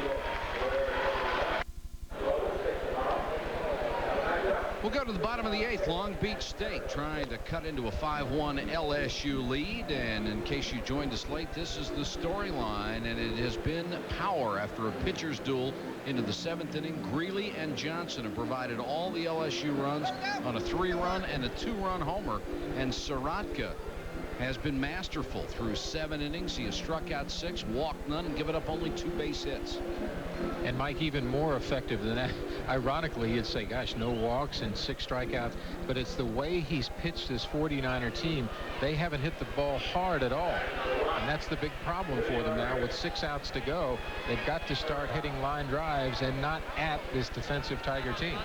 We'll go to the bottom of the 8th. Long Beach State trying to cut into a 5-1 LSU lead. And in case you joined us late, this is the storyline, and it has been power after a pitcher's duel into the 7th inning. Greeley and Johnson have provided all the LSU runs on a 3-run and a 2-run homer, and Sorotka has been masterful through 7 innings. He has struck out 6, walked none, and given up only 2 base hits. And Mike, even more effective than that. Ironically, you'd say, gosh, no walks and 6 strikeouts, but it's the way he's pitched this 49er team. They haven't hit the ball hard at all, and that's the big problem for them now. With 6 outs to go, they've got to start hitting line drives and not at this defensive Tiger team.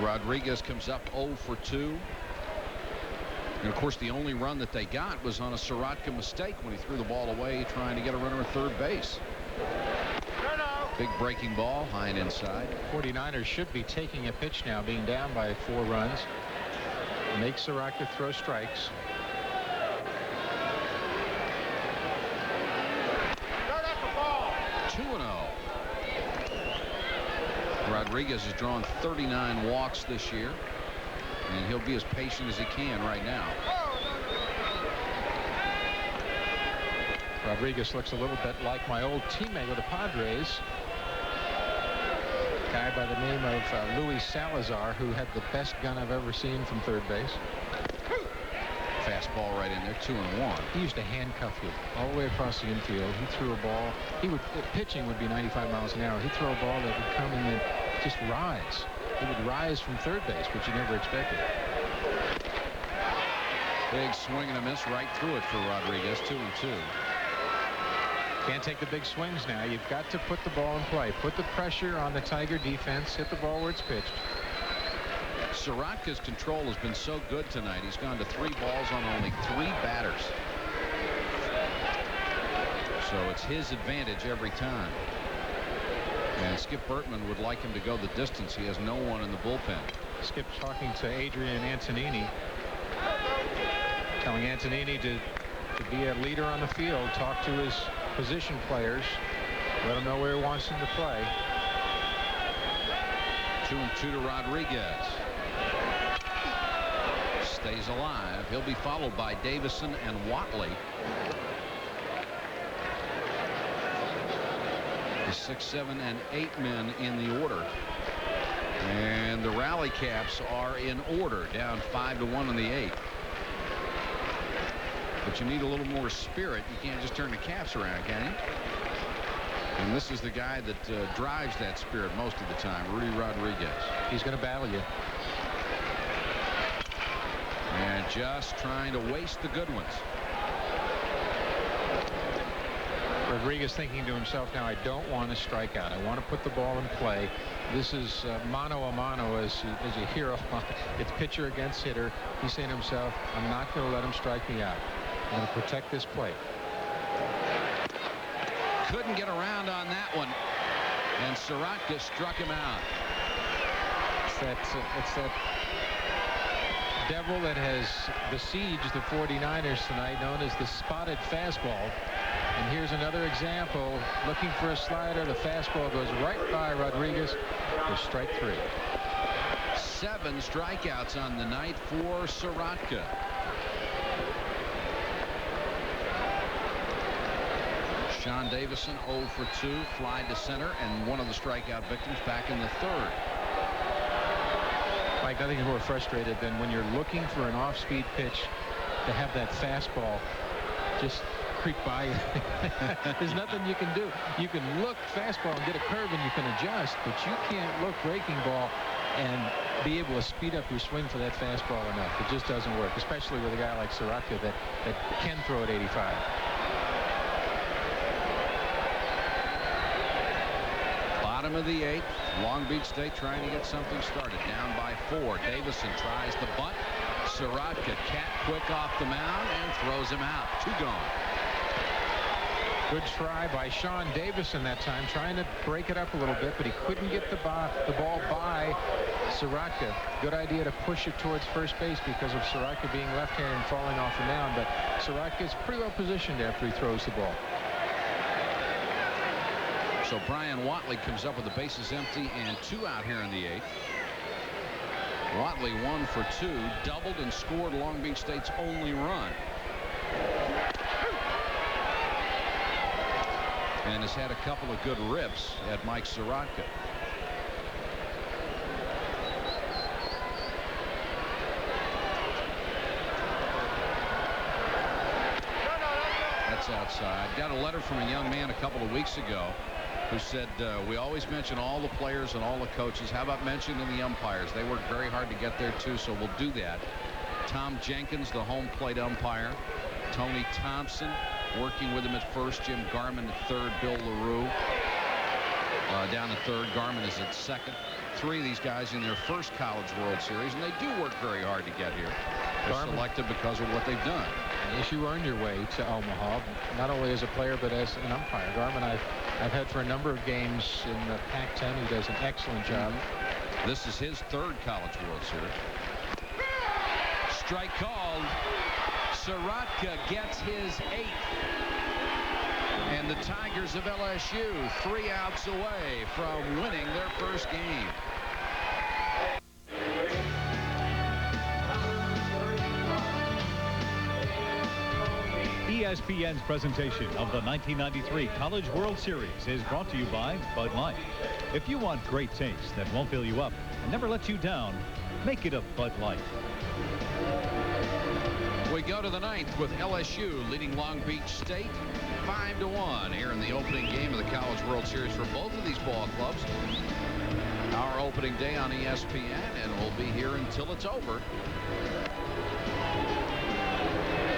Rodriguez comes up 0 for 2. And of course, the only run that they got was on a Sorotka mistake when he threw the ball away trying to get a runner at third base. Big breaking ball, high and inside. 49ers should be taking a pitch now, being down by 4 runs. Make Sorotka throw strikes. Start up the ball. 2-0. Rodriguez has drawn 39 walks this year, and he'll be as patient as he can right now. Rodriguez looks a little bit like my old teammate with the Padres, a guy by the name of Luis Salazar, who had the best gun I've ever seen from third base. Fastball right in there, 2-1. He used to handcuff you all the way across the infield. He threw a ball. Pitching would be 95 miles an hour. He'd throw a ball that would come and then just rise. It would rise from third base, which you never expected. Big swing and a miss right through it for Rodriguez. 2-2. Can't take the big swings now. You've got to put the ball in play. Put the pressure on the Tiger defense. Hit the ball where it's pitched. Siratka's control has been so good tonight. He's gone to 3 balls on only 3 batters. So it's his advantage every time. And Skip Bertman would like him to go the distance. He has no one in the bullpen. Skip's talking to Adrian Antonini, telling Antonini to be a leader on the field, talk to his position players, let him know where he wants them to play. 2-2 to Rodriguez. Stays alive. He'll be followed by Davison and Watley. The 6, 7, and 8 men in the order. And the Rally Caps are in order, down 5-1 in the 8th. But you need a little more spirit. You can't just turn the Caps around, can you? And this is the guy that drives that spirit most of the time, Rudy Rodriguez. He's going to battle you. And just trying to waste the good ones. Rodriguez thinking to himself, now I don't want to strike out. I want to put the ball in play. This is mano a mano, as you hear. It's pitcher against hitter. He's saying to himself, I'm not going to let him strike me out. I'm going to protect this plate. Couldn't get around on that one. And Soroka struck him out. It's that devil that has besieged the 49ers tonight, known as the spotted fastball. And here's another example. Looking for a slider. The fastball goes right by Rodriguez for strike 3. 7 strikeouts on the night for Soroka. Sean Davison 0 for 2, fly to center, and one of the strikeout victims back in the 3rd. Mike, nothing is more frustrated than when you're looking for an off-speed pitch to have that fastball just creep by you. There's nothing you can do. You can look fastball and get a curve and you can adjust, but you can't look breaking ball and be able to speed up your swing for that fastball enough. It just doesn't work, especially with a guy like Soroka that can throw at 85. Bottom of the 8th, Long Beach State trying to get something started, down by 4. Davison tries the bunt. Soroka cat quick off the mound and throws him out. 2 gone. Good try by Sean Davison that time, trying to break it up a little bit, but he couldn't get the ball by Soroka. Good idea to push it towards first base because of Soroka being left-handed and falling off the mound, but Soroka is pretty well positioned after he throws the ball. So Brian Watley comes up with the bases empty and 2 out here in the 8th. Watley 1 for 2, doubled and scored Long Beach State's only run. And has had a couple of good rips at Mike Soroka. That's outside. Got a letter from a young man a couple of weeks ago who said, we always mention all the players and all the coaches. How about mentioning the umpires? They work very hard to get there too, so we'll do that. Tom Jenkins, the home plate umpire. Tony Thompson working with him at first. Jim Garman at third. Bill LaRue down at third. Garman is at second. 3 of these guys in their first College World Series, and they do work very hard to get here. They're selected because of what they've done. Yes, you earned your way to Omaha, not only as a player but as an umpire. Garman I've had for a number of games in the Pac-10. He does an excellent job. This is his 3rd College World Series. Strike called. Soroka gets his 8th. And the Tigers of LSU 3 outs away from winning their first game. ESPN's presentation of the 1993 College World Series is brought to you by Bud Light. If you want great taste that won't fill you up and never let you down, make it a Bud Light. We go to the 9th with LSU leading Long Beach State 5-1 here in the opening game of the College World Series for both of these ball clubs. Our opening day on ESPN, and we'll be here until it's over.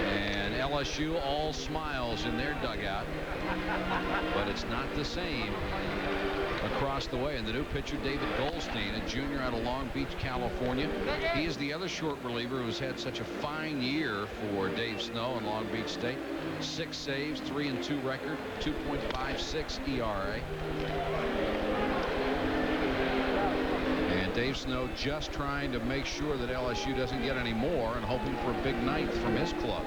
And LSU all smiles in their dugout, but it's not the same across the way. And the new pitcher, David Goldstein, a junior out of Long Beach, California. He is the other short reliever who's had such a fine year for Dave Snow in Long Beach State. 6 saves, 3-2 record, 2.56 ERA. And Dave Snow just trying to make sure that LSU doesn't get any more and hoping for a big night from his club.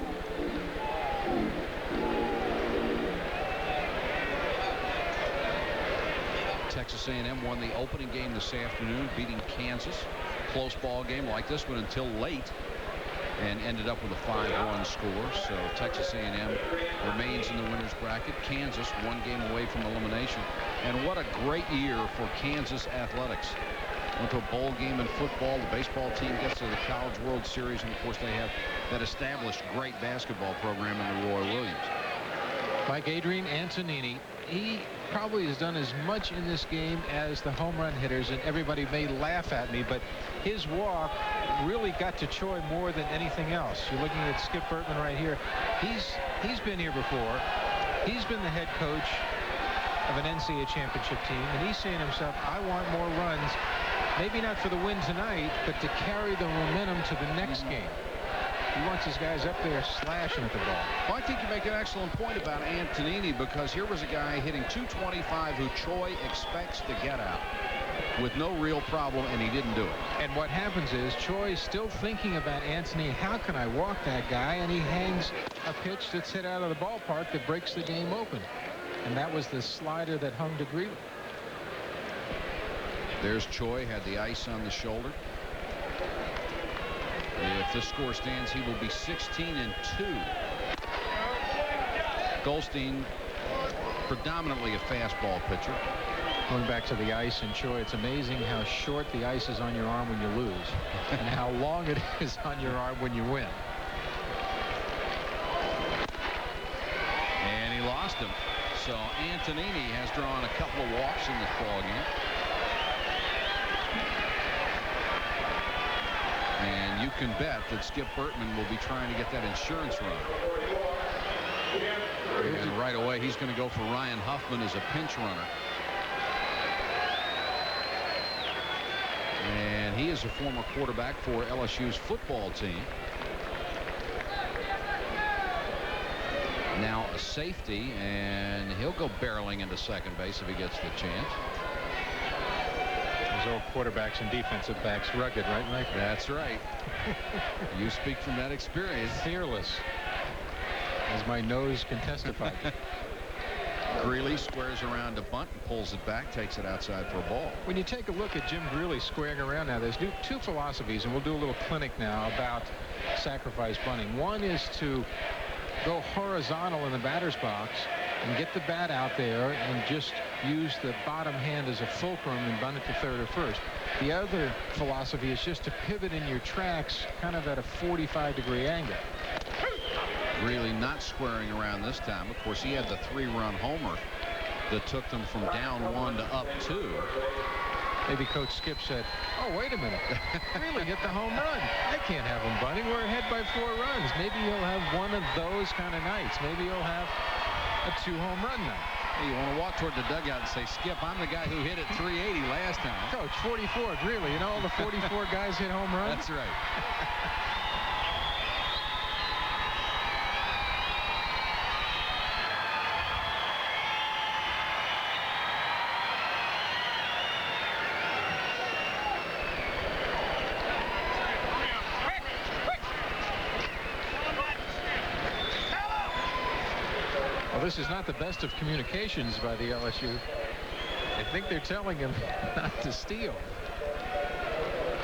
Texas A&M won the opening game this afternoon, beating Kansas. Close ball game like this one until late, and ended up with a 5-1 score. So Texas A&M remains in the winner's bracket. Kansas 1 game away from elimination. And what a great year for Kansas athletics. Went to a bowl game in football. The baseball team gets to the College World Series, and of course they have that established great basketball program in the Roy Williams. Like Adrian Antonini, he probably has done as much in this game as the home run hitters, and everybody may laugh at me, but his walk really got to Choi more than anything else. You're looking at Skip Bertman right here. He's been here before. He's been the head coach of an NCAA championship team, and he's saying to himself, I want more runs, maybe not for the win tonight, but to carry the momentum to the next game. He wants his guys up there slashing at the ball. Well, I think you make an excellent point about Antonini, because here was a guy hitting .225 who Choi expects to get out with no real problem, and he didn't do it. And what happens is Choi's still thinking about Anthony. How can I walk that guy? And he hangs a pitch that's hit out of the ballpark that breaks the game open. And that was the slider that hung to Greeley. There's Choi, had the ice on the shoulder. If this score stands, he will be 16-2. Goldstein, predominantly a fastball pitcher. Going back to the ice and Choi, it's amazing how short the ice is on your arm when you lose and how long it is on your arm when you win. And he lost him. So Antonini has drawn a couple of walks in this ball game. And you can bet that Skip Bertman will be trying to get that insurance run. And right away he's going to go for Ryan Huffman as a pinch runner. And he is a former quarterback for LSU's football team. Now a safety, and he'll go barreling into second base if he gets the chance. Those old quarterbacks and defensive backs, rugged, right, Mike? That's right. You speak from that experience. Fearless, as my nose can testify. Greeley squares around a bunt and pulls it back, takes it outside for a ball. When you take a look at Jim Greeley squaring around now, there's two philosophies, and we'll do a little clinic now about sacrifice bunting. One is to go horizontal in the batter's box and get the bat out there and just use the bottom hand as a fulcrum and bunt it to third or first. The other philosophy is just to pivot in your tracks kind of at a 45-degree angle. Greeley not squaring around this time. Of course, he had the 3-run homer that took them from down 1 to up 2. Maybe Coach Skip said, oh, wait a minute. Greeley hit the home run. I can't have him bunting. We're ahead by 4 runs. Maybe he'll have one of those kind of nights. Maybe he'll have a 2-home run night. Hey, you want to walk toward the dugout and say, Skip, I'm the guy who hit it 380 last time. Coach, 44, Greeley. You know all the 44 guys hit home runs? That's right. Well, this is not the best of communications by the LSU. I think they're telling him not to steal.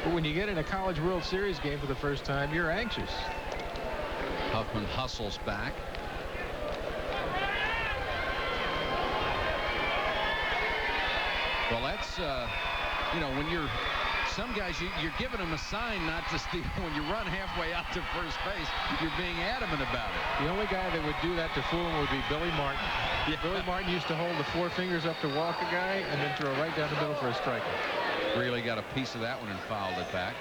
But when you get in a College World Series game for the first time, you're anxious. Huffman hustles back. Well, that's, you know, when you're some guys, you're giving them a sign not to steal. When you run halfway out to first base, you're being adamant about it. The only guy that would do that to fool him would be Billy Martin. Yeah. Billy Martin used to hold the 4 fingers up to walk a guy and then throw right down the middle for a strikeout. Really got a piece of that one and fouled it back.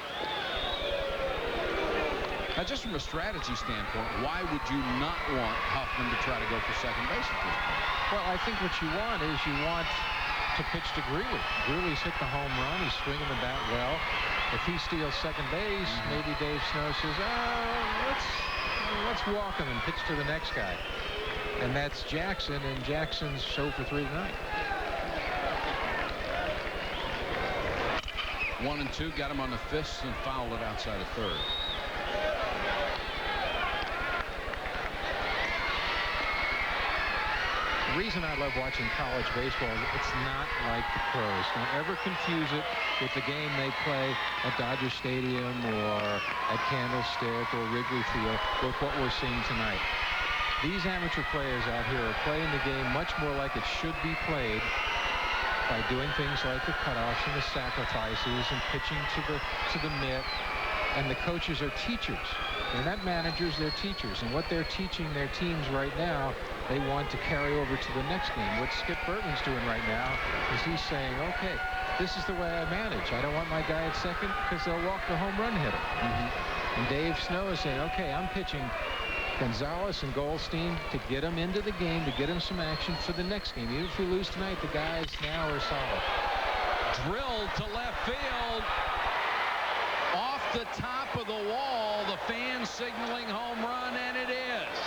Now, just from a strategy standpoint, why would you not want Huffman to try to go for second base at this point? Well, I think what you want is to pitch to Greeley. Greeley's hit the home run. He's swinging the bat well. If he steals second base, maybe Dave Snow says, let's walk him and pitch to the next guy. And that's Jackson, and Jackson's show for 3 tonight. 1 and 2, got him on the fists and fouled it outside of third. The reason I love watching college baseball is it's not like the pros. Don't ever confuse it with the game they play at Dodger Stadium or at Candlestick or Wrigley Field with what we're seeing tonight. These amateur players out here are playing the game much more like it should be played by doing things like the cutoffs and the sacrifices and pitching to the mitt. And the coaches are teachers. They're not managers, they're teachers. And what they're teaching their teams right now, they want to carry over to the next game. What Skip Burton's doing right now is he's saying, okay, this is the way I manage. I don't want my guy at second because they'll walk the home run hitter. And Dave Snow is saying, okay, I'm pitching Gonzalez and Goldstein to get them into the game, to get them some action for the next game. Even if we lose tonight, the guys now are solid. Drilled to left field. Off the top of the wall, the fans signaling home run, and it is.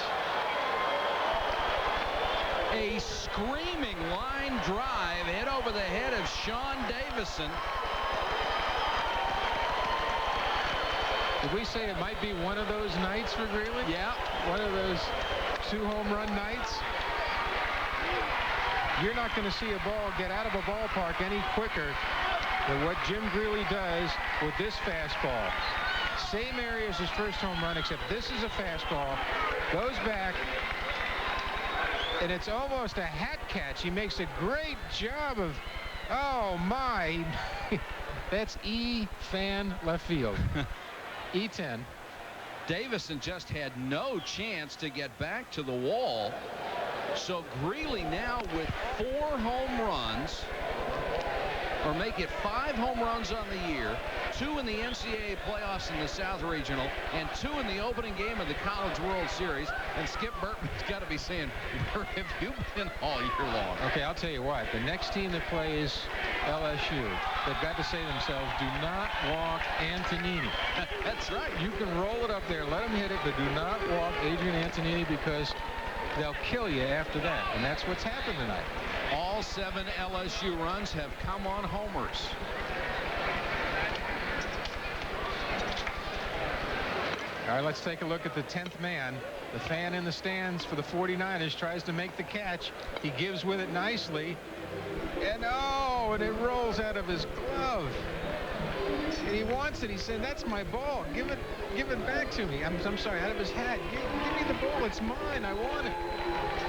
A screaming line drive hit over the head of Sean Davison. Did we say it might be one of those nights for Greeley? Yeah. One of those 2 home run nights? You're not going to see a ball get out of a ballpark any quicker than what Jim Greeley does with this fastball. Same area as his first home run, except this is a fastball. Goes back, and it's almost a hat catch. He makes a great job of, oh my. That's E-fan left field. E10. Davison just had no chance to get back to the wall. So Greeley now with 4 home runs, or make it 5 home runs on the year, 2 in the NCAA playoffs in the South Regional, and 2 in the opening game of the College World Series. And Skip Burton's got to be saying, where have you been all year long? Okay, I'll tell you what. The next team that plays LSU, they've got to say to themselves, do not walk Antonini. That's right. You can roll it up there, let him hit it, but do not walk Adrian Antonini because they'll kill you after that. And that's what's happened tonight. All 7 LSU runs have come on homers. All right, let's take a look at the 10th man. The fan in the stands for the 49ers tries to make the catch. He gives with it nicely. And oh, and it rolls out of his glove. And he wants it. He said, that's my ball. Give it back to me. I'm sorry, out of his hat. Give me the ball. It's mine. I want it.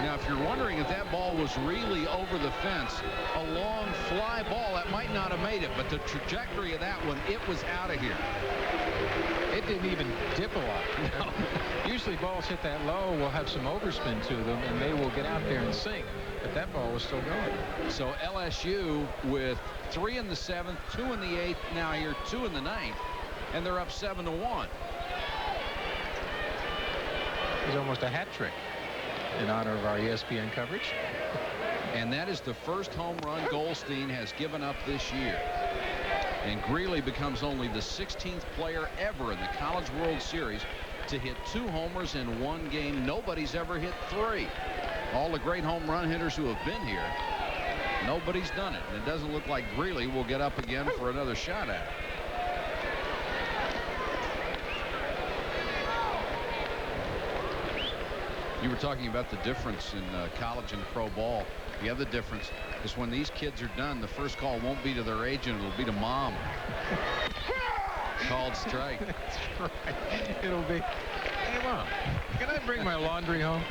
Now, if you're wondering if that ball was really over the fence, a long fly ball, that might not have made it, but the trajectory of that one, it was out of here. It didn't even dip a lot. No. Usually balls hit that low will have some overspin to them, and they will get out there and sink. But that ball was still going. So LSU with 3 in the 7th, 2 in the 8th, now here 2 in the 9th, and they're up 7-1. It's almost a hat trick in honor of our ESPN coverage. And that is the first home run Goldstein has given up this year. And Greeley becomes only the 16th player ever in the College World Series to hit 2 homers in 1 game. Nobody's ever hit 3. All the great home run hitters who have been here, nobody's done it. And it doesn't look like Greeley will get up again for another shot at it. You were talking about the difference in college and pro ball. The other difference is when these kids are done, the first call won't be to their agent, it'll be to mom. Called strike. That's right. It'll be, hey mom, can I bring my laundry home?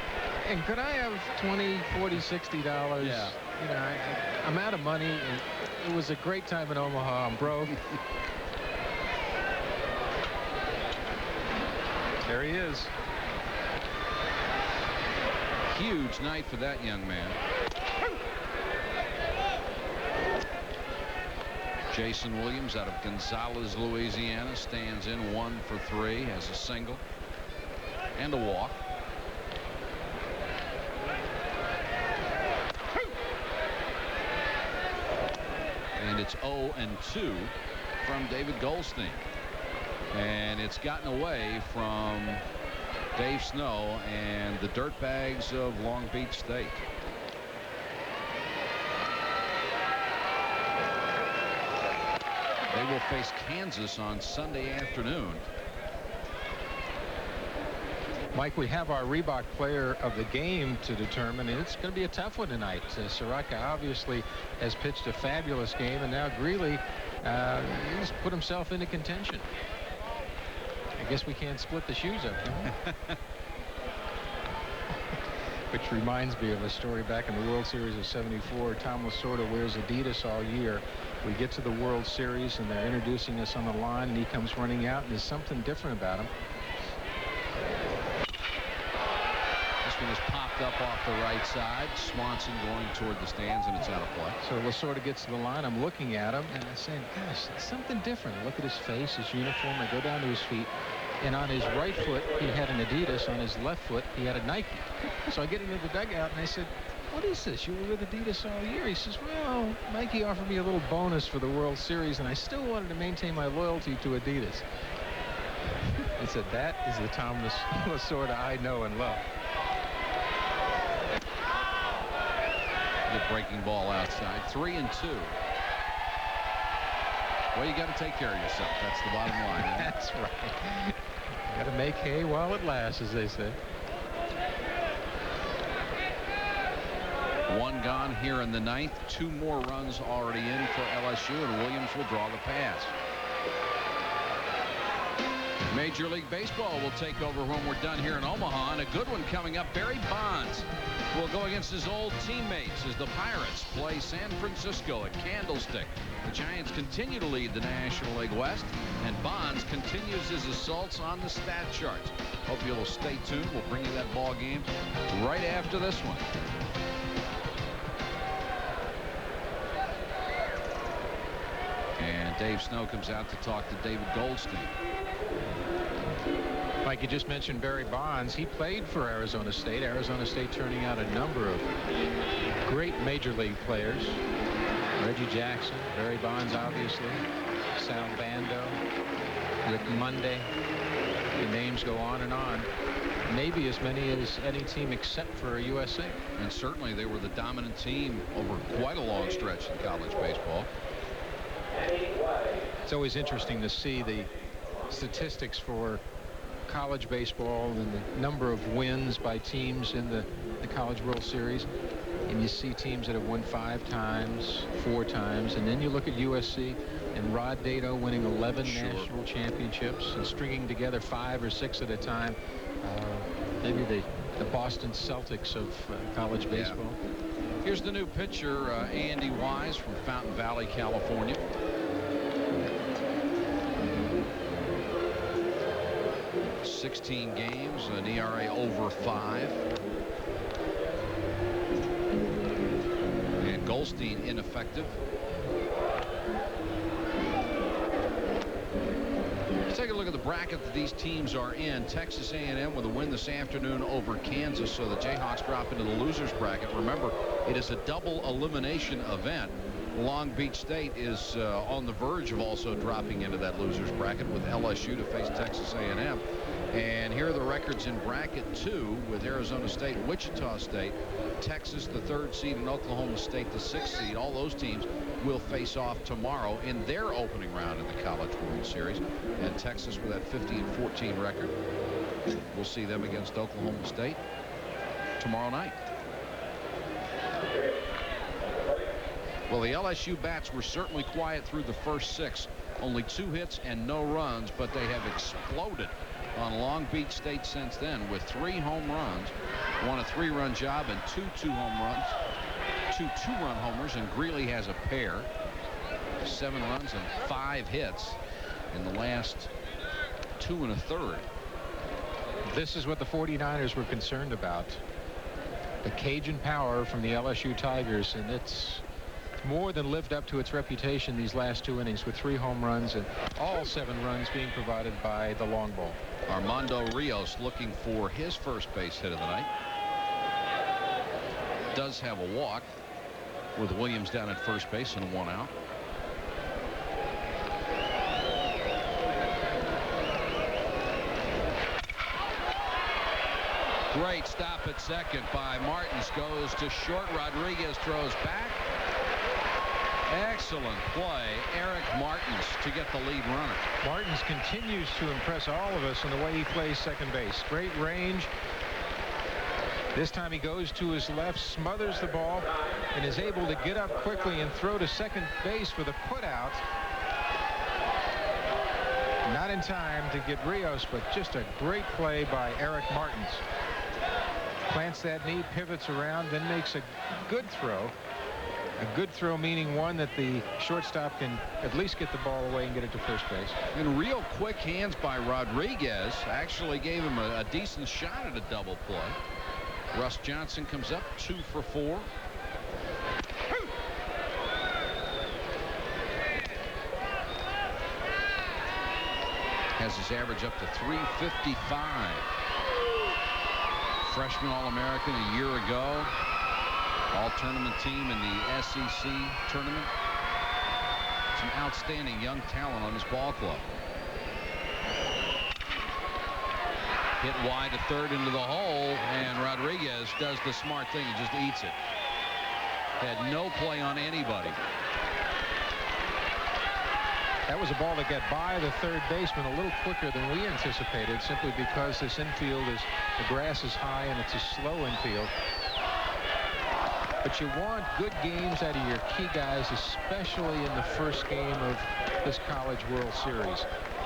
And could I have $20, $40, $60? Yeah. You know, I'm out of money. And it was a great time in Omaha. I'm broke. There he is. Huge night for that young man. Jason Williams out of Gonzales, Louisiana, stands in 1 for 3 as a single. and a walk. And it's 0-2 from David Goldstein. And it's gotten away from Dave Snow and the Dirtbags of Long Beach State. They will face Kansas on Sunday afternoon. Mike, we have our Reebok player of the game to determine, and it's going to be a tough one tonight. Soraka obviously has pitched a fabulous game, and now Greeley he's put himself into contention. I guess we can't split the shoes up, can we? Which reminds me of a story back in the World Series of '74. Tom Lasorda wears Adidas all year. We get to the World Series, and they're introducing us on the line, and he comes running out, and there's something different about him. This one is popped up off the right side. Swanson going toward the stands, and it's out of play. So Lasorda gets to the line. I'm looking at him, and I'm saying, gosh, it's something different. I look at his face, his uniform. I go down to his feet. And on his right foot, he had an Adidas. On his left foot, he had a Nike. So I get into the dugout, and I said, what is this? You were with Adidas all year. He says, well, Nike offered me a little bonus for the World Series, and I still wanted to maintain my loyalty to Adidas. I said, that is the Tom Lasorda I know and love. The breaking ball outside. 3-2. Well, you got to take care of yourself. That's the bottom line. That's right. Got to make hay while it lasts, as they say. One gone here in the ninth. 2 more runs already in for LSU, and Williams will draw the pass. Major League Baseball will take over when we're done here in Omaha, and a good one coming up. Barry Bonds will go against his old teammates as the Pirates play San Francisco at Candlestick. The Giants continue to lead the National League West, and Bonds continues his assaults on the stat charts. Hope you'll stay tuned. We'll bring you that ball game right after this one. And Dave Snow comes out to talk to David Goldstein. Like you just mentioned, Barry Bonds, he played for Arizona State. Arizona State turning out a number of great major league players. Reggie Jackson, Barry Bonds, obviously, Sal Bando, Rick Monday. The names go on and on. Maybe as many as any team except for USA. And certainly they were the dominant team over quite a long stretch in college baseball. It's always interesting to see the statistics for college baseball and the number of wins by teams in the College World Series, and you see teams that have won 5 times, 4 times, and then you look at USC and Rod Dedeaux winning 11 national championships and stringing together 5 or 6 at a time. Maybe the Boston Celtics of college baseball. Yeah. Here's the new pitcher, Andy Wise from Fountain Valley, California. .16 games, an ERA over 5. And Goldstein ineffective. Let's take a look at the bracket that these teams are in. Texas A&M with a win this afternoon over Kansas, so the Jayhawks drop into the losers bracket. Remember, it is a double elimination event. Long Beach State is on the verge of also dropping into that losers bracket with LSU to face Texas A&M. And here are the records in bracket 2 with Arizona State, Wichita State, Texas the 3rd seed, and Oklahoma State the 6th seed. All those teams will face off tomorrow in their opening round in the College World Series. And Texas with that 50-14 record, we'll see them against Oklahoma State tomorrow night. Well, the LSU bats were certainly quiet through the first 6. Only 2 hits and no runs, but they have exploded on Long Beach State since then with 3 home runs, 1 a 3-run job, and 2 2-home runs, 2 2-run homers, and Greeley has a pair, 7 runs and 5 hits in the last 2 1/3. This is what the 49ers were concerned about. The Cajun power from the LSU Tigers, and it's more than lived up to its reputation these last 2 innings with 3 home runs and all 7 runs being provided by the long ball. Armando Rios looking for his first base hit of the night. Does have a walk with Williams down at first base and 1 out. Great stop at second by Martins. Goes to short. Rodriguez throws back. Excellent play. Eric Martins to get the lead runner. Martins continues to impress all of us in the way he plays second base. Great range. This time he goes to his left, smothers the ball, and is able to get up quickly and throw to second base with a putout. Not in time to get Rios, but just a great play by Eric Martins. Plants that knee, pivots around, then makes a good throw. A good throw meaning one that the shortstop can at least get the ball away and get it to first base. And real quick hands by Rodriguez actually gave him a decent shot at a double play. Russ Johnson comes up 2 for 4. Has his average up to 355. Freshman All-American a year ago. All-tournament team in the SEC tournament. Some outstanding young talent on this ball club. Hit wide to third into the hole, and Rodriguez does the smart thing and just eats it. Had no play on anybody. That was a ball that got by the third baseman a little quicker than we anticipated, simply because this infield is, the grass is high and it's a slow infield. But you want good games out of your key guys, especially in the first game of this College World Series.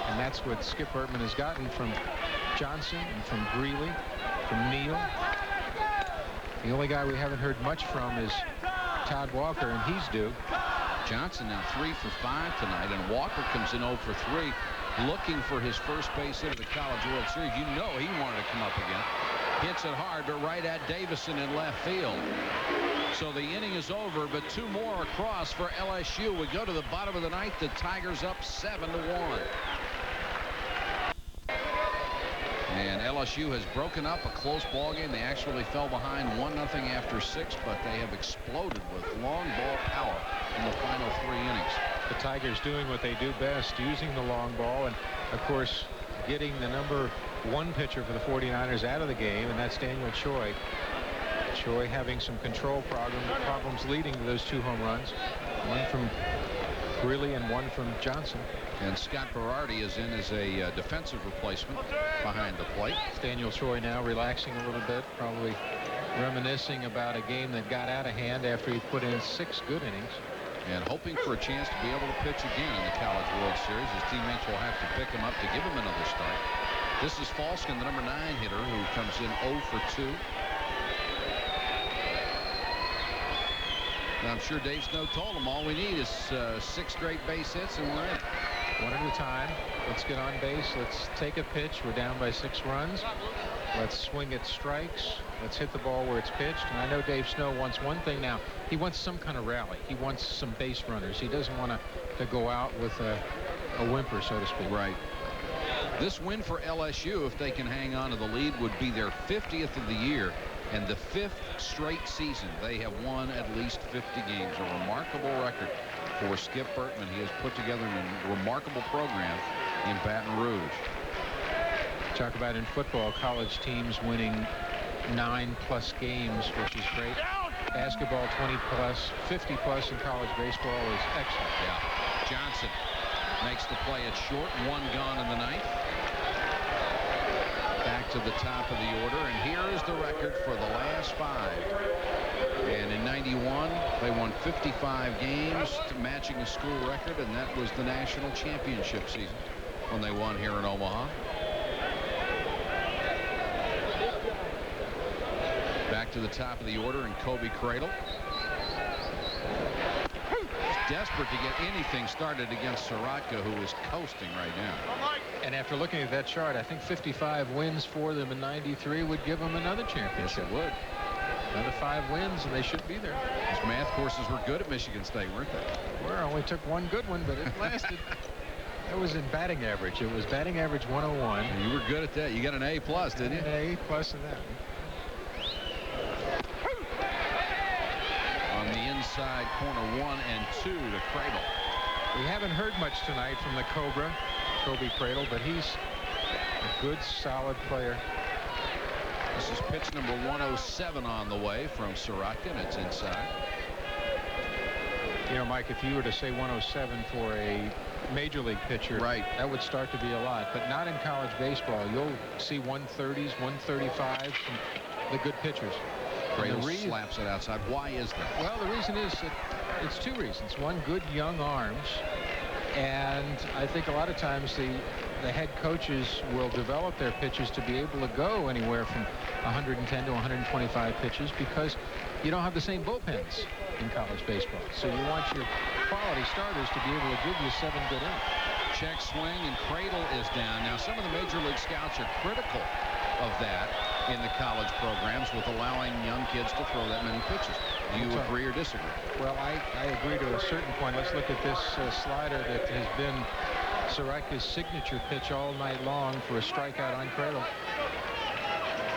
And that's what Skip Bertman has gotten from Johnson and from Greeley, from Neal. The only guy we haven't heard much from is Todd Walker, and he's due. Johnson now 3 for 5 tonight, and Walker comes in 0 for 3, looking for his first base hit of the College World Series. You know he wanted to come up again. Hits it hard, but right at Davison in left field. So the inning is over, but 2 more across for LSU. We go to the bottom of the ninth. The Tigers up 7-1. And LSU has broken up a close ball game. They actually fell behind 1-0 after 6, but they have exploded with long ball power in the final 3 innings. The Tigers doing what they do best, using the long ball, and of course getting the number 1 pitcher for the 49ers out of the game, and that's Daniel Choi. Choi having some control problems leading to those 2 home runs. 1 from Greeley and 1 from Johnson. And Scott Berardi is in as a defensive replacement behind the plate. Daniel Choi now relaxing a little bit, probably reminiscing about a game that got out of hand after he put in 6 good innings. And hoping for a chance to be able to pitch again in the College World Series. His teammates will have to pick him up to give him another start. This is Falskin, the number 9 hitter, who comes in 0 for 2. Now, I'm sure Dave Snow told him all we need is 6 straight base hits and we're in. 1 at a time. Let's get on base. Let's take a pitch. We're down by 6 runs. Let's swing at strikes. Let's hit the ball where it's pitched. And I know Dave Snow wants one thing now. He wants some kind of rally. He wants some base runners. He doesn't want to go out with a whimper, so to speak. Right. This win for LSU, if they can hang on to the lead, would be their 50th of the year and the 5th straight season they have won at least 50 games. A remarkable record for Skip Bertman. He has put together a remarkable program in Baton Rouge. Talk about in football, college teams winning 9+ games, which is great. Basketball 20+, 50+ in college baseball is excellent. Yeah. Johnson makes the play at short. 1 gone in the ninth. Back to the top of the order, and here is the record for the last 5. And in '91, they won 55 games, matching a school record, and that was the national championship season when they won here in Omaha. Back to the top of the order, and Kobe Cradle. Desperate to get anything started against Soroka, who is coasting right now. And after looking at that chart, I think 55 wins for them in '93 would give them another championship. Yes, it would. Another 5 wins, and they should be there. Those math courses were good at Michigan State, weren't they? Well, only took one good one, but it lasted. That was in batting average. It was batting average 101. And you were good at that. You got an A+, didn't you? An A+ in that. On the inside corner, 1 and 2 to Cradle. We haven't heard much tonight from the Cobra, Kobe Cradle, but he's a good, solid player. This is pitch number 107 on the way from Sorotka, and it's inside. You know, Mike, if you were to say 107 for a major league pitcher, right, that would start to be a lot, but not in college baseball. You'll see 130s, 135s from the good pitchers. Cradle slaps it outside. Why is that? Well, the reason is that it's 2 reasons. One, good young arms, and I think a lot of times the head coaches will develop their pitches to be able to go anywhere from 110 to 125 pitches because you don't have the same bullpens in college baseball. So you want your quality starters to be able to give you 7 good innings. Check swing, and Cradle is down. Now, some of the major league scouts are critical of that in the college programs with allowing young kids to throw that many pitches. Do you agree or disagree? Well, I agree to a certain point. Let's look at this slider that has been Sorotka's signature pitch all night long for a strikeout on Cradle.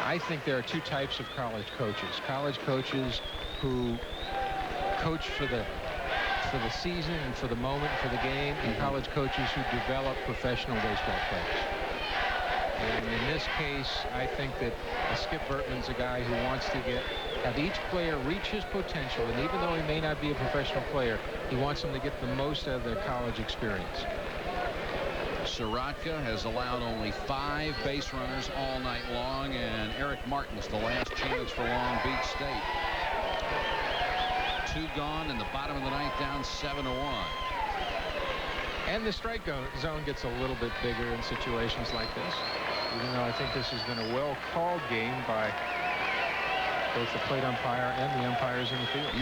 I think there are 2 types of college coaches. College coaches who coach for the season and for the moment, for the game, and college coaches who develop professional baseball players. And in this case, I think that Skip Bertman's a guy who wants to have each player reach his potential, and even though he may not be a professional player, he wants them to get the most out of their college experience. Sorotka has allowed only 5 base runners all night long, and Eric Martin's the last chance for Long Beach State. 2 gone in the bottom of the 9th, down 7-1. And the strike zone gets a little bit bigger in situations like this, even though I think this has been a well-called game by both the plate umpire and the umpires in the field.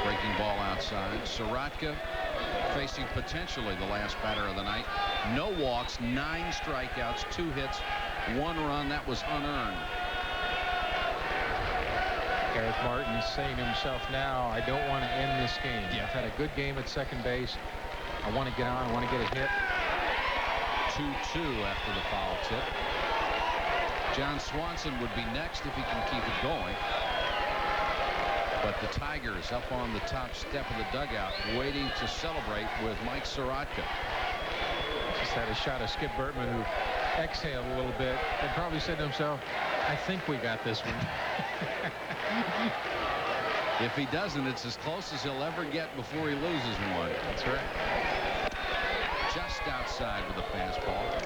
Breaking ball outside. Sorotka facing potentially the last batter of the night. No walks, 9 strikeouts, 2 hits, 1 run. That was unearned. Eric Martin saying to himself now, I don't want to end this game. I've had a good game at second base. I want to get on. I want to get a hit. 2-2 after the foul tip. John Swanson would be next if he can keep it going. But the Tigers up on the top step of the dugout waiting to celebrate with Mike Sorotka. Just had a shot of Skip Bertman, who exhaled a little bit and probably said to himself, I think we got this one. If he doesn't, it's as close as he'll ever get before he loses one. That's right. Just outside with a fastball.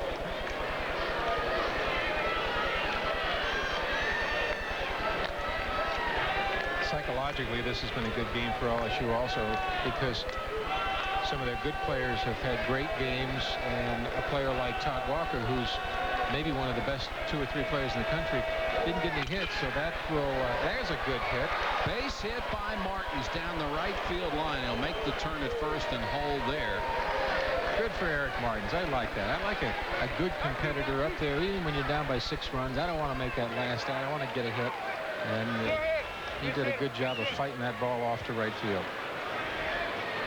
Psychologically, this has been a good game for LSU also because some of their good players have had great games, and a player like Todd Walker, who's maybe one of the best 2 or 3 players in the country, didn't get any hits, so that will there's a good hit. Base hit by Martins down the right field line. He'll make the turn at first and hold there. Good for Eric Martins. I like that. I like a good competitor up there, even when you're down by 6 runs. I don't want to make that last out. I want to get a hit, and he did a good job of fighting that ball off to right field.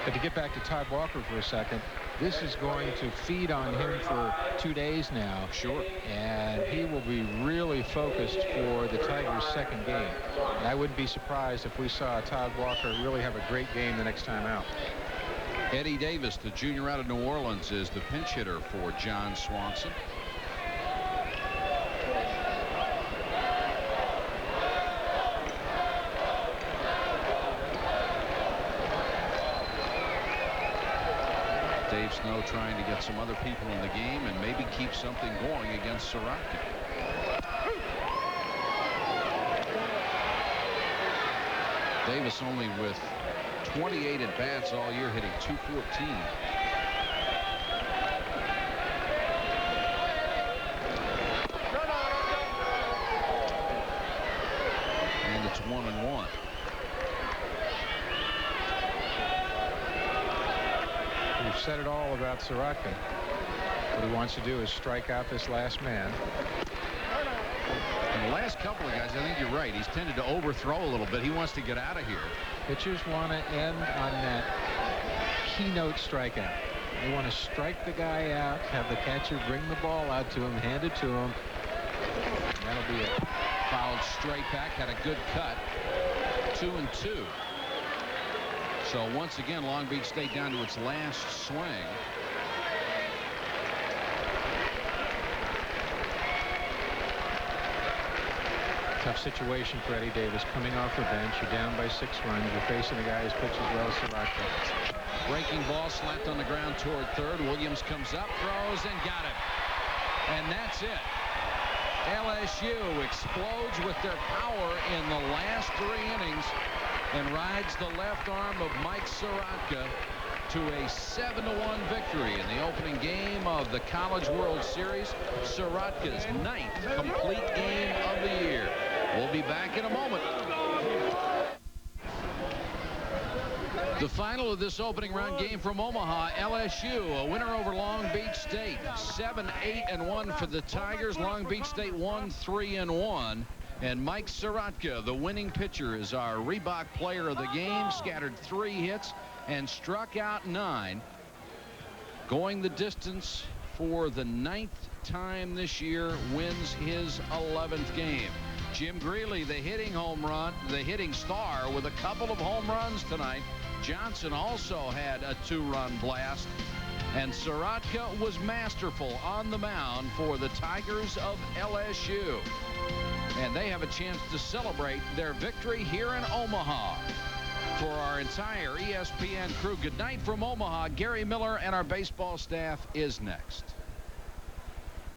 But to get back to Todd Walker for a second, this is going to feed on him for 2 days now. Sure. And he will be really focused for the Tigers' second game. And I wouldn't be surprised if we saw Todd Walker really have a great game the next time out. Eddie Davis, the junior out of New Orleans, is the pinch hitter for John Swanson. Dave Snow trying to get some other people in the game and maybe keep something going against Sorotka. Davis only with 28 at bats all year, hitting .214. And it's 1-1. We've said it all about Sorotka. What he wants to do is strike out this last man. In the last couple of guys. I think you're right. He's tended to overthrow a little bit. He wants to get out of here. Pitchers want to end on that keynote strikeout. They want to strike the guy out, have the catcher bring the ball out to him, hand it to him. That'll be it. Fouled straight back, had a good cut. 2-2. So once again, Long Beach State down to its last swing. Tough situation for Eddie Davis coming off the bench. You're down by 6 runs. You're facing a guy who's pitched as well as Soroka. Breaking ball slapped on the ground toward third. Williams comes up, throws, and got it. And that's it. LSU explodes with their power in the last 3 innings and rides the left arm of Mike Soroka to a 7-1 victory in the opening game of the College World Series. Soroka's 9th complete game of the year. We'll be back in a moment. The final of this opening round game from Omaha, LSU, a winner over Long Beach State. 7-8-1 for the Tigers. Long Beach State won 3-1. And Mike Soroka, the winning pitcher, is our Reebok player of the game. Scattered 3 hits and struck out 9. Going the distance for the 9th time this year, wins his 11th game. Jim Greeley, the hitting star, with a couple of home runs tonight. Johnson also had a 2-run blast. And Soroka was masterful on the mound for the Tigers of LSU. And they have a chance to celebrate their victory here in Omaha. For our entire ESPN crew, good night from Omaha. Gary Miller and our baseball staff is next.